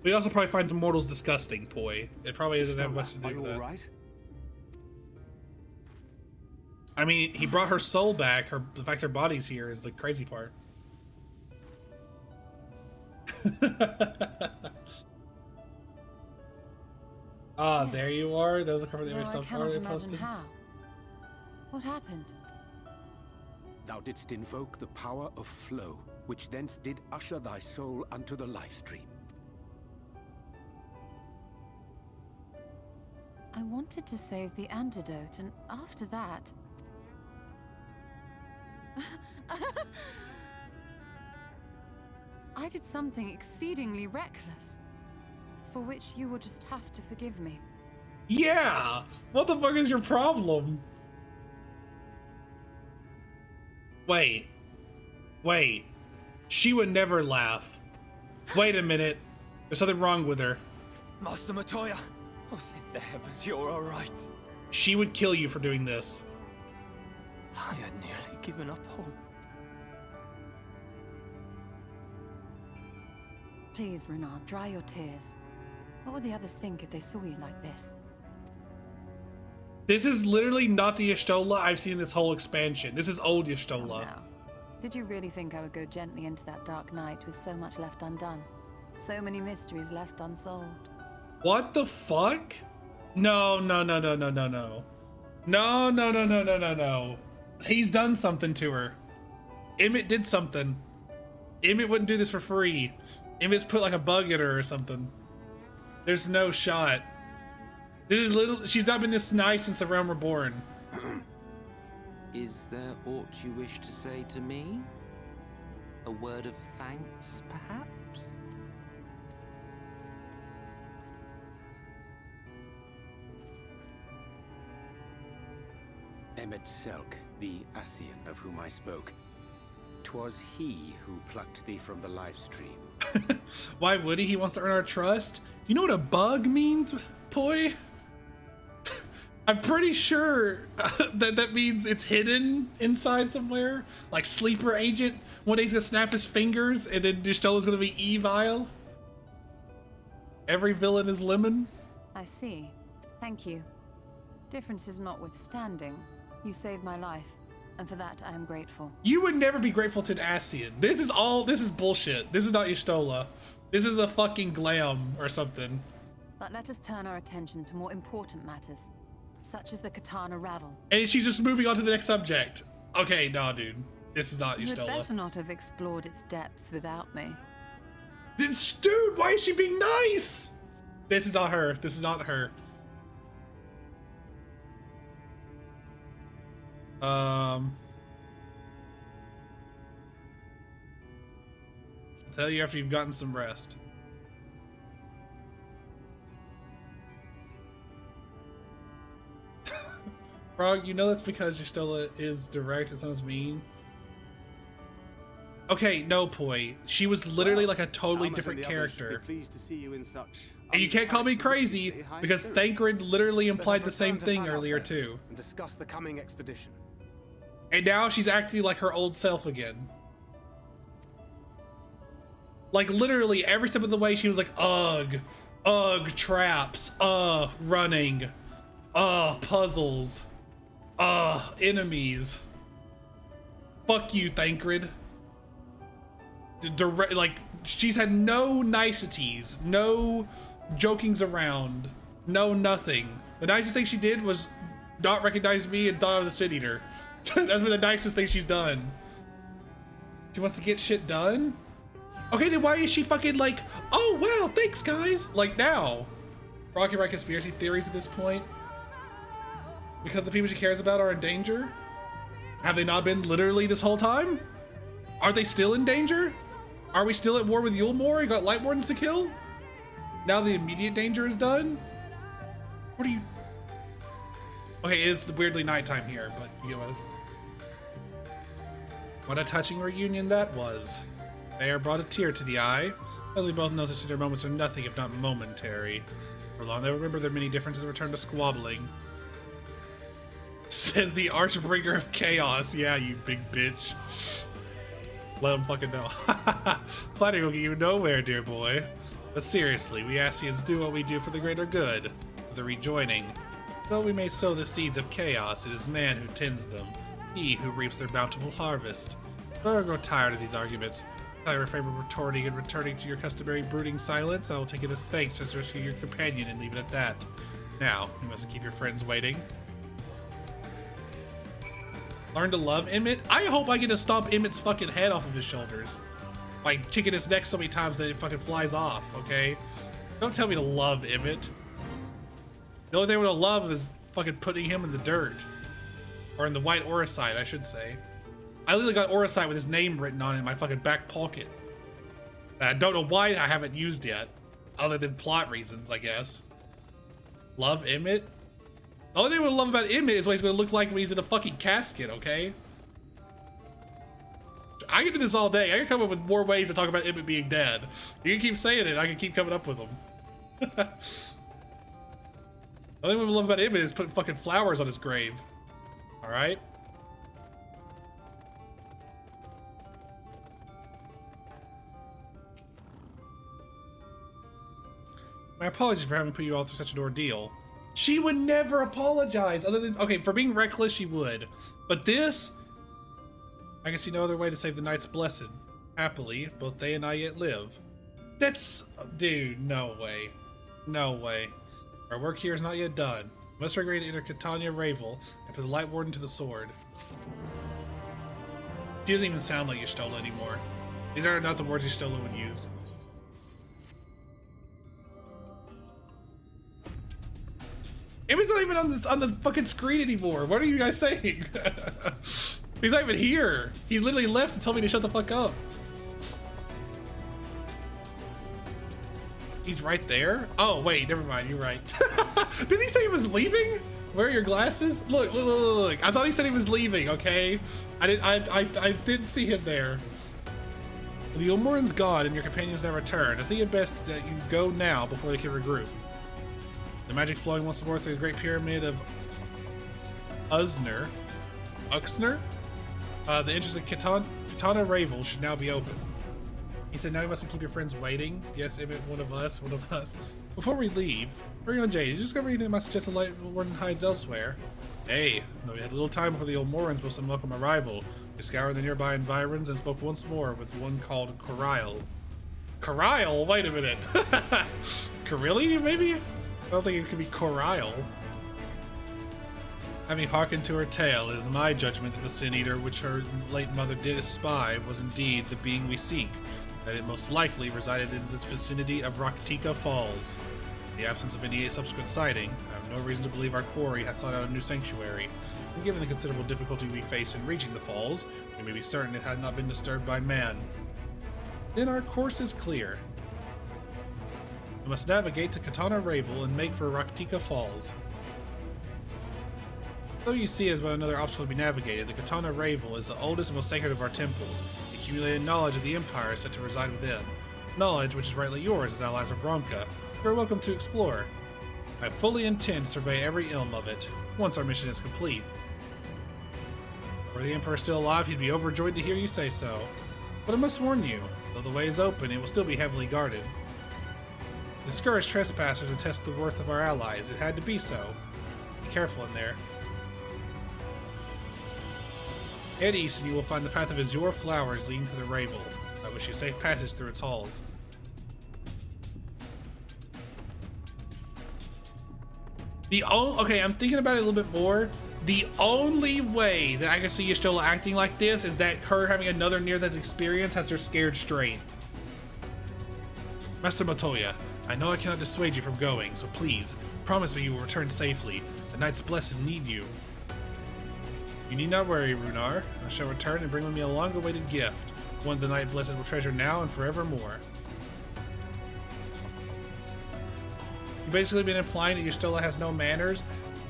We also probably find some mortals disgusting, Poi. It probably doesn't have much to do with that. Right? I mean, he brought her soul back. The fact her body's here is the crazy part. Ah, there you are. That was a cover the image stuff already posted. How. What happened? Thou didst invoke the power of flow, which thence did usher thy soul unto the life stream. I wanted to save the antidote, and after that... I did something exceedingly reckless, for which you will just have to forgive me. Yeah! What the fuck is your problem? Wait. Wait. She would never laugh. Wait a minute. There's something wrong with her. Master Matoya. Oh, thank the heavens you're all right. She would kill you for doing this. I had nearly given up hope. Please, Renard, dry your tears. What would the others think if they saw you like this? This is literally not the Y'shtola I've seen this whole expansion. This is old Oh, Y'shtola. no. Did you really think I would go gently into that dark night with so much left undone? So many mysteries left unsolved. What the fuck? No, no, no, no, no, no, no. No, no, no, no, no, no, no. He's done something to her. Emmett did something. Emmett wouldn't do this for free. Emmett's put like a bug in her or something. There's no shot. This is little. She's not been this nice since the Realm Reborn. Is there aught you wish to say to me? A word of thanks, perhaps? Emmet Selk, the Ascian of whom I spoke. 'Twas he who plucked thee from the life stream. Why would he? He wants to earn our trust. You know what a bug means, Poi? I'm pretty sure that means it's hidden inside somewhere. Like sleeper agent. One day he's gonna snap his fingers and then Y'shtola's gonna be evil. Every villain is lemon. I see. Thank you. Differences notwithstanding, you saved my life, and for that I am grateful. You would never be grateful to an Ascian. This is bullshit. This is not Y'shtola. This is a fucking glam or something. But let us turn our attention to more important matters, such as the Katana Ravel. And she's just moving on to the next subject. Okay, nah, dude. This is not You had Y'shtola. better not have explored its depths without me. Dude, why is she being nice? This is not her. This is not her. Tell you after you've gotten some rest. Frog, you know that's because Y'shtola is direct and sounds mean. Okay, no, Poi. She was literally like a totally different character. Pleased to see you in such And you can't call me crazy because Thancred literally implied the same thing earlier too. And discuss the coming expedition. And now she's acting like her old self again. Like literally every step of the way she was like, ugh, traps, running, puzzles, enemies. Fuck you, Thancred. Direct, like she's had no niceties, no jokings around, no nothing. The nicest thing she did was not recognize me and thought I was a shit eater. That's been the nicest thing she's done. She wants to get shit done? Okay, then why is she fucking like, oh wow, thanks guys, like now? Rocky write conspiracy theories at this point? Because the people she cares about are in danger? Have they not been literally this whole time? Are they still in danger? Are we still at war with Yulmore and got Light Wardens to kill? Now the immediate danger is done? What are you... Okay, it's weirdly nighttime here, but you know what a touching reunion that was. Air brought a tear to the eye, as we both noticed that their moments are nothing if not momentary. For long they will remember their many differences and return to squabbling. Says the Archbringer of Chaos. Yeah, you big bitch. Let him fucking know. Flattery will get you nowhere, dear boy. But seriously, we Asians do what we do for the greater good, for the rejoining. Though we may sow the seeds of chaos, it is man who tends them, he who reaps their bountiful harvest. Though I grow tired of these arguments, I refrain from retorting and returning to your customary brooding silence. I will take it as thanks for rescuing your companion and leave it at that. Now, you mustn't keep your friends waiting. Learn to love Emmett? I hope I get to stomp Emmett's fucking head off of his shoulders. Like, kicking his neck so many times that it fucking flies off, okay? Don't tell me to love Emmett. The only thing I want to love is fucking putting him in the dirt. Or in the white Oricite, I should say. I literally got Oricite with his name written on it in my fucking back pocket. And I don't know why I haven't used yet. Other than plot reasons, I guess. Love Emmett? The only thing I would love about Emmett is what he's going to look like when he's in a fucking casket, okay? I can do this all day. I can come up with more ways to talk about Emmett being dead. You can keep saying it, I can keep coming up with them. The only thing I would love about Emmett is putting fucking flowers on his grave. Alright? My apologies for having put you all through such an ordeal. She would never apologize other than, okay, for being reckless, she would. But this, I can see no other way to save the knight's blessed. Happily, both they and I yet live. That's, dude, no way. No way. Our work here is not yet done. We must regrade enter Catania Ravel and put the Light Warden to the sword. She doesn't even sound like Y'shtola anymore. These are not the words Y'shtola would use. Emmett's not even on the fucking screen anymore. What are you guys saying? He's not even here. He literally left and told me to shut the fuck up. He's right there? Oh, wait, never mind. You're right. Did he say he was leaving? Where are your glasses? Look, look, look, look. I thought he said he was leaving, okay? I didn't see him there. The Ulmoran's gone and your companions now return. I think it best that you go now before they can regroup. The magic flowing once more through the Great Pyramid of Uxner. The entrance of Katana Ravel should now be open. He said, now you mustn't keep your friends waiting. Yes, Emmett, one of us. Before we leave, hurry on, Jade. Did you discover anything that might suggest a Light Warden hides elsewhere? Hey, though we had a little time before the old Morans boast some welcome arrival. We scoured the nearby environs and spoke once more with one called Corile. Corile? Wait a minute. Carilli, maybe? I don't think it could be Corile. Having hearkened to her tale, it is my judgment that the Sin Eater which her late mother did espy was indeed the being we seek, that it most likely resided in this vicinity of Raktika Falls. In the absence of any subsequent sighting, I have no reason to believe our quarry has sought out a new sanctuary, and given the considerable difficulty we face in reaching the falls, we may be certain it had not been disturbed by man. Then our course is clear. We must navigate to Katana Ravel and make for Raktika Falls. Though you see as but another obstacle to be navigated, the Katana Ravel is the oldest and most sacred of our temples. The accumulated knowledge of the Empire is said to reside within. Knowledge which is rightly yours as allies of Ronka. You are welcome to explore. I fully intend to survey every ilm of it, once our mission is complete. Were the Emperor still alive, he'd be overjoyed to hear you say so. But I must warn you, though the way is open, it will still be heavily guarded. To discourage trespassers and test the worth of our allies, it had to be so. Be careful in there. Head east and you will find the path of azure flowers leading to the Ravel. I wish you safe passage through its halls. Okay, I'm thinking about it a little bit more. The only way that I can see Y'shtola acting like this is that her having another near-death experience has her scared straight. Master Matoya, I know I cannot dissuade you from going, so please, promise me you will return safely. The Knights Blessed need you. You need not worry, Runar. I shall return and bring with me a long-awaited gift, one the Knight Blessed will treasure now and forevermore. You've basically been implying that Y'shtola has no manners.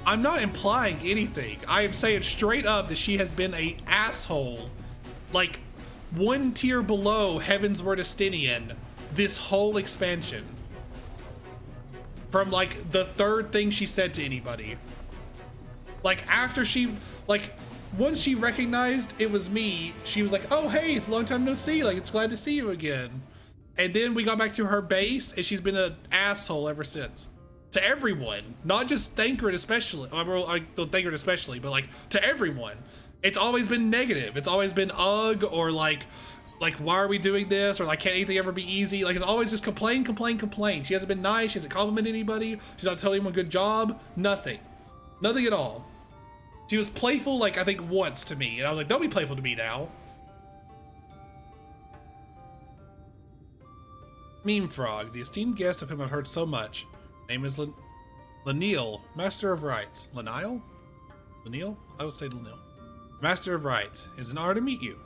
I'm not implying anything. I am saying straight up that she has been a asshole, like one tier below Heavensward Estinian this whole expansion. From like the third thing she said to anybody. Like after she, like once she recognized it was me, she was like, oh hey, it's a long time no see, like it's glad to see you again. And then we got back to her base and she's been an asshole ever since. To everyone, not just Thancred especially. I don't Thancred especially, but like to everyone. It's always been negative. It's always been ugh or like why are we doing this, or like can't anything ever be easy. Like it's always just complain. She hasn't been nice. She hasn't complimented anybody. She's not telling anyone good job. Nothing at all. She was playful like I think once to me, and I was like, don't be playful to me now. Meme Frog, the esteemed guest of whom I've heard so much. Name is Lanil, Master of Rites. Lanil? I would say Lanil. Master of Rites. It is an honor to meet you.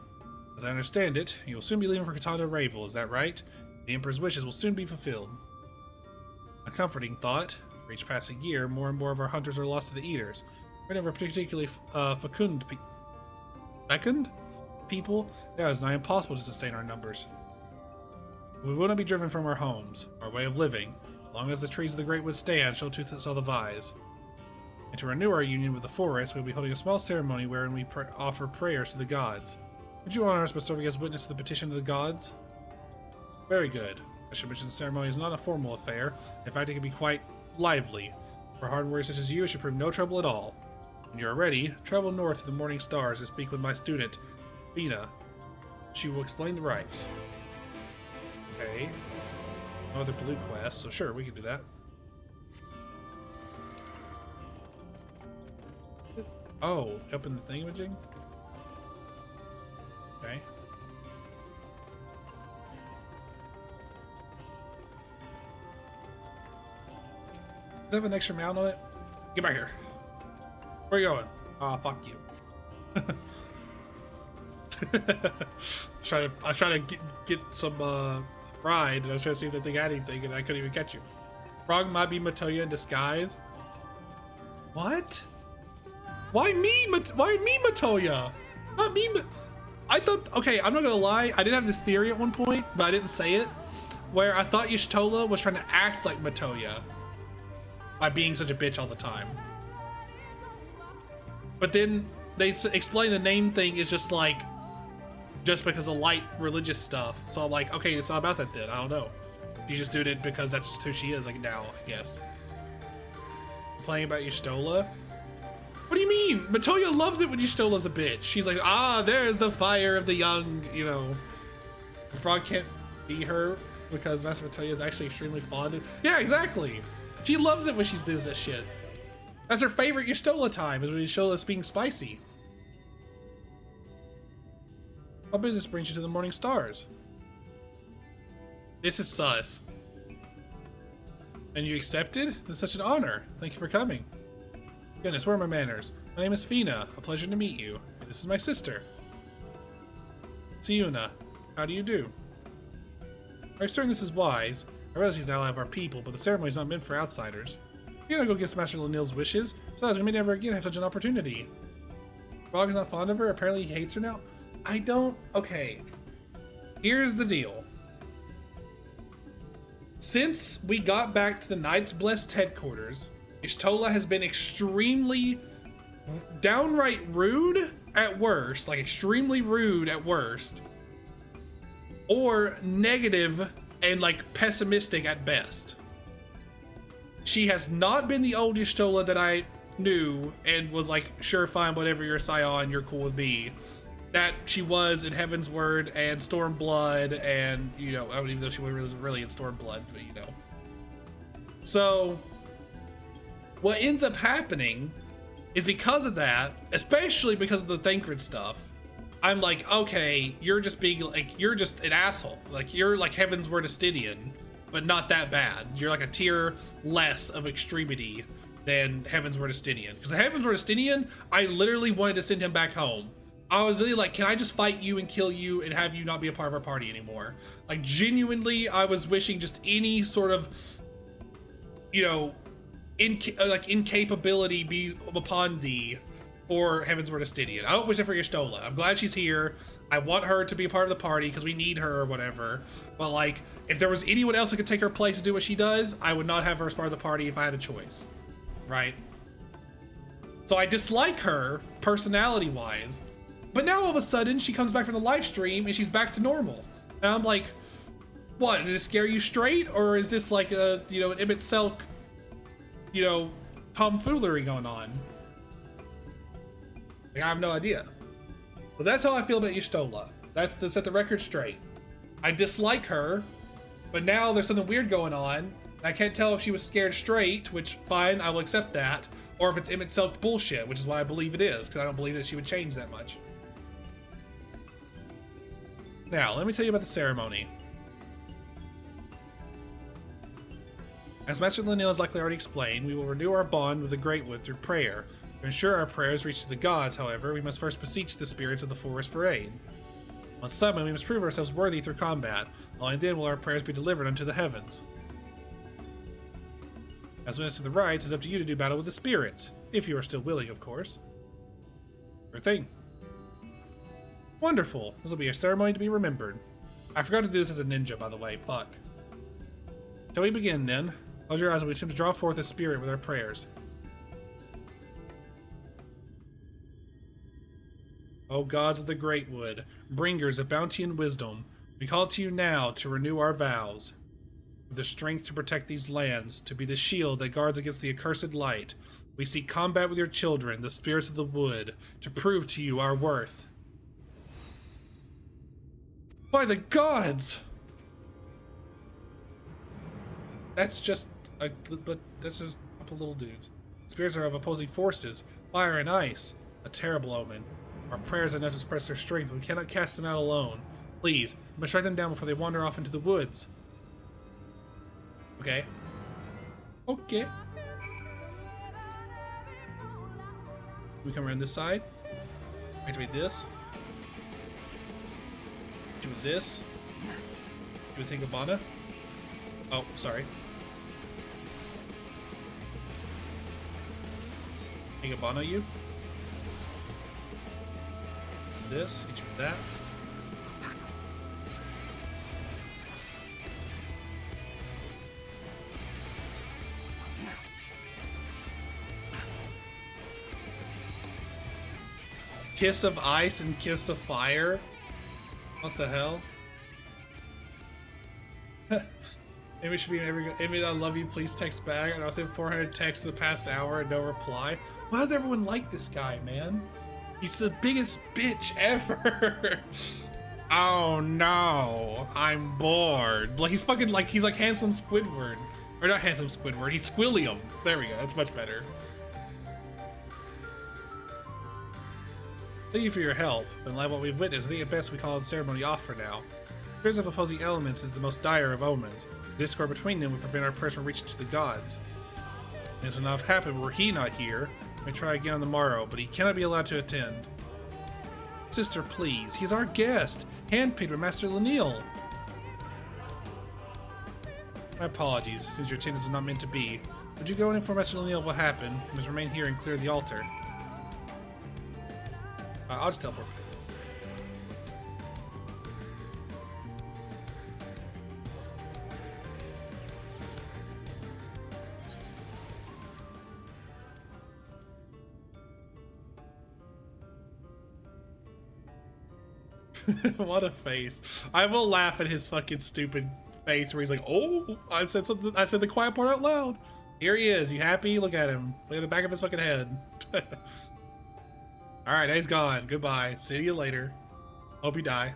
As I understand it, you will soon be leaving for Katana Ravel, is that right? The Emperor's wishes will soon be fulfilled. A comforting thought. For each passing year, more and more of our hunters are lost to the Eaters. We're never particularly fecund people. Now it's nigh impossible to sustain our numbers. We will not be driven from our homes, our way of living. As long as the trees of the Great Wood stand, shall tooth all the vise. And to renew our union with the forest, we will be holding a small ceremony wherein we offer prayers to the gods. Would you honor us by serving as witness to the petition of the gods? Very good. I should mention the ceremony is not a formal affair. In fact, it can be quite lively. For hard warriors such as you, it should prove no trouble at all. When you are ready, travel north to the Morning Stars and speak with my student, Fina. She will explain the rites. Okay. No other blue quests, so sure, we can do that. Oh, open the thingamajig? Okay. Does it have an extra mount on it? Get back here. Where are you going? Oh, fuck you. I was trying to get some pride, and I was trying to see if that thing had anything, and I couldn't even catch you. Frog might be Matoya in disguise. What? Why me? Why me, Matoya? Not me. I thought. Okay, I'm not gonna lie. I did have this theory at one point, but I didn't say it. Where I thought Y'shtola was trying to act like Matoya by being such a bitch all the time. But then they explain the name thing is just like, just because of light religious stuff. So I'm like, okay, it's not about that then. I don't know. She's just doing it because that's just who she is, like now, I guess. Playing about Y'shtola? What do you mean? Matoya loves it when Y'shtola's a bitch. She's like, ah, there's the fire of the young, you know. The frog can't be her because Master Matoya is actually extremely fond of. Yeah, exactly. She loves it when she does that shit. That's her favorite Y'shtola time, is when Y'shtola's being spicy. What business brings you to the Morning Stars? This is sus. And you accepted? It's such an honor. Thank you for coming. Goodness, where are my manners? My name is Fina. A pleasure to meet you. This is my sister. Siuna. How do you do? Are you certain this is wise? I realize he's an ally of our people, but the ceremony is not meant for outsiders. You're gonna go get Master Lanil's wishes. Besides, we may never again have such an opportunity. Frog is not fond of her. Apparently he hates her now. I don't... Okay. Here's the deal. Since we got back to the Knights Blessed headquarters, Y'shtola has been extremely... downright rude at worst. Like, extremely rude at worst. Or negative and, like, pessimistic at best. She has not been the old Y'shtola that I knew and was like, sure, fine, whatever, you're Scion, you're cool with me. That she was in Heaven's Word and Stormblood, and, you know, even though she wasn't really in Stormblood, but, you know. So, what ends up happening is because of that, especially because of the Thancred stuff, I'm like, okay, you're just being, like, you're just an asshole. Like, you're like Heaven's Word Estidian, but not that bad. You're like a tier less of extremity than Heaven's Word Estidian. Because the Heaven's Word Estidian, I literally wanted to send him back home. I was really like, can I just fight you and kill you and have you not be a part of our party anymore? Like, genuinely, I was wishing just any sort of, you know, incapability be upon thee for Heaven's Word Estidian. I don't wish it for Y'shtola. I'm glad she's here. I want her to be a part of the party because we need her or whatever. But, like, if there was anyone else that could take her place to do what she does, I would not have her as part of the party if I had a choice. Right? So I dislike her, personality-wise. But now all of a sudden, she comes back from the live stream and she's back to normal. And I'm like, what? Did it scare you straight? Or is this like a, you know, an Emmett Selk, you know, tomfoolery going on? Like, I have no idea. But that's how I feel about Y'shtola. That's to set the record straight. I dislike her, but now there's something weird going on. I can't tell if she was scared straight, which, fine, I will accept that, or if it's Emmett Selk bullshit, which is what I believe it is, because I don't believe that she would change that much. Now, let me tell you about the ceremony. As Master Lanil has likely already explained, we will renew our bond with the Greatwood through prayer. To ensure our prayers reach to the gods, however, we must first beseech the spirits of the forest for aid. Once summoned, we must prove ourselves worthy through combat. Only then will our prayers be delivered unto the heavens. As witness to the rites, it's up to you to do battle with the spirits. If you are still willing, of course. Sure thing. Wonderful. This will be a ceremony to be remembered. I forgot to do this as a ninja, by the way. Fuck. Shall we begin, then? Close your eyes and we attempt to draw forth a spirit with our prayers. O gods of the Greatwood, bringers of bounty and wisdom, we call to you now to renew our vows. With the strength to protect these lands, to be the shield that guards against the accursed light, we seek combat with your children, the spirits of the wood, to prove to you our worth. By the gods! That's just a couple little dudes. Spirits are of opposing forces, fire and ice. A terrible omen. Our prayers are not to suppress their strength, but we cannot cast them out alone. Please, we must strike them down before they wander off into the woods. Okay. Okay. We come around this side. Activate this. Do this. Do a Thingabana. Oh, sorry. Thingabana you. This, hit you with that. Kiss of ice and kiss of fire? What the hell? Maybe it should be in every. Amy, I love you. Please text back. And I sent 400 texts in the past hour and no reply. Why does everyone like this guy, man? He's the biggest bitch ever. Oh no, I'm bored. Like he's fucking like he's like handsome Squidward, or not handsome Squidward. He's Squilliam. There we go. That's much better. Thank you for your help. In light of what we've witnessed, I think at best we call the ceremony off for now. The fears of opposing elements is the most dire of omens. The discord between them would prevent our prayers from reaching to the gods. And this would not have happened were he not here. We may try again on the morrow, but he cannot be allowed to attend. Sister, please. He's our guest. Handpicked by Master Lanil. My apologies, since your attendance was not meant to be. Would you go and inform Master O'Neill of what happened? We must remain here and clear the altar. I'll just teleport. What a face. I will laugh at his fucking stupid face where he's like, oh, I said something. I said the quiet part out loud. Here he is. You happy? Look at him. Look at the back of his fucking head. All right, he's gone. Goodbye. See you later. Hope you die.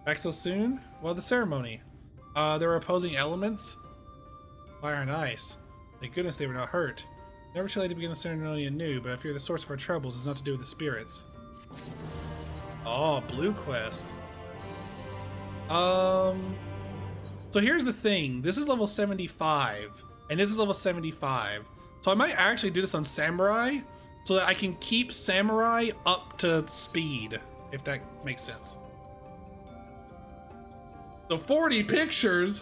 Back so soon? Well, the ceremony. There were opposing elements. Fire and ice. Thank goodness they were not hurt. Never too late to begin the ceremony anew, but I fear the source of our troubles is not to do with the spirits. Oh, blue quest. So here's the thing. This is level 75, and this is level 75. So I might actually do this on Samurai, so that I can keep Samurai up to speed, if that makes sense. So 40 pictures!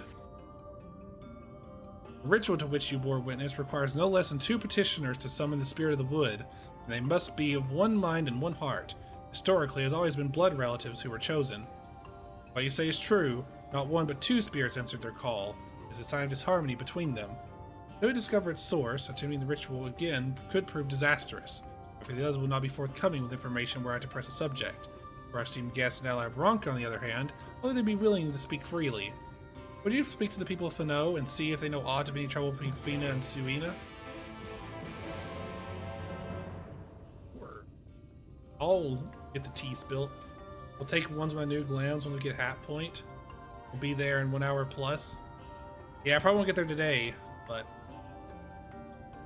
The ritual to which you bore witness requires no less than 2 petitioners to summon the spirit of the wood, and they must be of one mind and one heart. Historically, it has always been blood relatives who were chosen. What you say is true. Not 1 but 2 spirits answered their call. It is a sign of disharmony between them. If we discover its source, attuning the ritual again could prove disastrous. If the others will not be forthcoming with information were I to press a subject. For our esteemed guest and ally Ronk, on the other hand, will they be willing to speak freely? Would you speak to the people of Fano and see if they know aught of any trouble between Fina and Suina? I'll get the tea spilt. We'll take ones of my new glams when we get Hat Point. We'll be there in 1 hour plus. Yeah, I probably won't get there today, but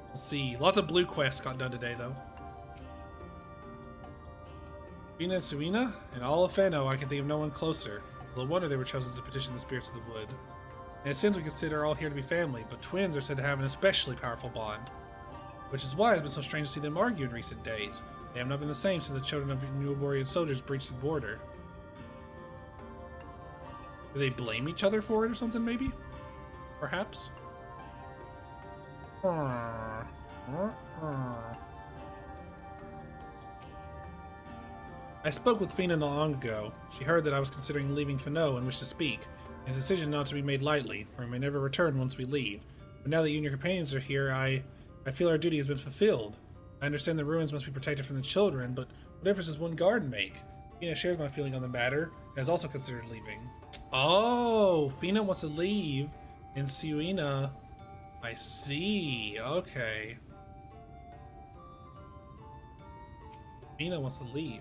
we'll see. Lots of blue quests got done today, though. Fina and Suina? In all of Fano, I can think of no one closer. Little wonder they were chosen to petition the spirits of the wood. And it seems we consider all here to be family, but twins are said to have an especially powerful bond. Which is why it's been so strange to see them argue in recent days. They have not been the same since the children of Newborian soldiers breached the border. Do they blame each other for it or something, maybe? Perhaps? I spoke with Fina not long ago. She heard that I was considering leaving Fano and wished to speak. It's a decision not to be made lightly, for we may never return once we leave. But now that you and your companions are here, I feel our duty has been fulfilled. I understand the ruins must be protected from the children, but what difference does one guard make? Fina shares my feeling on the matter, and has also considered leaving. Oh, Fina wants to leave, and Suina... I see, okay. Fina wants to leave.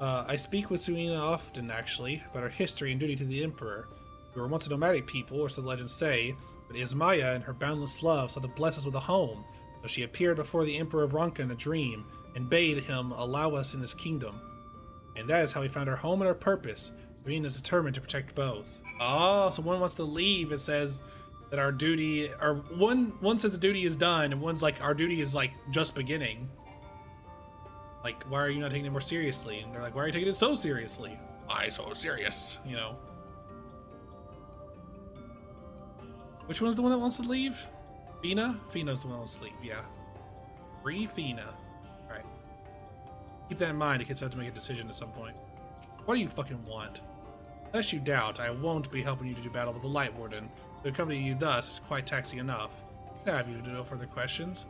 I speak with Suina often, actually, about our history and duty to the Emperor. We were once a nomadic people, or so the legends say, but Ismaya, in her boundless love, sought to bless us with a home, so she appeared before the Emperor of Ronka in a dream, and bade him allow us in this kingdom. And that is how we found our home and our purpose. Suina is determined to protect both. Oh, so one wants to leave, it says that our duty, or one says the duty is done, and one's like, our duty is like, just beginning. Like, why are you not taking it more seriously? And they're like, why are you taking it so seriously? Why so serious, you know? Which one's the one that wants to leave? Fina? Fina's the one that wants to leave, yeah. Free Fina. Alright. Keep that in mind in case I have to make a decision at some point. What do you fucking want? Lest you doubt, I won't be helping you to do battle with the Light Warden. To accompany you thus is quite taxing enough. Have you no further questions?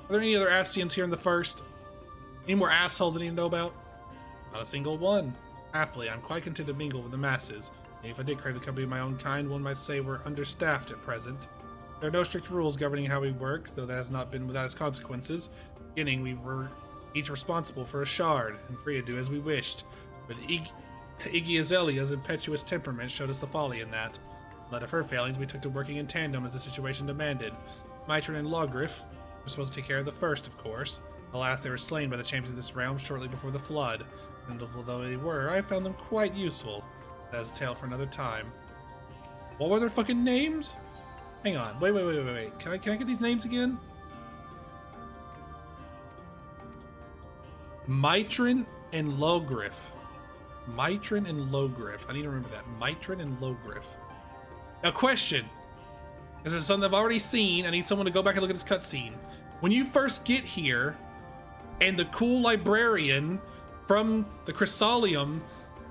Are there any other Astians here in the first? Any more assholes I need to know about? Not a single one. Happily, I'm quite content to mingle with the masses. And if I did crave the company of my own kind, one might say we're understaffed at present. There are no strict rules governing how we work, though that has not been without its consequences. Beginning, we were each responsible for a shard, and free to do as we wished. But Iggy Azalia's impetuous temperament showed us the folly in that. In light of her failings, we took to working in tandem as the situation demanded. Mitron and Logriff were supposed to take care of the first, of course. Alas, they were slain by the champions of this realm shortly before the flood, and although they were, I found them quite useful. That is a tale for another time. What were their fucking names? Hang on, wait. Can I get these names again? Mitron and Logriff. Mitrin and Logriff. I need to remember that. Mitrin and Logriff. Now, question. This is something I've already seen. I need someone to go back and look at this cutscene. When you first get here, and the cool librarian from the Chrysalium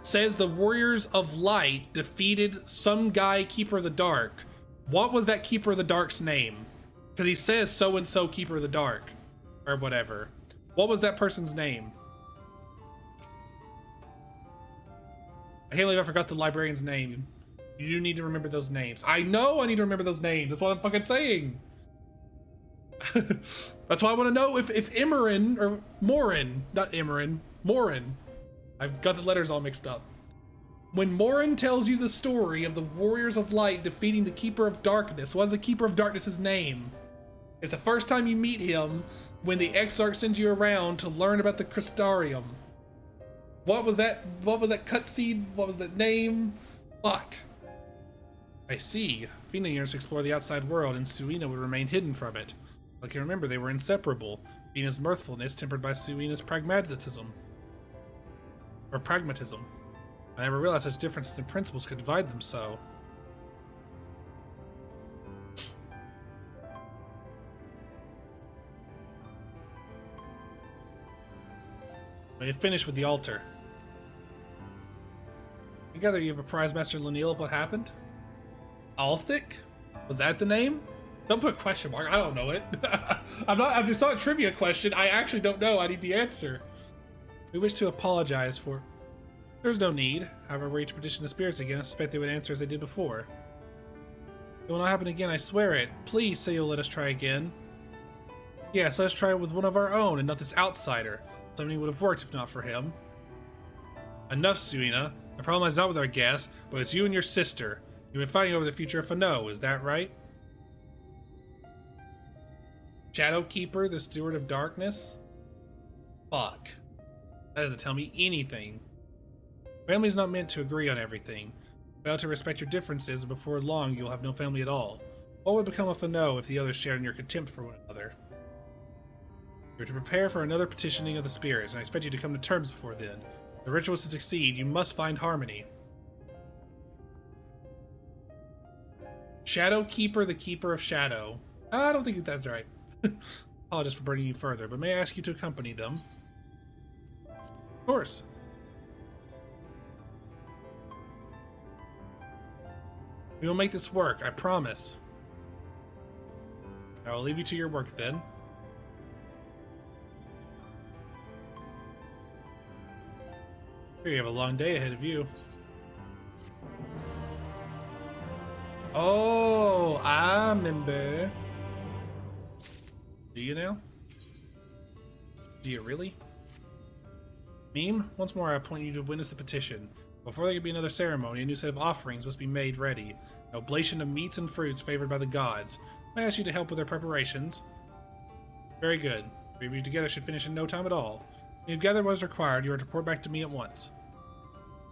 says the Warriors of Light defeated some guy, Keeper of the Dark. What was that Keeper of the Dark's name? Because he says so-and-so Keeper of the Dark. Or whatever. What was that person's name? I can't believe I forgot the librarian's name. You do need to remember those names. I know I need to remember those names. That's what I'm fucking saying. That's why I want to know if Imran or Morin, not Imran, Morin. I've got the letters all mixed up. When Morin tells you the story of the Warriors of Light defeating the Keeper of Darkness, what's the Keeper of Darkness's name? It's the first time you meet him when the Exarch sends you around to learn about the Crystarium. What was that cutscene? What was that name? Fuck. I see. Fina yearns to explore the outside world, and Suina would remain hidden from it. Like you remember, they were inseparable. Fina's mirthfulness tempered by Suina's pragmatism. Or pragmatism. I never realized such differences in principles could divide them so. We have finished with the altar. Together you have apprised Master Lanil of what happened? Althic? Was that the name? Don't put a question mark. I don't know it. I just saw a trivia question. I actually don't know. I need the answer. We wish to apologize for... There's no need. However, were you to petition the spirits again, I suspect they would answer as they did before. It will not happen again, I swear it. Please say you'll let us try again. Yes, let's try it with one of our own and not this outsider. Something would have worked if not for him. Enough, Suina. The problem is not with our guest, but it's you and your sister. You've been fighting over the future of Fano, is that right? Shadowkeeper, the Steward of Darkness? Fuck. That doesn't tell me anything. Family's not meant to agree on everything. Fail to respect your differences, and before long you'll have no family at all. What would become of Fano if the others shared in your contempt for one another? You're to prepare for another petitioning of the spirits, and I expect you to come to terms before then. The ritual to succeed, you must find harmony. Shadowkeeper, the Keeper of Shadow. I don't think that's right. Apologize for burning you further, but may I ask you to accompany them? Of course. We will make this work, I promise. I will leave you to your work then. Here you have a long day ahead of you. Oh, I remember. Do you now? Do you really? Meme, once more I appoint you to witness the petition. Before there can be another ceremony, a new set of offerings must be made ready. An oblation of meats and fruits favored by the gods. I ask you to help with their preparations. Very good. Three of you together should finish in no time at all. When you've gathered what is required, you are to report back to me at once.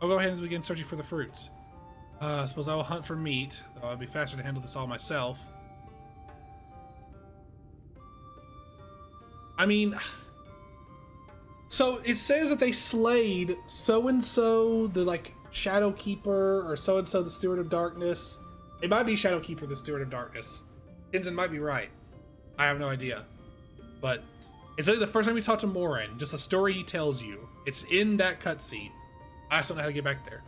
I'll go ahead and begin searching for the fruits. I suppose I will hunt for meat, though it'll be faster to handle this all myself. I mean... So, it says that they slayed so-and-so, the, like, Shadowkeeper, or so-and-so, the Steward of Darkness. It might be Shadowkeeper, the Steward of Darkness. Tenzin might be right. I have no idea. But, it's like the first time we talk to Morin, just a story he tells you. It's in that cutscene. I just don't know how to get back there.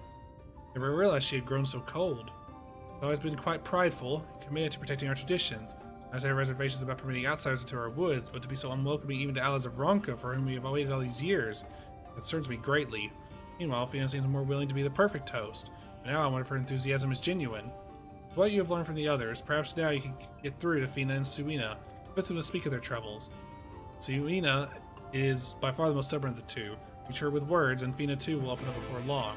Never realized she had grown so cold. I've always been quite prideful, committed to protecting our traditions. I have reservations about permitting outsiders into our woods, but to be so unwelcoming even to allies of Ronka, for whom we have waited all these years, concerns me greatly. Meanwhile, Fina seems more willing to be the perfect host. But now I wonder if her enthusiasm is genuine. With what you have learned from the others, perhaps now you can get through to Fina and Suina. Let them speak of their troubles. Suina is by far the most stubborn of the two. Reach her with words, and Fina too will open up before long.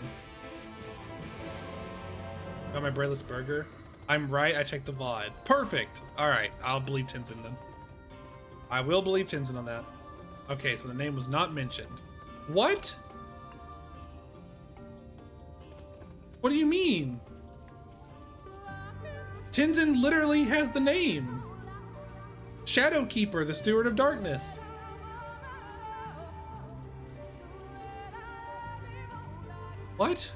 Got my breadless burger. I'm right, I checked the VOD. Perfect! Alright, I'll believe Tenzin then. I will believe Tenzin on that. Okay, so the name was not mentioned. What? What do you mean? Tenzin literally has the name. Shadowkeeper, the Steward of Darkness. What?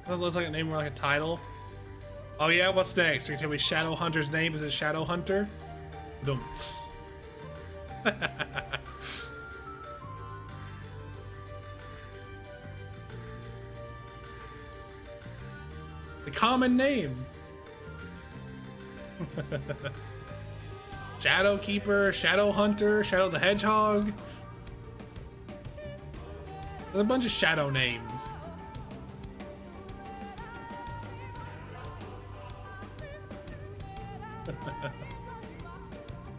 That looks like a name more like a title. Oh yeah, what's next? Are you telling me Shadow Hunter's name is a Shadow Hunter? Dumps. The common name. Shadow Keeper, Shadow Hunter, Shadow the Hedgehog. There's a bunch of shadow names.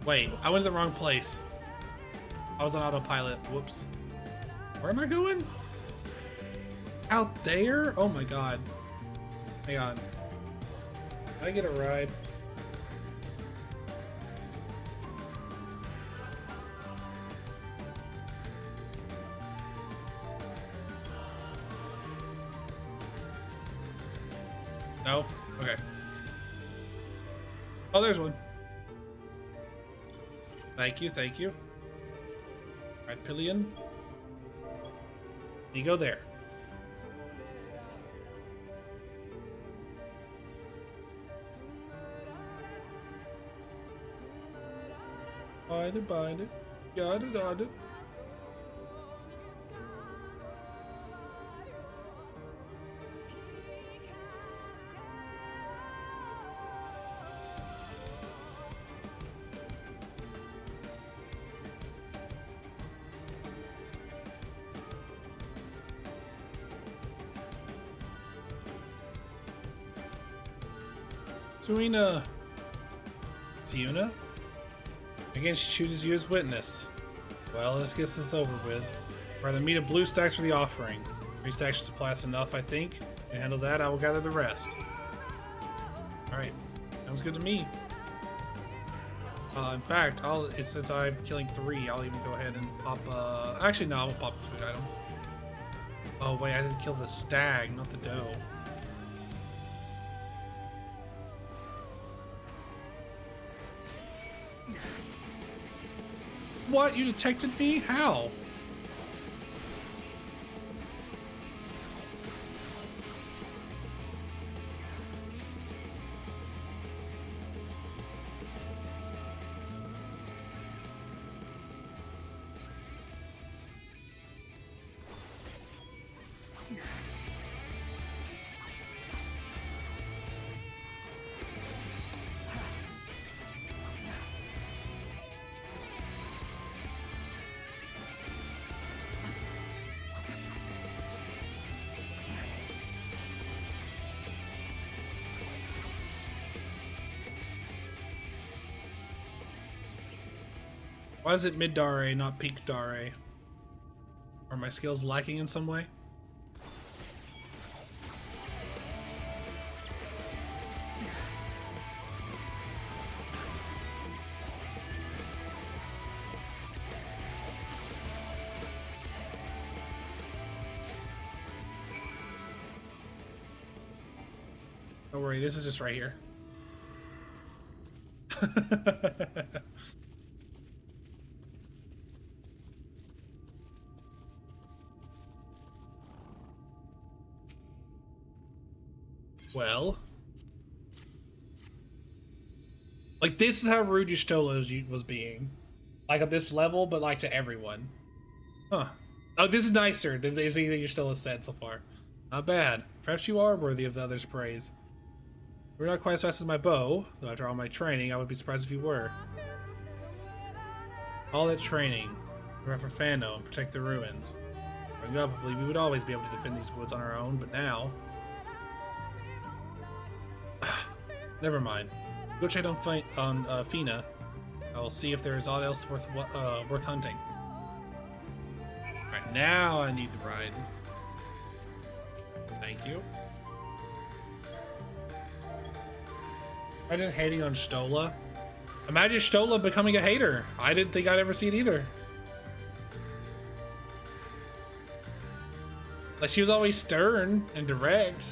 Wait, I went to the wrong place. I was on autopilot. Whoops. Where am I going? Out there? Oh my god. Hang on. Can I get a ride? No? Okay. Oh, there's one. Thank you, thank you. Right, Pillion. You go there. Bind it, bind it. Got it, got it. Serena. Siuna? Again, she chooses you as witness. Well, let's get this over with. Rather meet a blue stacks for the offering. 3 stacks should supply us enough, I think. You handle that, I will gather the rest. Alright. Sounds good to me. In fact, since I'm killing 3, I'll even go ahead and pop actually no, I won't pop a food item. Oh wait, I didn't kill the stag, not the doe. What? You detected me? How? Why is it mid dare, not peak dare? Are my skills lacking in some way? Don't worry, this is just right here. Well, like this is how rude Y'shtola was being, like at this level, but like to everyone. Huh? Oh, this is nicer than anything Y'shtola said so far. Not bad. Perhaps you are worthy of the others' praise. You're not quite as fast as my bow, though after all my training, I would be surprised if you were. All that training, we were for Fano and protect the ruins. Growing up, I believe we would always be able to defend these woods on our own, but now. Never mind. Go check on Fina. I will see if there is aught else worth hunting. Alright, now I need the ride. Thank you. Imagine hating on Stola. Imagine Stola becoming a hater. I didn't think I'd ever see it either. Like, she was always stern and direct,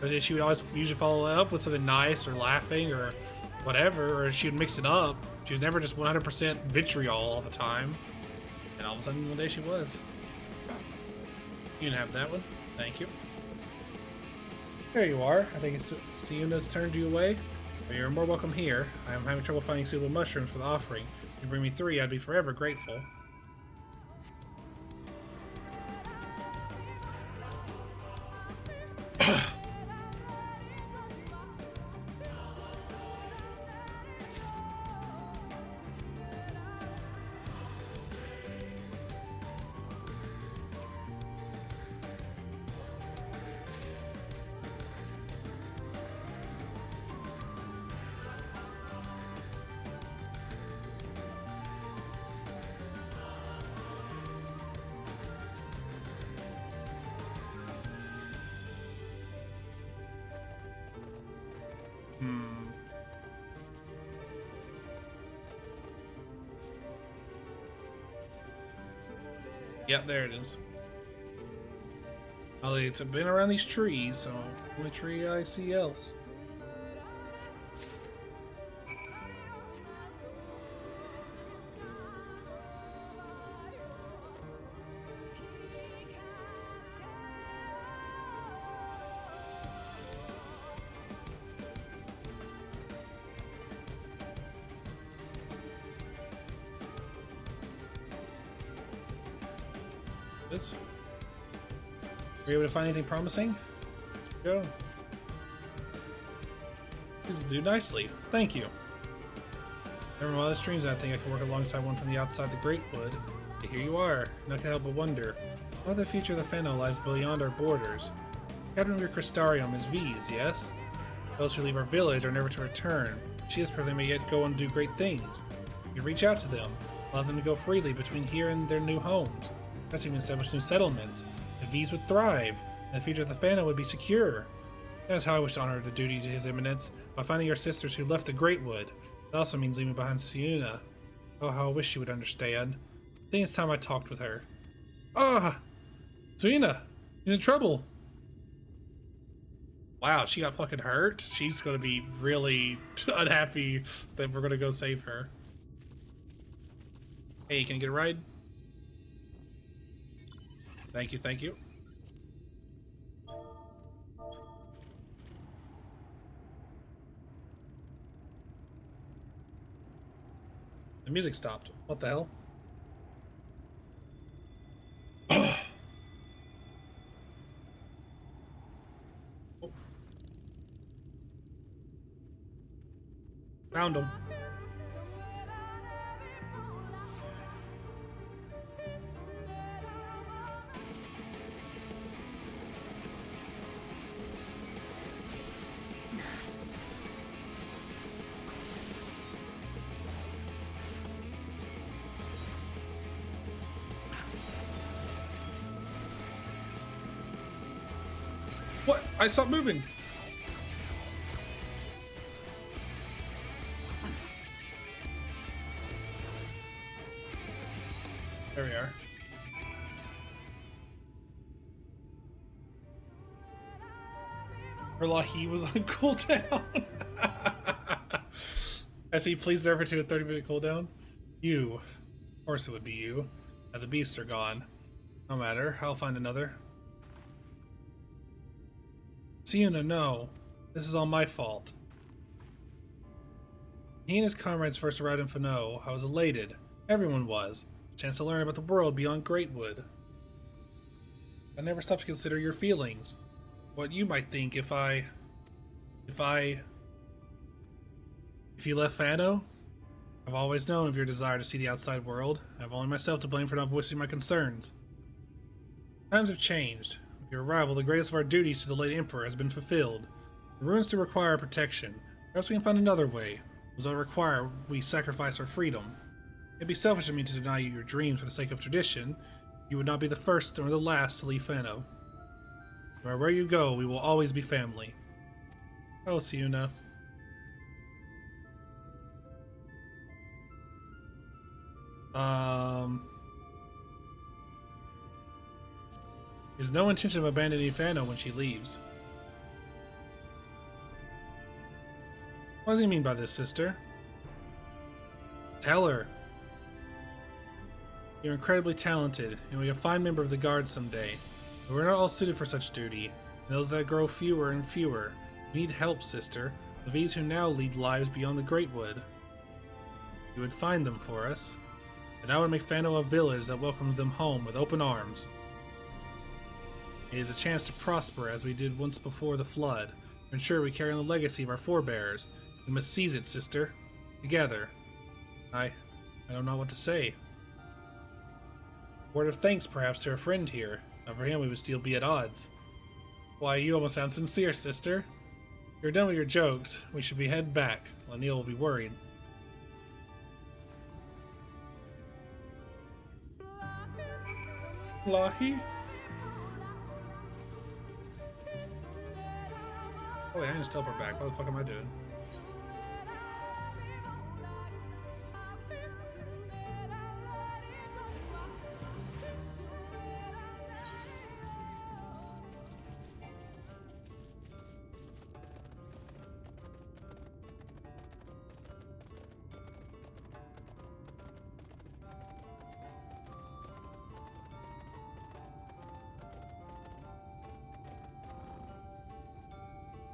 but she would always usually follow it up with something nice or laughing or whatever, or she would mix it up. She was never just 100% vitriol all the time. And all of a sudden, one day she was. You can have that one. Thank you. There you are. I think Siuna's turned you away. But you're more welcome here. I am having trouble finding suitable mushrooms for the offering. If you bring me 3, I'd be forever grateful. Yep, there it is. Well, it's been around these trees, so only tree I see else. This. Were you able to find anything promising? Go. This will do nicely. Thank you. Never mind, dreams I think I can work alongside one from the outside the Great Wood. But here you are, and I can't help but wonder. How the future of the Fenno lies beyond our borders. Captain of your Crystarium is V's, yes? Those who leave our village are never to return. She has proven they may yet go and do great things. You reach out to them, allow them to go freely between here and their new homes. That's even establish new settlements. The V's would thrive, and the future of the Fano would be secure. That's how I wish to honor the duty to His Eminence, by finding your sisters who left the Great Wood. It also means leaving behind Siuna. Oh, how I wish she would understand. I think it's time I talked with her. Ah! Siuna! She's in trouble! Wow, she got fucking hurt? She's gonna be really unhappy that we're gonna go save her. Hey, can I get a ride? Thank you, thank you. The music stopped. What the hell? Oh. Found him. What? I stopped moving. There we are. He was on cooldown. As he pleased over to a 30-minute cooldown. You. Of course it would be you. Now the beasts are gone. No matter, I'll find another. Siuna, no. This is all my fault. He and his comrades first arrived in Fano. I was elated. Everyone was. A chance to learn about the world beyond Greatwood. I never stopped to consider your feelings. What you might think if you left Fano. I've always known of your desire to see the outside world. I have only myself to blame for not voicing my concerns. Times have changed. With your arrival, the greatest of our duties to the late Emperor has been fulfilled. The ruins still require protection. Perhaps we can find another way. Those that require we sacrifice our freedom. It'd be selfish of me to deny you your dreams for the sake of tradition. You would not be the first or the last to leave Fano. No matter where you go, we will always be family. Oh, Siuna. There's no intention of abandoning Fano when she leaves. What does he mean by this, sister? Tell her. You're incredibly talented, and will be a fine member of the Guard someday. But we're not all suited for such duty, and those that grow fewer and fewer. We need help, sister. The V's who now lead lives beyond the Greatwood. You would find them for us, and I would make Fano a village that welcomes them home with open arms. It is a chance to prosper as we did once before the flood. To ensure we carry on the legacy of our forebears. We must seize it, sister. Together. I don't know what to say. Word of thanks, perhaps, to our friend here. Not for him, we would still be at odds. Why, you almost sound sincere, sister. You're done with your jokes. We should be heading back. O'Neill will be worried. Lahi? Oh wait, I can just teleport back. What the fuck am I doing?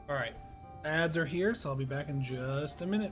Alright, ads are here, so I'll be back in just a minute.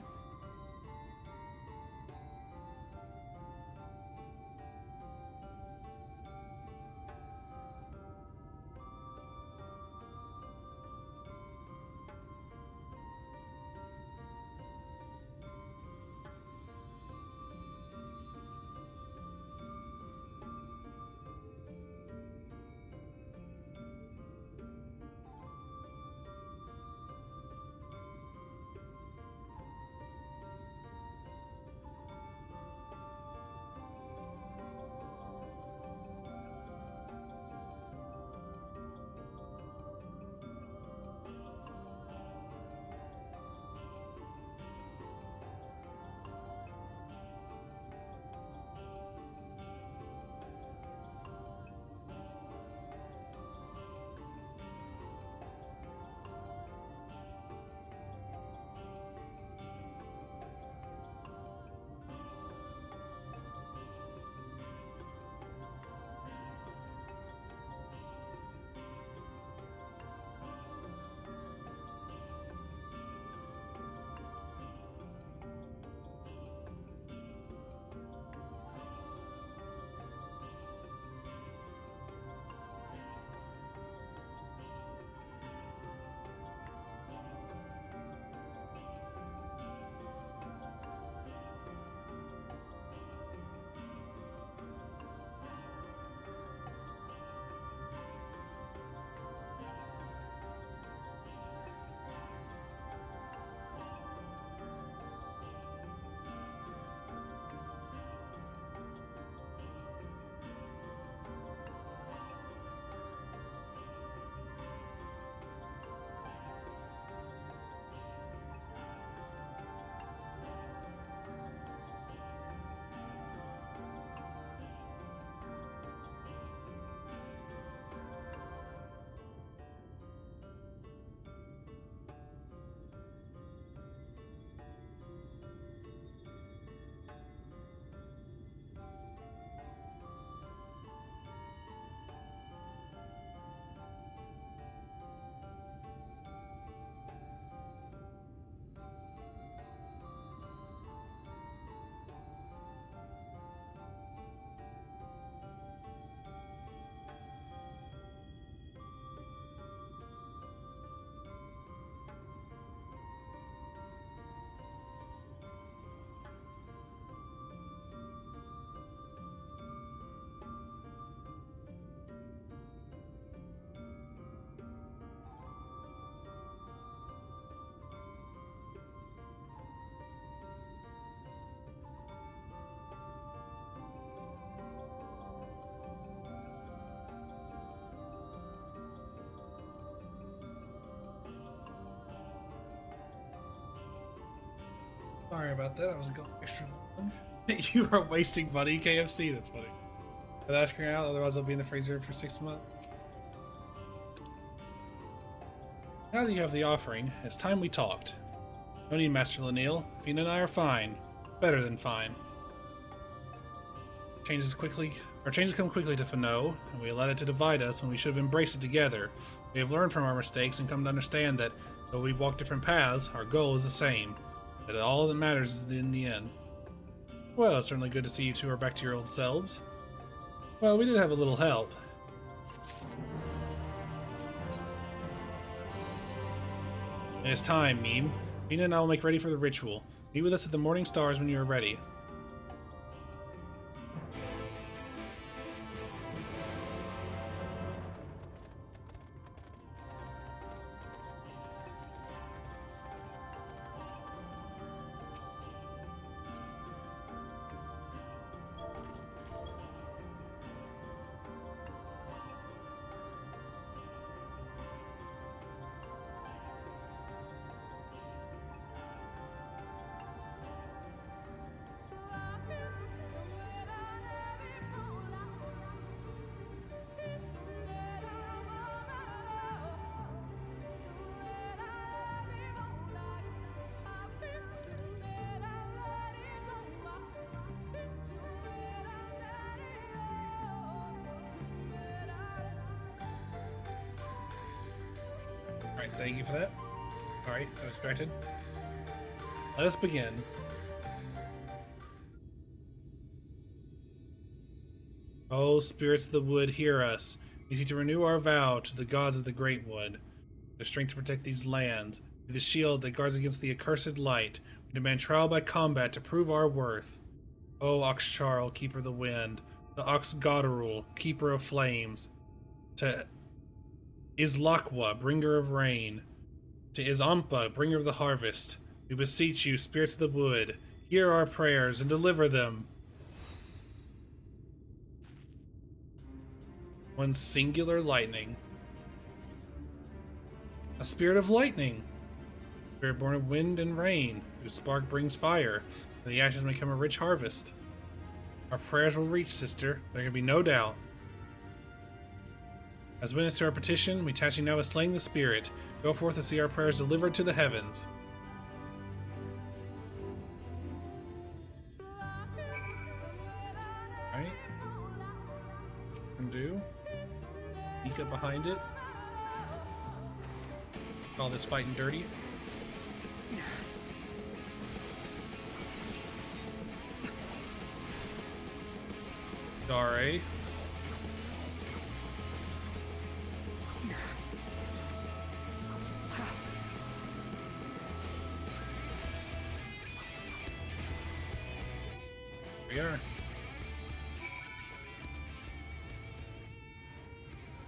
Sorry about that. I was going extra long. You are wasting money, KFC. That's funny. That's clearing out. Otherwise, I'll be in the freezer for 6 months. Now that you have the offering, it's time we talked. No need, Master Lanil. Fina and I are fine. Better than fine. Changes come quickly to Fano, and we allowed it to divide us when we should have embraced it together. We have learned from our mistakes and come to understand that, though we walk different paths, our goal is the same. That all that matters is in the end. Well, it's certainly good to see you two are back to your old selves. Well, we did have a little help. And it's time, Meme. Mina and I will make ready for the ritual. Meet with us at the Morning Stars when you are ready. Alright, thank you for that. Alright, I was distracted. Let us begin. Oh, spirits of the wood, hear us. We seek to renew our vow to the gods of the Great Wood. The strength to protect these lands. Be the shield that guards against the accursed light. We demand trial by combat to prove our worth. O Oxcharl, keeper of the wind. To Ox Godarul, keeper of flames. To Islakwa, bringer of rain. To Izampa, bringer of the harvest. We beseech you, spirits of the wood, hear our prayers and deliver them. One singular lightning. A spirit of lightning. Spirit born of wind and rain, whose spark brings fire, and the ashes may become a rich harvest. Our prayers will reach, sister, there can be no doubt. As witness to our petition, we task you now with slaying the spirit. Go forth and see our prayers delivered to the heavens. Alright. Undo. Sneak up behind it. Call this fighting dirty. Dare. We are.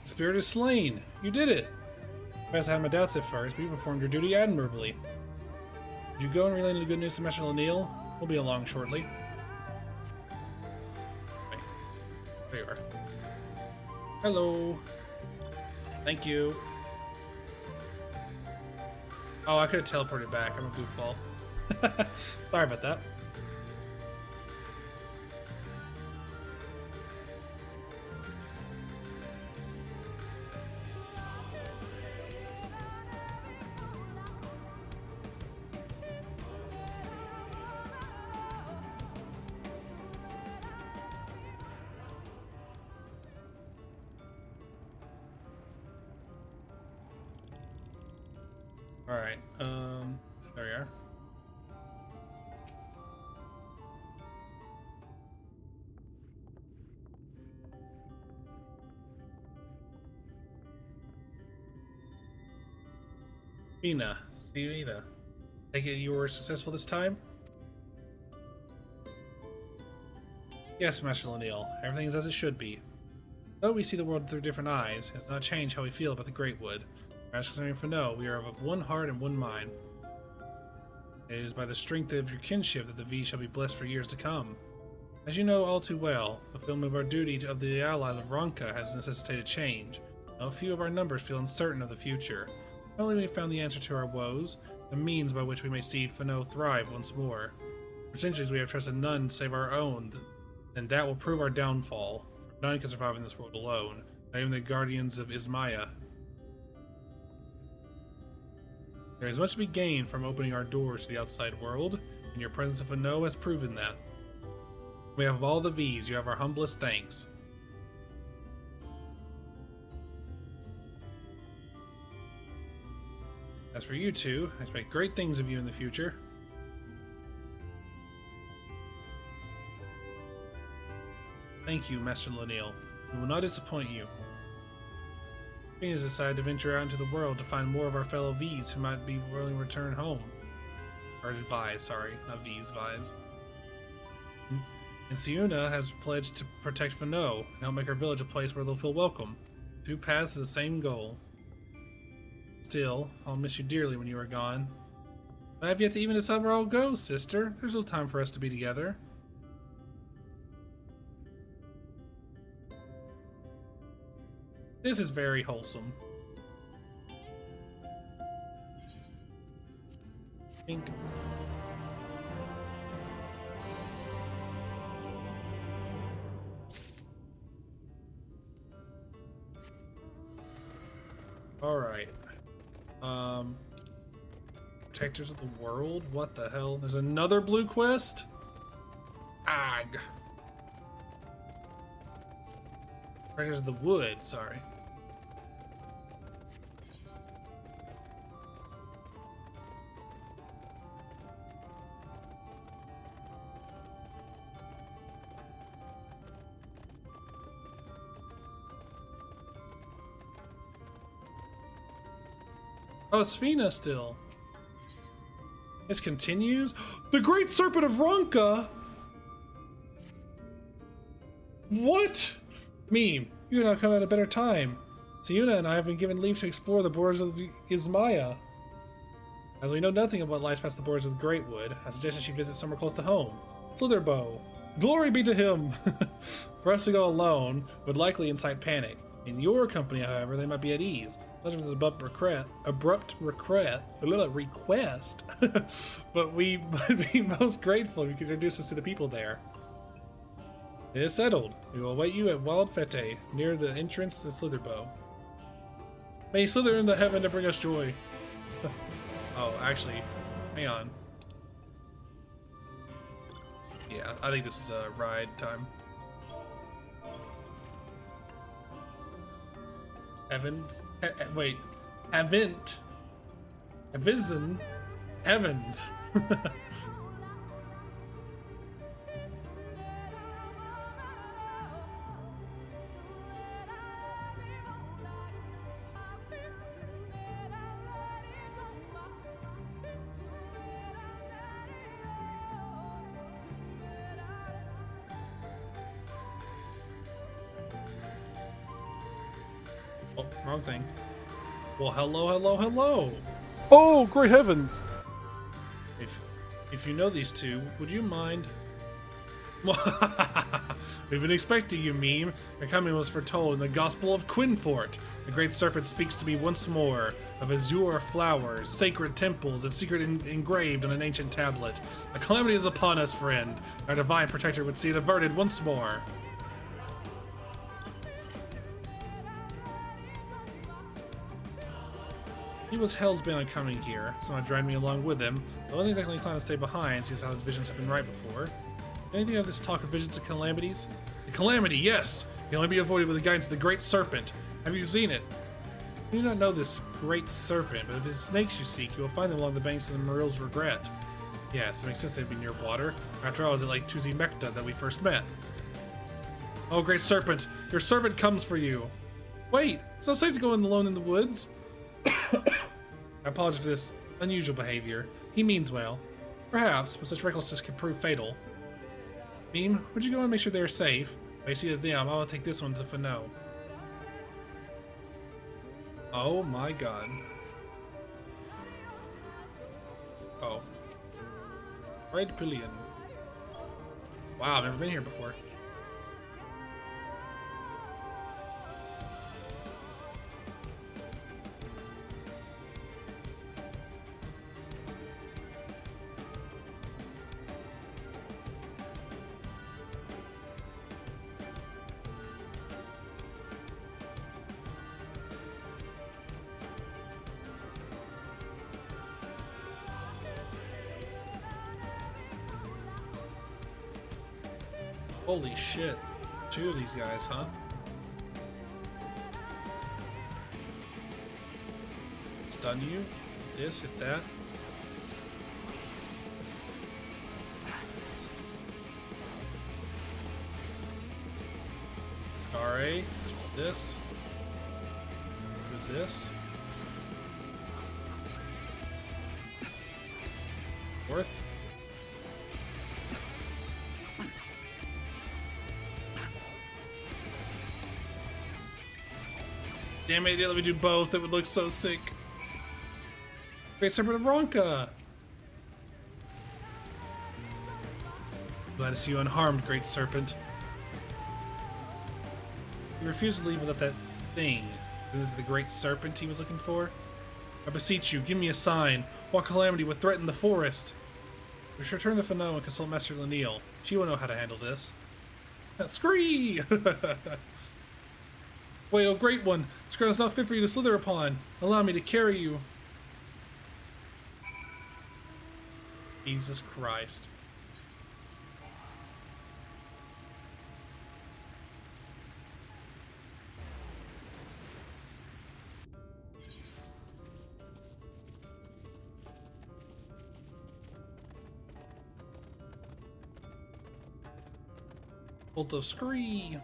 The spirit is slain. You did it. I had my doubts at first, but you performed your duty admirably. Did you go and relay the good news to Master Lanil? We'll be along shortly. Wait. There you are. Hello. Thank you. Oh, I could have teleported back. I'm a goofball. Sorry about that. Alright, there we are. Mina, see Mina. Take it you were successful this time? Yes, Master Lanil. Everything is as it should be. Though we see the world through different eyes, it has not changed how we feel about the Great Wood. As concerning Fano, we are of one heart and one mind. It is by the strength of your kinship that the V shall be blessed for years to come. As you know all too well, the fulfillment of our duty of the allies of Ronka has necessitated change. Now, a few of our numbers feel uncertain of the future. Not only have we found the answer to our woes, the means by which we may see Fano thrive once more. For centuries we have trusted none save our own, and that will prove our downfall. For none can survive in this world alone, not even the guardians of Ismaya. There is much to be gained from opening our doors to the outside world, and your presence of Fano has proven that. We have all the V's. You have our humblest thanks. As for you two, I expect great things of you in the future. Thank you, Master Lanil. We will not disappoint you. We has decided to venture out into the world to find more of our fellow V's who might be willing to return home. Or advise, sorry, not V's, Vise. And Siuna has pledged to protect Fano and help make our village a place where they'll feel welcome. Two paths to the same goal. Still, I'll miss you dearly when you are gone. I have yet to even decide where I'll go, sister. There's no time for us to be together. This is very wholesome. Pink. Alright. Protectors of the World? What the hell? There's another blue quest? Ag. Protectors of the Wood, sorry. Oh, it's Fina still. This continues? The Great Serpent of Ronka! What? Meme, you and I come at a better time. Siuna and I have been given leave to explore the borders of Ismaya. As we know nothing of what lies past the borders of the Great Wood, I suggest she visit somewhere close to home. Slitherbow. Glory be to him! For us to go alone would likely incite panic. In your company, however, they might be at ease. Much of this abrupt request, but we would be most grateful if you could introduce us to the people there. It is settled. We will await you at Wild Fete, near the entrance to Slitherbow. May you slither into heaven to bring us joy. Oh, actually, hang on. Yeah, I think this is a ride time. Evans? Wait. Event? Evisen? Evans. Oh, wrong thing. Well, hello. Oh, great heavens! If you know these two, would you mind? We've been expecting you, Meme. Your coming was foretold in the Gospel of Quinfort. The Great Serpent speaks to me once more of azure flowers, sacred temples, and secret engraved on an ancient tablet. A calamity is upon us, friend. Our divine protector would see it averted once more. He was hell's bent on coming here, so I dragged me along with him. I wasn't exactly inclined to stay behind, since how his visions have been right before. Anything of this talk of visions and calamities? The calamity, yes! It can only be avoided with the guidance of the Great Serpent. Have you seen it? You do not know this Great Serpent, but if it is snakes you seek, you will find them along the banks of the Muril's Regret. Yes, it makes sense they'd be near water. After all, it was at Lake Tuzi Mekta that we first met. Oh, Great Serpent, your servant comes for you. Wait, it's not safe to go alone in the woods. I apologize for this unusual behavior. He means well. Perhaps, but such recklessness can prove fatal. Meme, would you go and make sure they're safe? If I see them, I will take this one to Fano. Oh my god. Oh. Red Pillion. Wow, I've never been here before. Holy shit. 2 of these guys, huh? Stun you. This, hit that. RA. This. Do this. Worth. Damn it, let me do both. It would look so sick. Great Serpent of Ronka! Glad to see you unharmed, Great Serpent. He refused to leave without that thing. This is the Great Serpent he was looking for. I beseech you, give me a sign. What calamity would threaten the forest? We should return to Fano and consult Master Lanil. She will know how to handle this. Scree! Wait, oh great one! This ground is not fit for you to slither upon. Allow me to carry you. Jesus Christ. Bolt of Scree!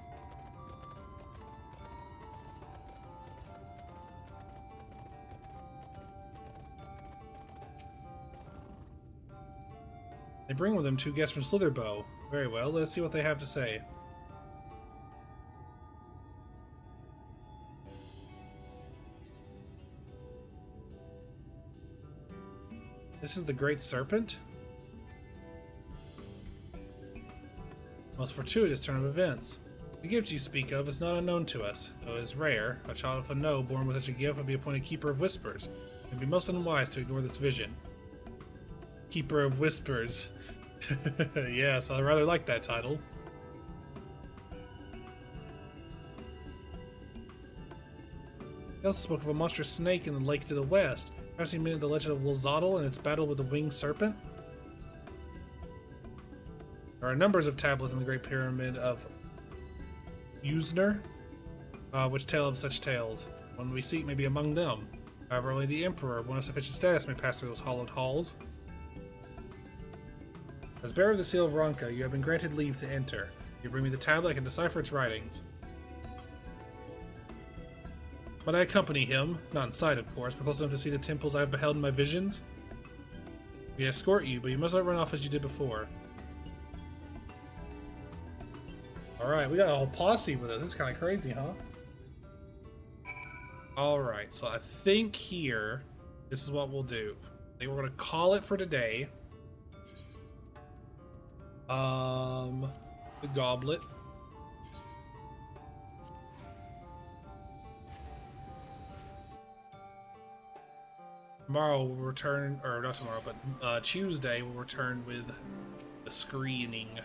They bring with them 2 guests from Slitherbow. Very well, let's see what they have to say. This is the Great Serpent? Most fortuitous turn of events. The gift you speak of is not unknown to us, though it is rare. A child of Fano born with such a gift would be appointed Keeper of Whispers. It would be most unwise to ignore this vision. Keeper of Whispers. Yes, I rather like that title. He also spoke of a monstrous snake in the lake to the west. Perhaps he meant the legend of Lozadal and its battle with the winged serpent? There are numbers of tablets in the Great Pyramid of Usner, which tell of such tales. One we seek may be among them. However, only the Emperor, one of sufficient status, may pass through those hallowed halls. As bearer of the Seal of Ronka, you have been granted leave to enter. You bring me the tablet, I can decipher its writings. But I accompany him, not inside of course, but close enough to see the temples I have beheld in my visions. We escort you, but you must not run off as you did before. Alright, we got a whole posse with us. This is kind of crazy, huh? Alright, so I think here, this is what we'll do. I think we're going to call it for today. The goblet. Tomorrow we'll return, or not tomorrow, but Tuesday we'll return with the screening.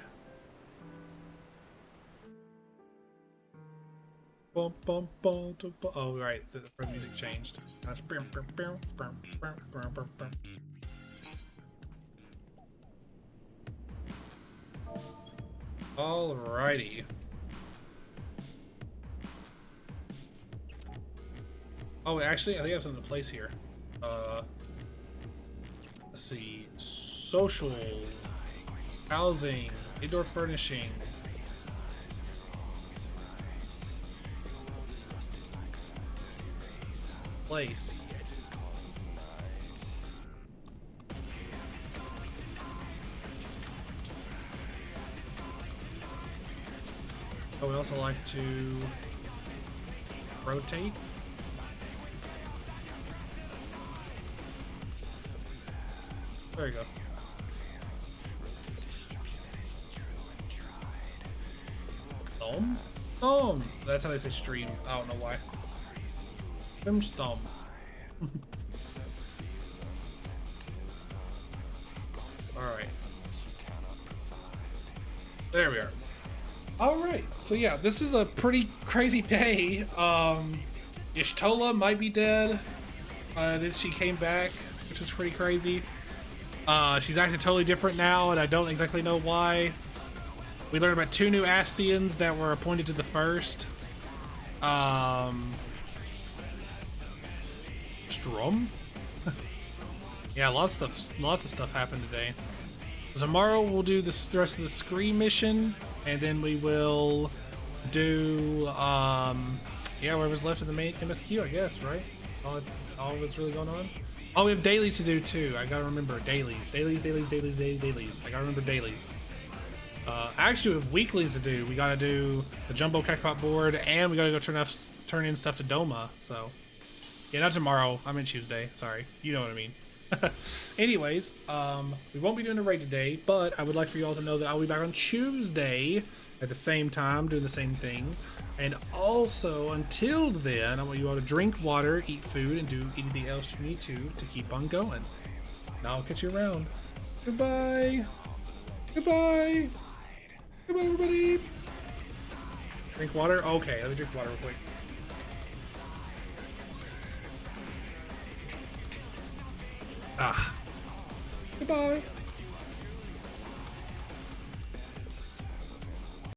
Bum, bum, bum, bum, bum. Oh, right, the music changed. That's alrighty. Oh, actually, I think I have something to place here. Let's see. Social. Housing. Indoor furnishing. Place. I would also like to rotate. There you go. Stomp? That's how they say stream. I don't know why. Stomp. Alright. There we are. Alright, so yeah, this is a pretty crazy day. Ishtola might be dead. Then she came back, which is pretty crazy. She's acting totally different now, and I don't exactly know why. We learned about 2 new Astians that were appointed to the first. Strom? Yeah, lots of stuff happened today. So tomorrow we'll do the rest of the Scream mission, and then we will do yeah, whatever's left of the main MSQ, I guess, right? All that's really going on. Oh, we have dailies to do too. I gotta remember dailies. Dailies. I gotta remember dailies. Actually, we have weeklies to do. We gotta do the Jumbo Cacpot board, and we gotta go turn in stuff to Doma. So, yeah, not tomorrow. I meant Tuesday. Sorry, you know what I mean. Anyways, we won't be doing a raid today, but I would like for you all to know that I'll be back on Tuesday at the same time, doing the same thing. And also, until then, I want you all to drink water, eat food, and do anything else you need to keep on going. Now I'll catch you around. Goodbye. Goodbye. Goodbye, everybody. Drink water? Okay, let me drink water real quick. Ah. Goodbye.